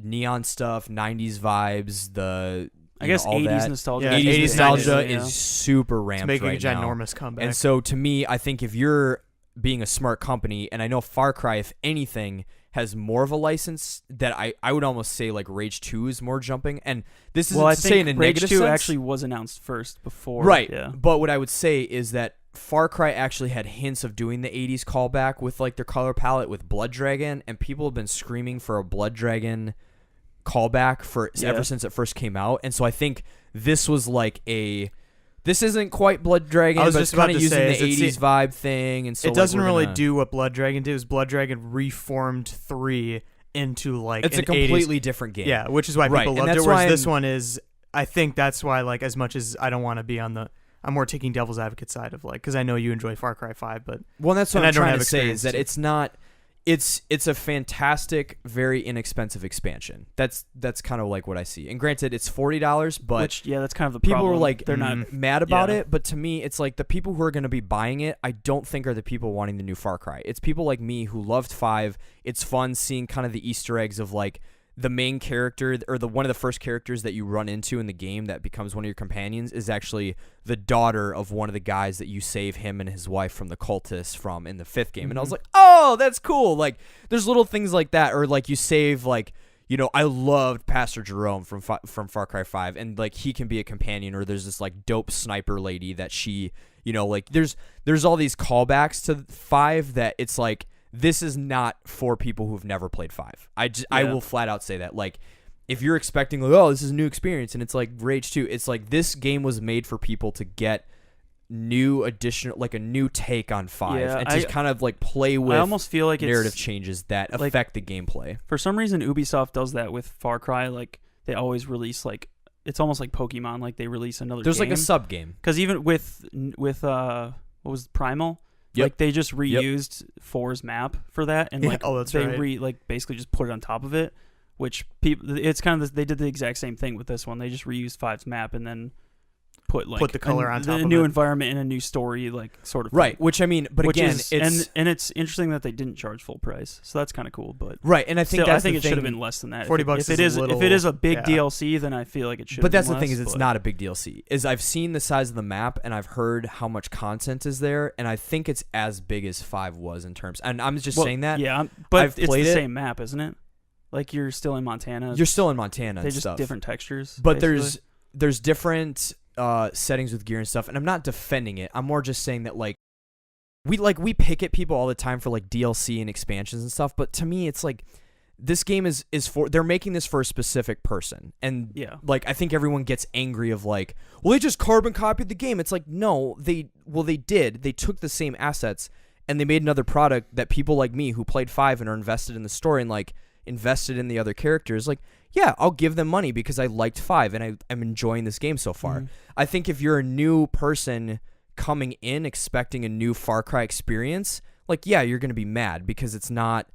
neon stuff, 90s vibes, I guess all 80s that. nostalgia. Yeah, 80s 80s nostalgia yeah. is super It's ramped making right a now. ginormous comeback. And so to me, I think if you're being a smart company, and I know Far Cry, if anything, has more of a license, that I would almost say like Rage 2 is more jumping. And this isn't Well, I to say in a think Rage negative 2 sense. actually was announced first before. Right. Yeah. But what I would say is that Far Cry actually had hints of doing the 80s callback with like their color palette with Blood Dragon, and people have been screaming for a Blood Dragon callback ever since it first came out. And so I think this was like this isn't quite Blood Dragon, I was but just it's kind about of to using say, the is 80s vibe thing. And so it doesn't we're really gonna- do what Blood Dragon did. Blood Dragon reformed 3 into like It's an a completely 80s, different game. yeah, which is why Right, people and loved it. that's Whereas why this I'm- one is, I think that's why, like, as much as I don't want to be on the, I'm more taking devil's advocate side of like, because I know you enjoy Far Cry 5, but Well, that's what And I'm I don't trying have to say is experience that to- it's not. It's a fantastic, very inexpensive expansion. That's kind of like what I see. And granted, it's $40, but Which, yeah, that's kind of the people problem. were like they're not. mad about yeah. it. But to me, it's like the people who are going to be buying it, I don't think are the people wanting the new Far Cry. It's people like me who loved 5. It's fun seeing kind of the Easter eggs of like the main character or the one of the first characters that you run into in the game that becomes one of your companions is actually the daughter of one of the guys that you save him and his wife from the cultists from in the 5th game. And I was like, oh, that's cool. Like there's little things like that, or like you save like, you know, I loved Pastor Jerome from Far Cry 5, and like he can be a companion, or there's this like dope sniper lady that she, you know, like there's all these callbacks to 5 that it's like, this is not for people who've never played 5. I will flat out say that. Like, if you're expecting, like, oh, this is a new experience, and it's like Rage 2, it's like this game was made for people to get new additional, like a new take on 5, Yeah, and to kind of like play with I almost feel like narrative it's changes that like- affect the gameplay. for some reason Ubisoft does that with Far Cry. Like they always release like it's almost like Pokemon. Like they release another. There's like game. a sub game. Because even with what was it, Primal? Yep. Like they just reused 4's map for that, and Yeah, like oh, that's they right. like basically just put it on top of it. Which people, it's kind of they did the exact same thing with this one. They just reused 5's map and then put like the color on top a of new it. environment and a new story, like sort of Right, thing. which I mean, but Which again, is, it's and it's interesting that they didn't charge full price, so that's kind of cool. But right, and I think still, that's I think the it should have thing- been less than that. $40 if it is a is if it little- is a big yeah. DLC, then I feel like it should. But that's have the been thing is, less, it's but- not a big DLC. Is I've seen the size of the map and I've heard how much content is there, and I think it's as big as 5 was in terms. And I'm just Well, saying that. Yeah, but I've it's played the it. same map, isn't it? Like you're still in Montana. You're still in Montana they and just stuff. different textures. But basically. there's different settings with gear and stuff, and I'm not defending it. I'm more just saying that like we pick at people all the time for like DLC and expansions and stuff, but to me it's like this game is for, they're making this for a specific person. And Yeah. like I think everyone gets angry of like, well, they just carbon copied the game. It's like, no, they did. They took the same assets and they made another product that people like me who played 5 and are invested in the story and like invested in the other characters, like, yeah, I'll give them money because I liked 5 and I'm enjoying this game so far. I think if you're a new person coming in expecting a new Far Cry experience, like, yeah, you're going to be mad because it's not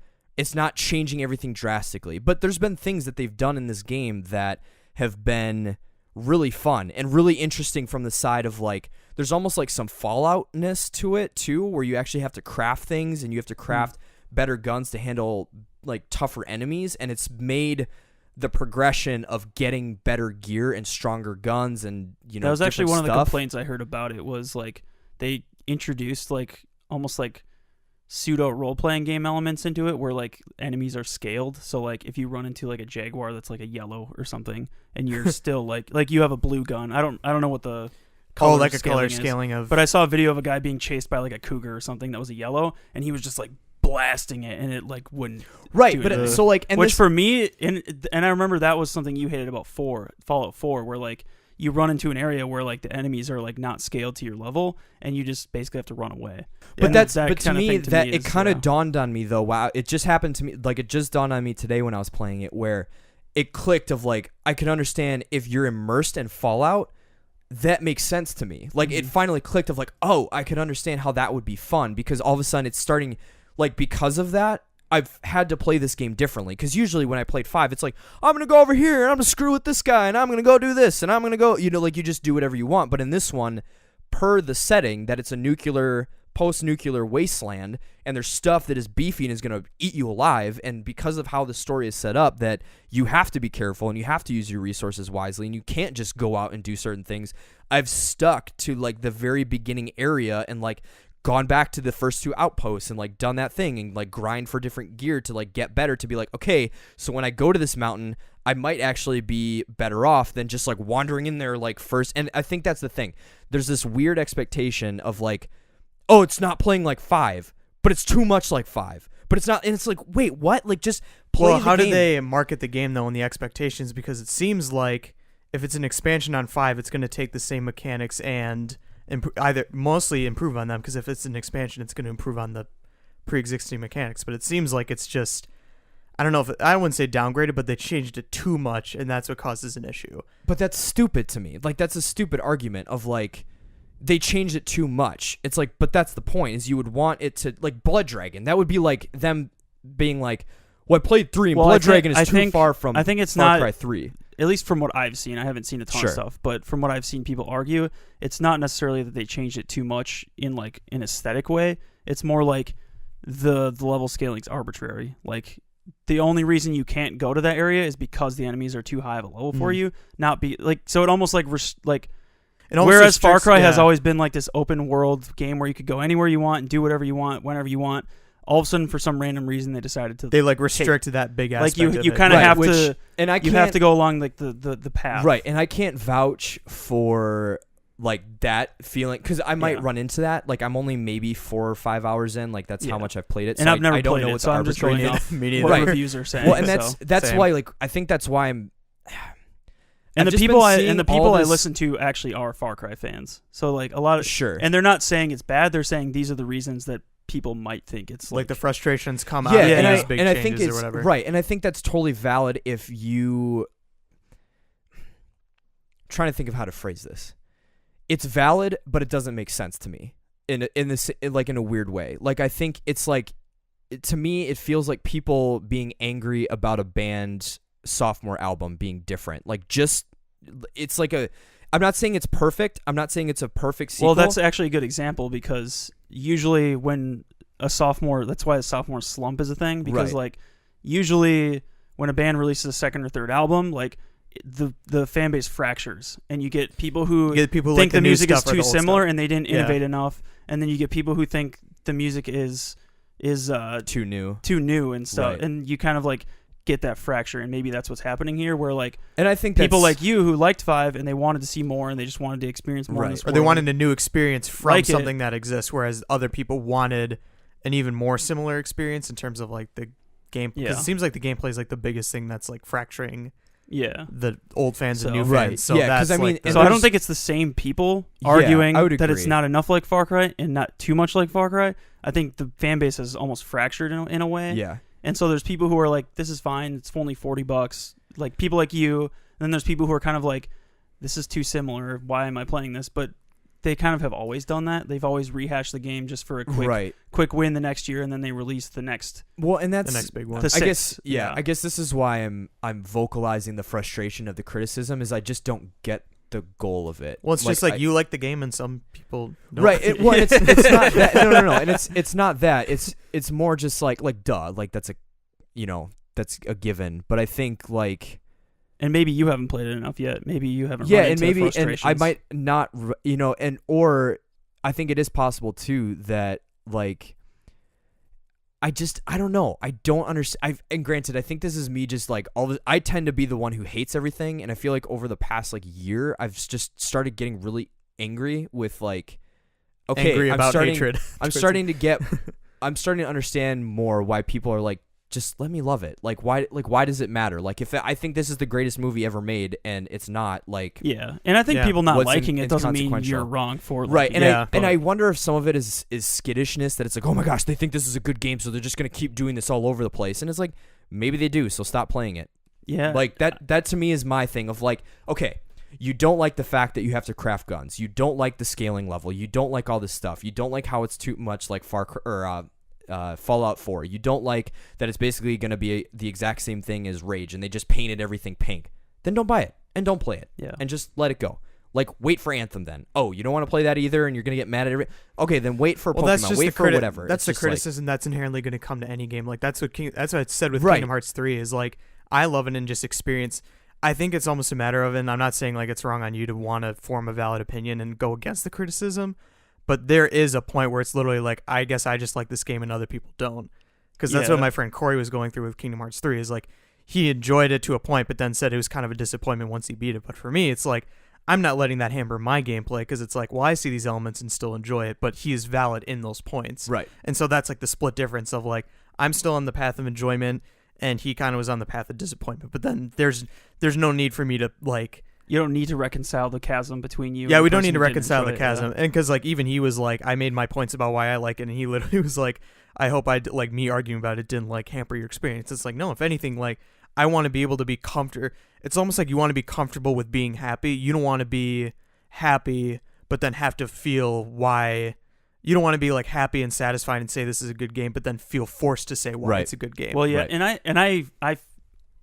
changing everything drastically. But there's been things that they've done in this game that have been really fun and really interesting from the side of like, there's almost like some Fallout-ness to it too, where you actually have to craft things and you have to craft better guns to handle like tougher enemies, and it's made the progression of getting better gear and stronger guns and, you know, that was actually different one of the stuff. complaints I heard about it was like they introduced like almost like pseudo role-playing game elements into it where like enemies are scaled. So like if you run into like a jaguar that's like a yellow or something and you're still like you have a blue gun. I don't know what the color like a color is, scaling of. but I saw a video of a guy being chased by like a cougar or something that was a yellow, and he was just like blasting it, and it like wouldn't. Right, do but it. so like, and Which this, for me, and I remember that was something you hated about Fallout 4, where like you run into an area where like the enemies are like not scaled to your level, and you just basically have to run away. but And but that to kinda me thing to that me it is, kind of yeah. dawned on me though. Wow, it just happened to me. Like it just dawned on me today when I was playing it, where it clicked of like I could understand if you're immersed in Fallout. That makes sense to me. Like it finally clicked of like, oh, I could understand how that would be fun, because all of a sudden it's starting like, because of that I've had to play this game differently, because usually when I played 5 it's like, I'm gonna go over here and I'm gonna screw with this guy and I'm gonna go do this and I'm gonna go, you know, like you just do whatever you want. But in this one, per the setting that it's a post-nuclear wasteland and there's stuff that is beefy and is going to eat you alive, and because of how the story is set up that you have to be careful and you have to use your resources wisely and you can't just go out and do certain things, I've stuck to like the very beginning area and like gone back to the first 2 outposts and like done that thing and like grind for different gear to like get better, to be like, okay, so when I go to this mountain I might actually be better off than just like wandering in there like first. And I think that's the thing, there's this weird expectation of like, oh, it's not playing like 5, but it's too much like 5. But it's not, and it's like, wait, what? Like, just play Well, the how game. did they market the game though, and the expectations? Because it seems like if it's an expansion on 5, it's going to take the same mechanics and either mostly improve on them. Because if it's an expansion, it's going to improve on the pre-existing mechanics. But it seems like it's just, I don't know if I wouldn't say downgraded, but they changed it too much, and that's what causes an issue. But that's stupid to me. Like, that's a stupid argument of, like, they changed it too much. It's like, but that's the point, is you would want it to, like, Blood Dragon. That would be like them being like, well, I played 3 and Blood Dragon is too far from I think it's Far not, Cry 3. At least from what I've seen. I haven't seen a ton of stuff, but from what I've seen people argue, it's not necessarily that they changed it too much in, like, an aesthetic way. It's more like the level scaling's arbitrary. Like, the only reason you can't go to that area is because the enemies are too high of a level for you. Not be like, so it almost like It almost whereas Far Cry has yeah. always been like this open world game where you could go anywhere you want and do whatever you want whenever you want. All of a sudden, for some random reason, they decided to They like restrict that big aspect. like of you it. kind of Right, have which- to and I you can't, have to go along like the path. right, and I can't vouch for like that feeling, because I might Yeah. run into that. Like, I'm only maybe 4 or 5 hours in. Like, that's how Yeah. much I've played it. And So I've never I don't played know it, what so the I'm just arbitrary going is. off Me what neither. reviews are saying. Well, and so. that's Same. why, like, I think that's why I'm. And I've the just people been seeing the all people I this- listen to actually are Far Cry fans. So like a lot of Sure. and they're not saying it's bad. They're saying these are the reasons that people might think it's like the frustrations come Yeah, out and, of I, these big and I changes think or it's whatever. right, and I think that's totally valid if you. Trying to think of how to phrase this. It's valid, but it doesn't make sense to me in a weird way. Like, I think it's like, to me, it feels like people being angry about a band's sophomore album being different. Like, just it's like a. I'm not saying it's perfect. I'm not saying it's a perfect sequel. Well, that's actually a good example because usually when a sophomore, that's why a sophomore slump is a thing because Right. like usually when a band releases a second or third album, like the fan base fractures and you get people who You get people who think like the new music is stuff or too the old similar stuff. and they didn't Yeah. innovate enough, and then you get people who think the music is too new. too new and stuff, Right. and you kind of like get that fracture, and maybe that's what's happening here, where like And I think people that's- like you who liked 5 and they wanted to see more and they just wanted to experience more in Right. this Or they world. wanted a new experience from Like it. something that exists, whereas other people wanted an even more similar experience in terms of like the game. Because Yeah. it seems like the gameplay is like the biggest thing that's like fracturing yeah. the old fans and So- new Right. fans. So Yeah, 'cause that's I mean, like the- and So I don't there's- think it's the same people Yeah, arguing I would that it's agree. not enough like Far Cry and not too much like Far Cry. I think the fan base is almost fractured in a way. Yeah. And so there's people who are like, this is fine. It's only $40. Like people like you. And then there's people who are kind of like, this is too similar. Why am I playing this? But they kind of have always done that. They've always rehashed the game just for a Right. quick win the next year, and then they release the next. Well, and that's the next big one. The I guess sixth, yeah, yeah. I guess this is why I'm vocalizing the frustration of the criticism, is I just don't get the goal of it. Well, it's just like I- you like the game and some people don't. Right. Well, and it's not that. No. And it's not that. It's more just like duh. Like that's that's a given. But I think like And maybe you haven't played it enough yet. Maybe you haven't. yeah, run and into maybe and I frustrations. might not and or I think it is possible too that like I don't know. I don't understand. And granted, I think this is me just like I tend to be the one who hates everything, and I feel like over the past like year, I've just started getting really angry with like, okay, angry I'm about starting, hatred. I'm starting to understand more why people are like, just let me love it. Like why does it matter? Like if I think this is the greatest movie ever made and it's not, like Yeah, and I think Yeah. people not What's liking it doesn't mean inconsequential. you're wrong for right. liking And it. Yeah, and but- I wonder if some of it is skittishness, that it's like, oh my gosh, they think this is a good game, so they're just gonna keep doing this all over the place. And it's like, maybe they do, so stop playing it. Yeah, Like that to me is my thing of like, okay, you don't like the fact that you have to craft guns, you don't like the scaling level, you don't like all this stuff, you don't like how it's too much like Fallout 4, you don't like that it's basically going to be the exact same thing as Rage and they just painted everything pink, then don't buy it and don't play it. Yeah. And just let it go. Like, wait for Anthem then. Oh, you don't want to play that either and you're going to get mad at it. Okay, then wait for Well, Pokemon, that's just wait the for whatever. That's It's the just like- criticism that's inherently going to come to any game. Like that's what I said with Right. Kingdom Hearts 3 is like I love it and just experience. I think it's almost a matter of, and I'm not saying like it's wrong on you to want to form a valid opinion and go against the criticism, but there is a point where it's literally like, I guess I just like this game and other people don't. Because that's Yeah. what my friend Corey was going through with Kingdom Hearts 3 is like he enjoyed it to a point, but then said it was kind of a disappointment once he beat it. But for me, it's like I'm not letting that hamper my gameplay because it's like, well, I see these elements and still enjoy it, but he is valid in those points. Right. And so that's like the split difference of like I'm still on the path of enjoyment and he kind of was on the path of disappointment. But then there's no need for me to like You don't need to reconcile the chasm between you. Yeah, and we the don't person need to who didn't reconcile enjoy the it, chasm, and because like even he was like, I made my points about why I like it, and he literally was like, I hope like me arguing about it didn't like hamper your experience. It's like, no, if anything, like I want to be able to be comfortable. It's almost like you want to be comfortable with being happy. You don't want to be happy, but then have to feel why. You don't want to be like happy and satisfied and say this is a good game, but then feel forced to say why Right. it's a good game. Well, yeah, Right. and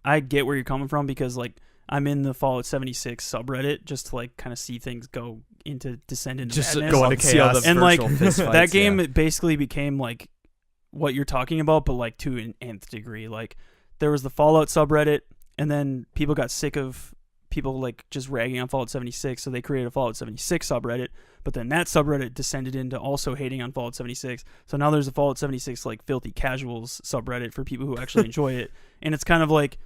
I get where you're coming from because like I'm in the Fallout 76 subreddit just to like kind of see things descend into Just madness. go into see all chaos. the And, like, virtual fist that fights, game yeah. it basically became like what you're talking about, but like to an nth degree. Like there was the Fallout subreddit, and then people got sick of people like just ragging on Fallout 76, so they created a Fallout 76 subreddit. But then that subreddit descended into also hating on Fallout 76. So now there's a Fallout 76 like filthy casuals subreddit for people who actually enjoy it. And it's kind of like,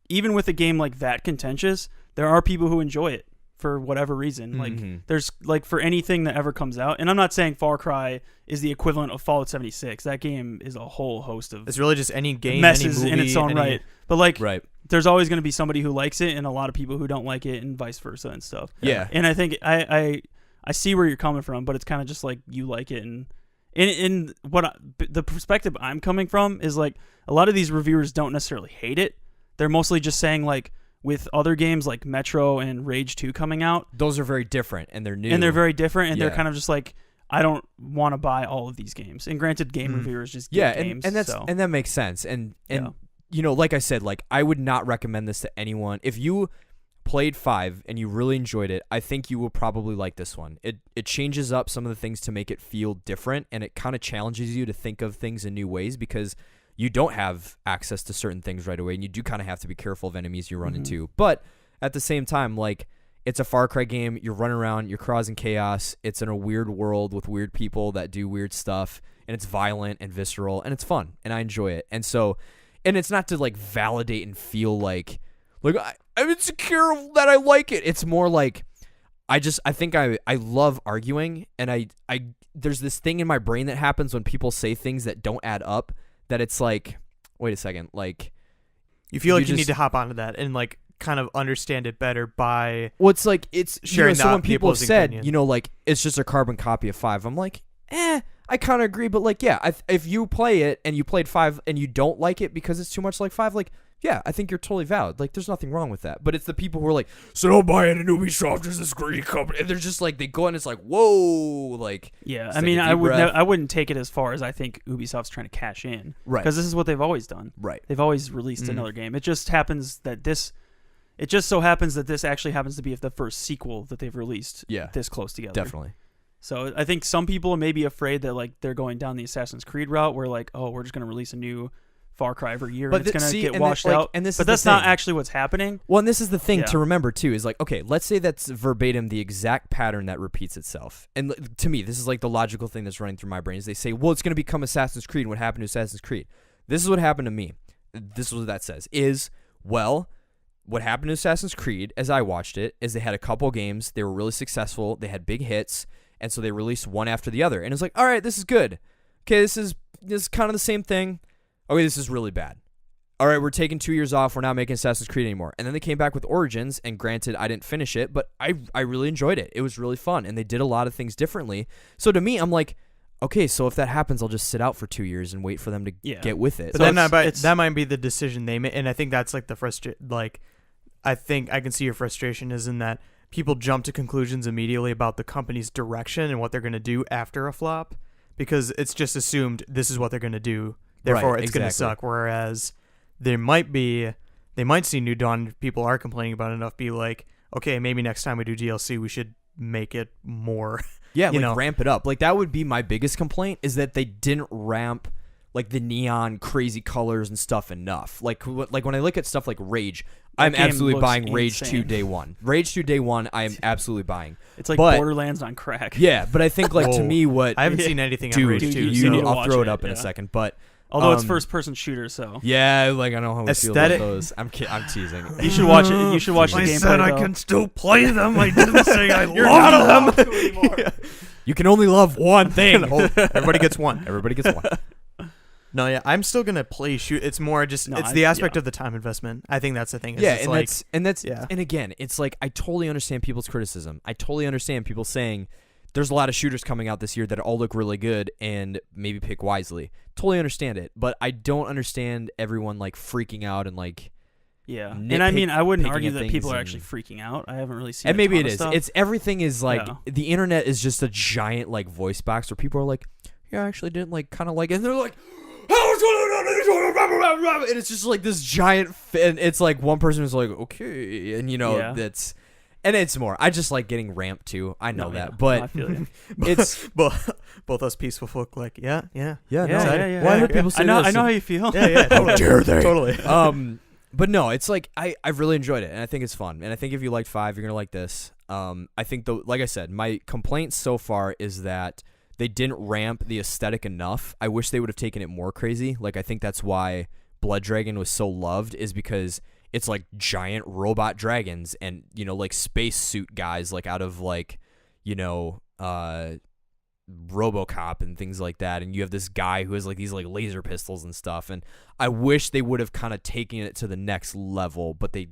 even with a game like that contentious, there are people who enjoy it for whatever reason. Like Mhm. there's like for anything that ever comes out. And I'm not saying Far Cry is the equivalent of Fallout 76. That game is a whole host of It's really just any game, messes any movie, in its own any- right. But like Right. there's always going to be somebody who likes it and a lot of people who don't like it and vice versa and stuff. Yeah. And I think I see where you're coming from, but it's kind of just like you like it. And in the perspective I'm coming from is like a lot of these reviewers don't necessarily hate it. They're mostly just saying like with other games like Metro and Rage 2 coming out, Those are very different, and they're new. and they're very different, and Yeah. they're kind of just like, I don't want to buy all of these games. And granted, game reviewers just get games. and that's so. and that makes sense. And Yeah. you know, like I said, like I would not recommend this to anyone. If you played 5 and you really enjoyed it, I think you will probably like this one. It changes up some of the things to make it feel different, and it kind of challenges you to think of things in new ways because you don't have access to certain things right away, and you do kind of have to be careful of enemies you run into. But at the same time, like, it's a Far Cry game. You're running around, you're causing chaos. It's in a weird world with weird people that do weird stuff, and it's violent and visceral, and it's fun, and I enjoy it. And so, and it's not to like validate and feel like I'm insecure that I like it. It's more like I think I love arguing, and I there's this thing in my brain that happens when people say things that don't add up. That it's like, wait a second, like You feel like you need just- to hop onto that and like kind of understand it better by well, it's like it's sharing so when the people have opposing said, opinion. you know, like it's just a carbon copy of 5. I'm like, I kind of agree, but like, yeah, if you play it and you played 5 and you don't like it because it's too much like 5, like, yeah, I think you're totally valid. Like, there's nothing wrong with that. But it's the people who are like, so don't buy it in Ubisoft, there's this greedy company, and they're just like, they go and it's like, whoa, like, Yeah, Just I take mean, a deep breath. I wouldn't take it as far as I think Ubisoft's trying to cash in, right, because this is what they've always done. right, They've always released Mhm. another game. It just so happens that this actually happens to be the first sequel that they've released yeah, this close together. definitely, So I think some people may be afraid that like they're going down the Assassin's Creed route, where like, oh, we're just going to release a new Far Cry every year, But and it's going to get washed like, out. and this But is the that's not thing. actually what's happening. Well, and this is the thing Yeah. to remember too, is like, okay, let's say that's verbatim the exact pattern that repeats itself. And to me, this is like the logical thing that's running through my brain is they say, well, it's going to become Assassin's Creed. What happened to Assassin's Creed? This is what happened to me. This is what that says is, well, what happened to Assassin's Creed as I watched it is they had a couple games. They were really successful. They had big hits. And so they released one after the other. And it's like, all right, this is good. Okay, this is kind of the same thing. Okay, this is really bad. All right, we're taking 2 years off. We're not making Assassin's Creed anymore. And then they came back with Origins, and granted, I didn't finish it, but I really enjoyed it. It was really fun, and they did a lot of things differently. So to me, I'm like, okay, so if that happens, I'll just sit out for 2 years and wait for them to get with it. But So then it's- that might be the decision they make, and I think that's like I think I can see your frustration is in that people jump to conclusions immediately about the company's direction and what they're going to do after a flop because it's just assumed this is what they're going to do, therefore Right, it's going to exactly. suck. Whereas they might see New Dawn, if people are complaining about it enough, be like, okay, maybe next time we do DLC, we should make it more. Yeah, you like know. ramp it up. Like that would be my biggest complaint is that they didn't ramp like the neon crazy colors and stuff enough. Like when I look at stuff like Rage, I'm game absolutely looks buying Rage 2 insane. day one. Rage 2 day one, I am absolutely buying. It's like But- Borderlands on crack. Yeah, but I think like to Whoa. me what I haven't seen anything on dude, Rage Dude, 2. you you need need, to I'll watch throw it it, up in a yeah. second, but Although it's Um, first-person shooter, so yeah, like I know how we feel about Aesthetic- those. I'm teasing. you should watch it. You should watch the I gameplay. said I though. can still play them. I didn't say I You're not allowed love to them. anymore. You can only love one thing. Everybody gets one. Everybody gets one. No, yeah, I'm still gonna play shoot. It's more just it's the aspect of the time investment. I think that's the thing. Yeah, it's and like, that's yeah. and again, it's like I totally understand people's criticism. I totally understand people saying there's a lot of shooters coming out this year that all look really good and maybe pick wisely. Totally understand it, but I don't understand everyone like freaking out and like. Yeah, and I mean, I wouldn't argue that people are and- actually freaking out. I haven't really seen. And maybe a it ton of is. stuff. It's everything is like Yeah. the internet is just a giant like voice box where people are like, yeah, I actually didn't like kind of like it. And they're like, and it's just like this giant and it's like one person is like, okay, and you know Yeah. that's and it's more. I just like getting ramped too. I know No, that, yeah. but No, I feel you. it's both us peaceful folk, like, yeah. yeah, Yeah, no, yeah. Well, I heard people say I know. this I know how and- you feel. Yeah, totally. dare they? Totally. But no, it's like I've really enjoyed it, and I think it's fun. And I think if you liked 5, you're gonna like this. I think like I said, my complaint so far is that they didn't ramp the aesthetic enough. I wish they would have taken it more crazy. Like I think that's why Blood Dragon was so loved, is because it's like giant robot dragons and like space suit guys like out of like RoboCop and things like that, and you have this guy who has like these like laser pistols and stuff, and I wish they would have kind of taken it to the next level, but they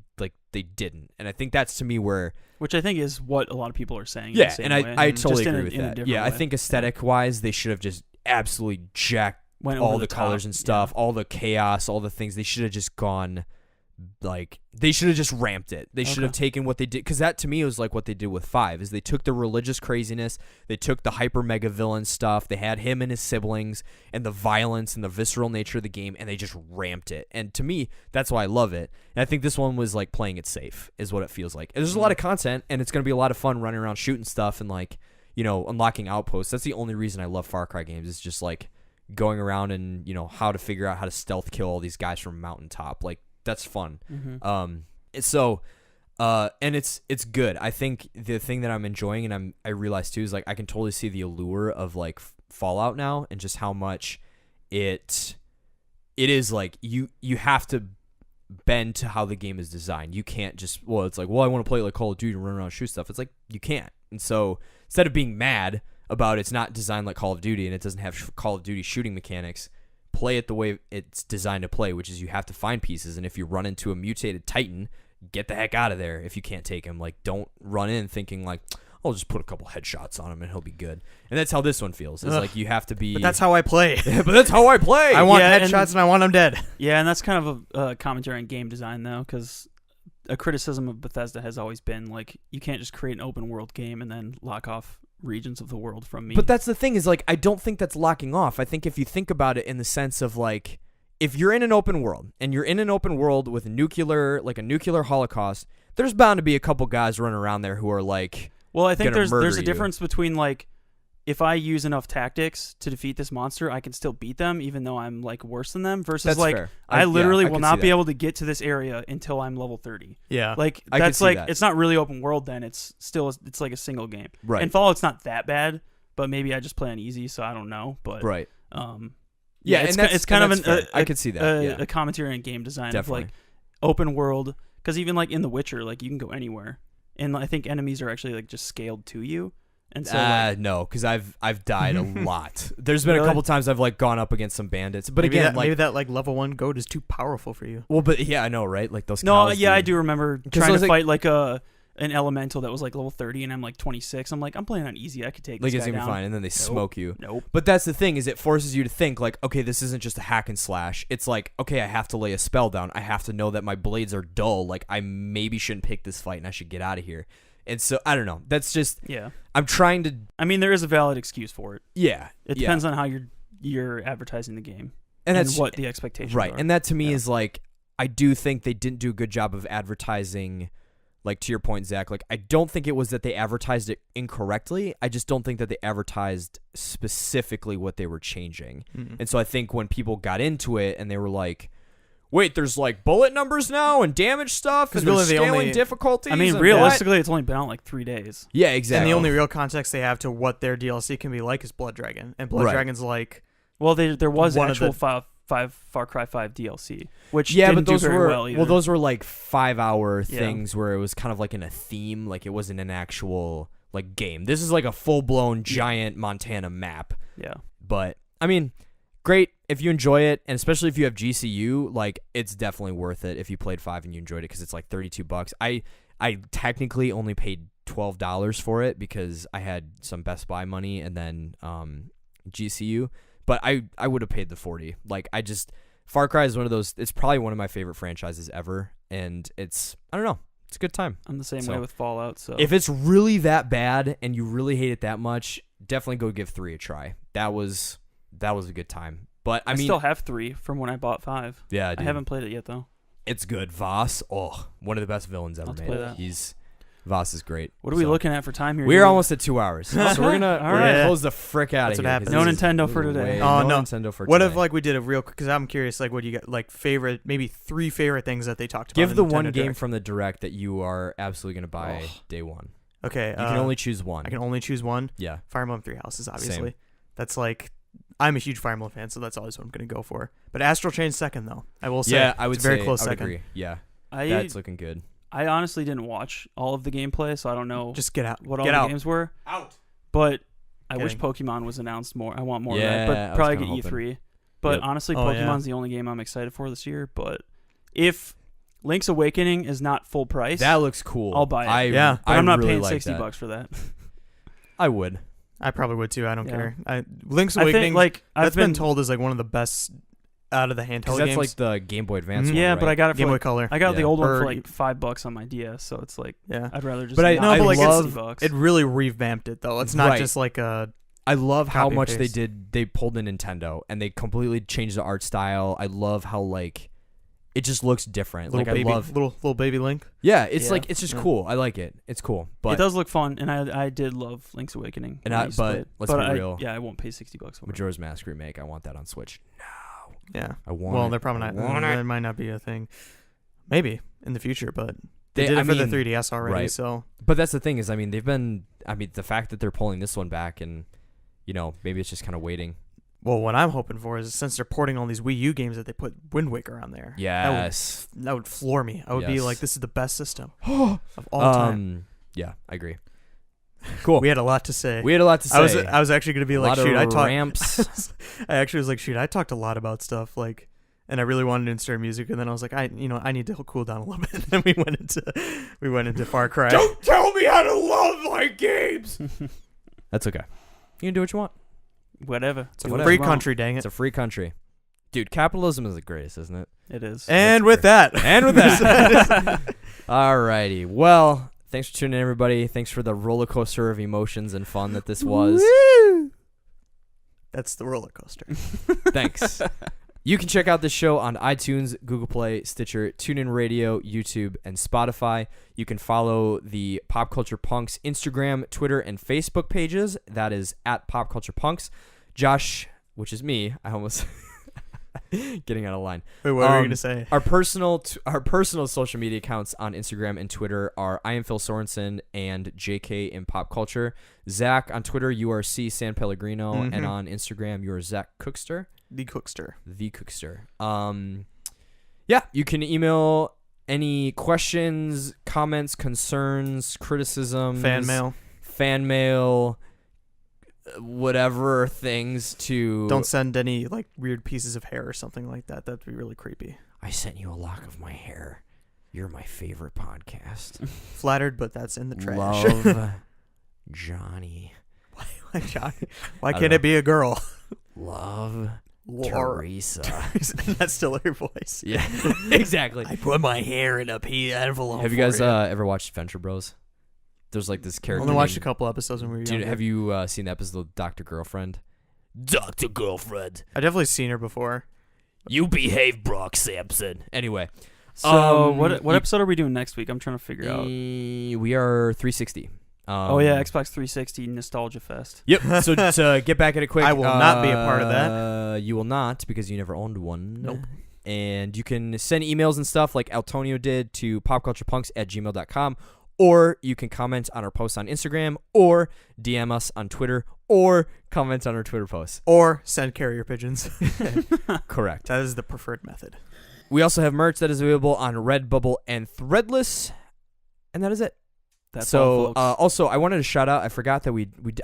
didn't, and I think that's to me where Which I think is what a lot of people are saying. yeah, in the and same way, I just totally in agree a- with in a that. different Yeah, I way. think aesthetic wise they should have just absolutely jacked Went all over the top. colors and stuff, all the chaos, all the things. They should have just gone like they should have just ramped it. They should have taken what they did, because that to me was like what they did with 5 is they took the religious craziness, they took the hyper mega villain stuff, they had him and his siblings and the violence and the visceral nature of the game, and they just ramped it. And to me, that's why I love it. And I think this one was like playing it safe is what it feels like. And there's a lot of content, and it's going to be a lot of fun running around shooting stuff and like unlocking outposts. That's the only reason I love Far Cry games, is just like going around and how to figure out how to stealth kill all these guys from a mountaintop. Like that's fun. Mm-hmm. And it's good. I think the thing that I'm enjoying and I realize too is like I can totally see the allure of like Fallout now, and just how much it is like you have to bend to how the game is designed. You can't just it's like, well, I want to play like Call of Duty and run around and shoot stuff. It's like you can't. And so instead of being mad about it's not designed like Call of Duty and it doesn't have Call of Duty shooting mechanics, play it the way it's designed to play, which is you have to find pieces, and if you run into a mutated Titan, get the heck out of there if you can't take him. Like, don't run in thinking like, I'll just put a couple headshots on him and he'll be good. And that's how this one feels. It's like you have to be. But that's how I play. but that's how I play. I want Yeah, headshots and I want them dead. Yeah, and that's kind of a commentary on game design, though, because a criticism of Bethesda has always been like you can't just create an open world game and then lock off regions of the world from me. But that's the thing is like I don't think that's locking off. I think if you think about it in the sense of like if you're in an open world and you're in an open world with a nuclear holocaust, there's bound to be a couple guys running around there who are like. Well, I think gonna there's murder a you. difference between like if I use enough tactics to defeat this monster, I can still beat them even though I'm like worse than them. Versus That's like fair. I literally I will can not see be that. able to get to this area until I'm level 30. Yeah. Like I can that's see like that. it's not really open world then. It's still it's like a single game. Right. And Fallout's not that bad, but maybe I just play on easy, so I don't know. But Right. yeah, and it's kind of I could see that. a commentary on game design Definitely. of like open world, because even like in The Witcher, like you can go anywhere, and I think enemies are actually like just scaled to you, and so like, No, because I've died a lot. There's been a Really? couple times I've like gone up against some bandits, but maybe again, maybe that like level 1 goat is too powerful for you. well, but yeah, I know, right? Like those. no, cows, yeah, I dude. do remember 'Cause trying I was to like- fight like an elemental that was like level 30, and I'm like 26. I'm like, I'm playing on easy. I could take Like this it's guy gonna be down. fine, and then they smoke you. Nope. But that's the thing, is it forces you to think like, okay, this isn't just a hack and slash. It's like, okay, I have to lay a spell down. I have to know that my blades are dull. Like I maybe shouldn't pick this fight, and I should get out of here. And so I don't know. That's just Yeah. I'm trying to. I mean, there is a valid excuse for it. Yeah. It yeah. depends on how you're advertising the game and and that's what the expectations right. are. And that to me Yeah. is like, I do think they didn't do a good job of advertising. Like to your point, Zach, like I don't think it was that they advertised it incorrectly. I just don't think that they advertised specifically what they were changing. And so I think when people got into it and they were like, wait, there's like bullet numbers now and damage stuff, 'Cause and really there's the scaling only- difficulties. I mean, and realistically, it's only been out like 3 days. what? Yeah, exactly. And the only real context they have to what their DLC can be like is Blood Dragon. And Blood Right. Dragon's like Well, there was One of actual the- Far Cry 5 DLC, which yeah, didn't but those do very were well either. those were like 5-hour Yeah. things where it was kind of like in a theme, like it wasn't an actual like game. This is like a full blown giant Montana map. Yeah. But I mean, great. if you enjoy it, and especially if you have GCU, like it's definitely worth it if you played 5 and you enjoyed it because it's like $32. I technically only paid $12 for it because I had some Best Buy money and then GCU, but I would have paid the 40. Like Far Cry is one of those. It's probably one of my favorite franchises ever, and I don't know. It's a good time. I'm the same way with Fallout. So if it's really that bad and you really hate it that much, definitely go give 3 a try. That was a good time. But I mean, still have 3 from when I bought 5. Yeah, dude. I haven't played it yet though. It's good. Voss, one of the best villains ever Let's play made. that. Voss is great. What are we looking at for time here? We're almost at 2 hours, so we're gonna close the frick out That's of what here. happens. No Nintendo for today. Oh, no. Nintendo for What today. if like we did a real? Because I'm curious, like what you got, like favorite, maybe 3 favorite things that they talked about. give in the Nintendo one game Direct. from the Direct that you are absolutely gonna buy day one. Okay, You can only choose one. I can only choose one. Yeah. Fire Emblem 3 Houses, obviously. Same. That's like, I'm a huge Fire Emblem fan, so that's always what I'm going to go for. But Astral Chain's second, though. I will say. Yeah, I would it's a very say close I would second. agree. Yeah, I that's looking good. honestly didn't watch all of the gameplay, so I don't know Just get out. what all Get the out. games were. Out. But I wish Kidding. Pokemon was announced more. I want more Yeah, of I that. But was probably kinda get hoping. E3. But Yep. honestly, Oh, yeah. Pokemon's the only game I'm excited for this year. But if Link's Awakening is not full price, That looks cool. I'll buy it. Yeah. but I'm not really paying like $60 that. for that. I would. I probably would too. I don't Yeah. care. Link's I Awakening, think like that's I've been told is like one of the best out of the handheld Because that's games. like the Game Boy Advance Mhm. one, yeah, right? but I got it for Game Boy like, Color. I got the Yeah. old one Or- for like $5 on my DS, so it's like Yeah. I'd rather just But I not know, pay but like, $60. It really revamped it though. It's not Right. just like a. I love how Copy much they paste. did. They pulled in Nintendo and they completely changed the art style. I love how like it just looks different. Little Like baby, I love. little baby Link. Yeah, it's Yeah. like it's just Yeah. cool. I like it. It's cool. But it does look fun, and I did love Link's Awakening. And when I- used to but play it. let's but be I, real. Yeah, I won't pay $60 for it. Majora's Mask remake. I want that on Switch. Yeah. I want. Well, it. they're probably I not. want it. That might not be a thing. Maybe in the future, but they did I it for the mean, 3DS already. right. So But that's the thing is, I mean, the fact that they're pulling this one back and, maybe it's just kind of waiting. well, what I'm hoping for is since they're porting all these Wii U games that they put Wind Waker on there. Yes. That would floor me. I would be Yes. like, this is the best system of all time. Yeah, I agree. Cool. We had a lot to say. We had a lot to say. I was actually gonna be a like, lot shoot, of I talked. ramps. I actually was like, shoot, I talked a lot about stuff like, and I really wanted to insert music, and then I was like, I need to cool down a little bit. And then we went into Far Cry. Don't tell me how to love my games. That's okay. You can do what you want. Whatever. It's a Do what free you want. country, dang it. It's a free country. Dude, capitalism is the greatest, isn't it? It is. And with that, And with that. Alrighty. Well, thanks for tuning in, everybody. Thanks for the roller coaster of emotions and fun that this was. Woo! That's the roller coaster. Thanks. You can check out this show on iTunes, Google Play, Stitcher, TuneIn Radio, YouTube, and Spotify. You can follow the Pop Culture Punks Instagram, Twitter, and Facebook pages. That is at Pop Culture Punks. Josh, which is me, I almost getting out of line. Wait, what were you gonna say? Our personal social media accounts on Instagram and Twitter are I am Phil Sorensen and JK in Pop Culture. Zach on Twitter, you are C San Pellegrino, and Mhm. on Instagram, you are Zach Cookster. The Cookster. The Cookster. Yeah, you can email any questions, comments, concerns, criticisms, fan mail, whatever things to. Don't send any like weird pieces of hair or something like that. That'd be really creepy. I sent you a lock of my hair. You're my favorite podcast. Flattered, but that's in the trash. Love, Johnny. Why, Johnny? Why I can't don't it be a girl? Love, Laura. Teresa. That's still her voice. Yeah, exactly. I put my hair in a pea envelope. Have you guys ever watched Venture Bros? There's like this I character. only watched a named- couple episodes when we were Dude, younger. have you seen the episode of Dr. Girlfriend? Dr. Girlfriend. I've definitely seen her before. You behave, Brock Sampson. Anyway. So what you- episode are we doing next week? I'm trying to figure out. We are 360. Oh yeah, Xbox 360 Nostalgia Fest. Yep. So to get back at it quick. I will not be a part of that. You will not because you never owned one. Nope. And you can send emails and stuff like Antonio did to popculturepunks@gmail.com, or you can comment on our posts on Instagram, or DM us on Twitter, or comment on our Twitter posts. Or send carrier pigeons. Correct. That is the preferred method. We also have merch that is available on Redbubble and Threadless. And that is it. That's all, folks. Also, I wanted to shout out. I forgot that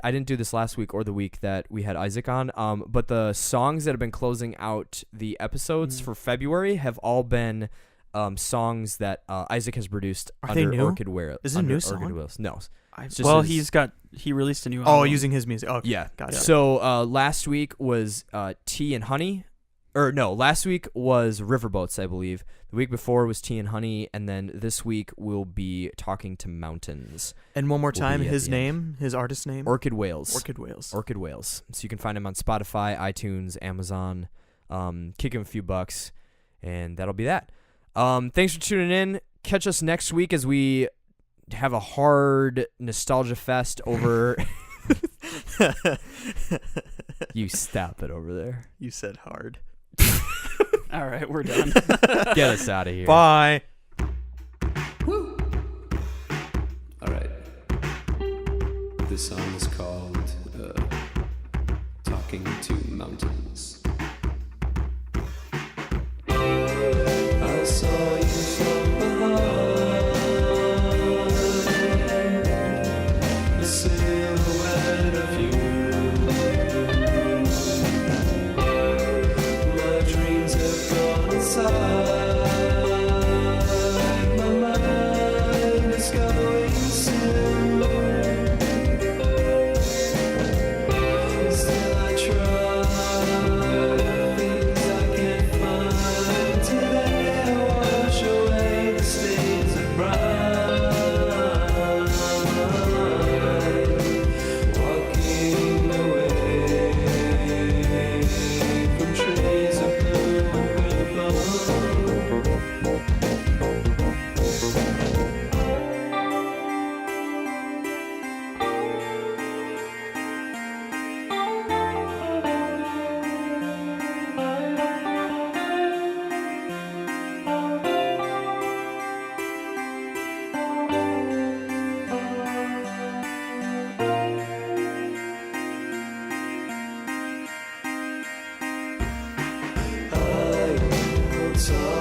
I didn't do this last week or the week that we had Isaac on. But the songs that have been closing out the episodes for February have all been songs that Isaac has produced Are under they new? Orchid Whale. Is it a under new Orchid song? Whales. No. It's just well, his- he released a new album. Oh, using his music. Okay. Yeah. Gotcha. So last week was Tea and Honey. Or no, last week was Riverboats, I believe. The week before was Tea and Honey, and then this week we'll be talking to Mountains. And one more Will time, be at his the end. name, his artist name? Orchid Whales. Orchid Whales. Orchid Whales. So you can find him on Spotify, iTunes, Amazon. Kick him a few bucks, and that'll be that. Thanks for tuning in. Catch us next week as we have a hard nostalgia fest over. You stop it over there. You said hard. All right, we're done. Get us out of here. Bye. All right. This song is called Talking to Mountains. I saw you from behind, the silhouette of you. My dreams have gone inside, my mind is going soon. Still I try, things I can't find. Today I wash away the stains of brine. Walking away from trees of blue and purple. I will talk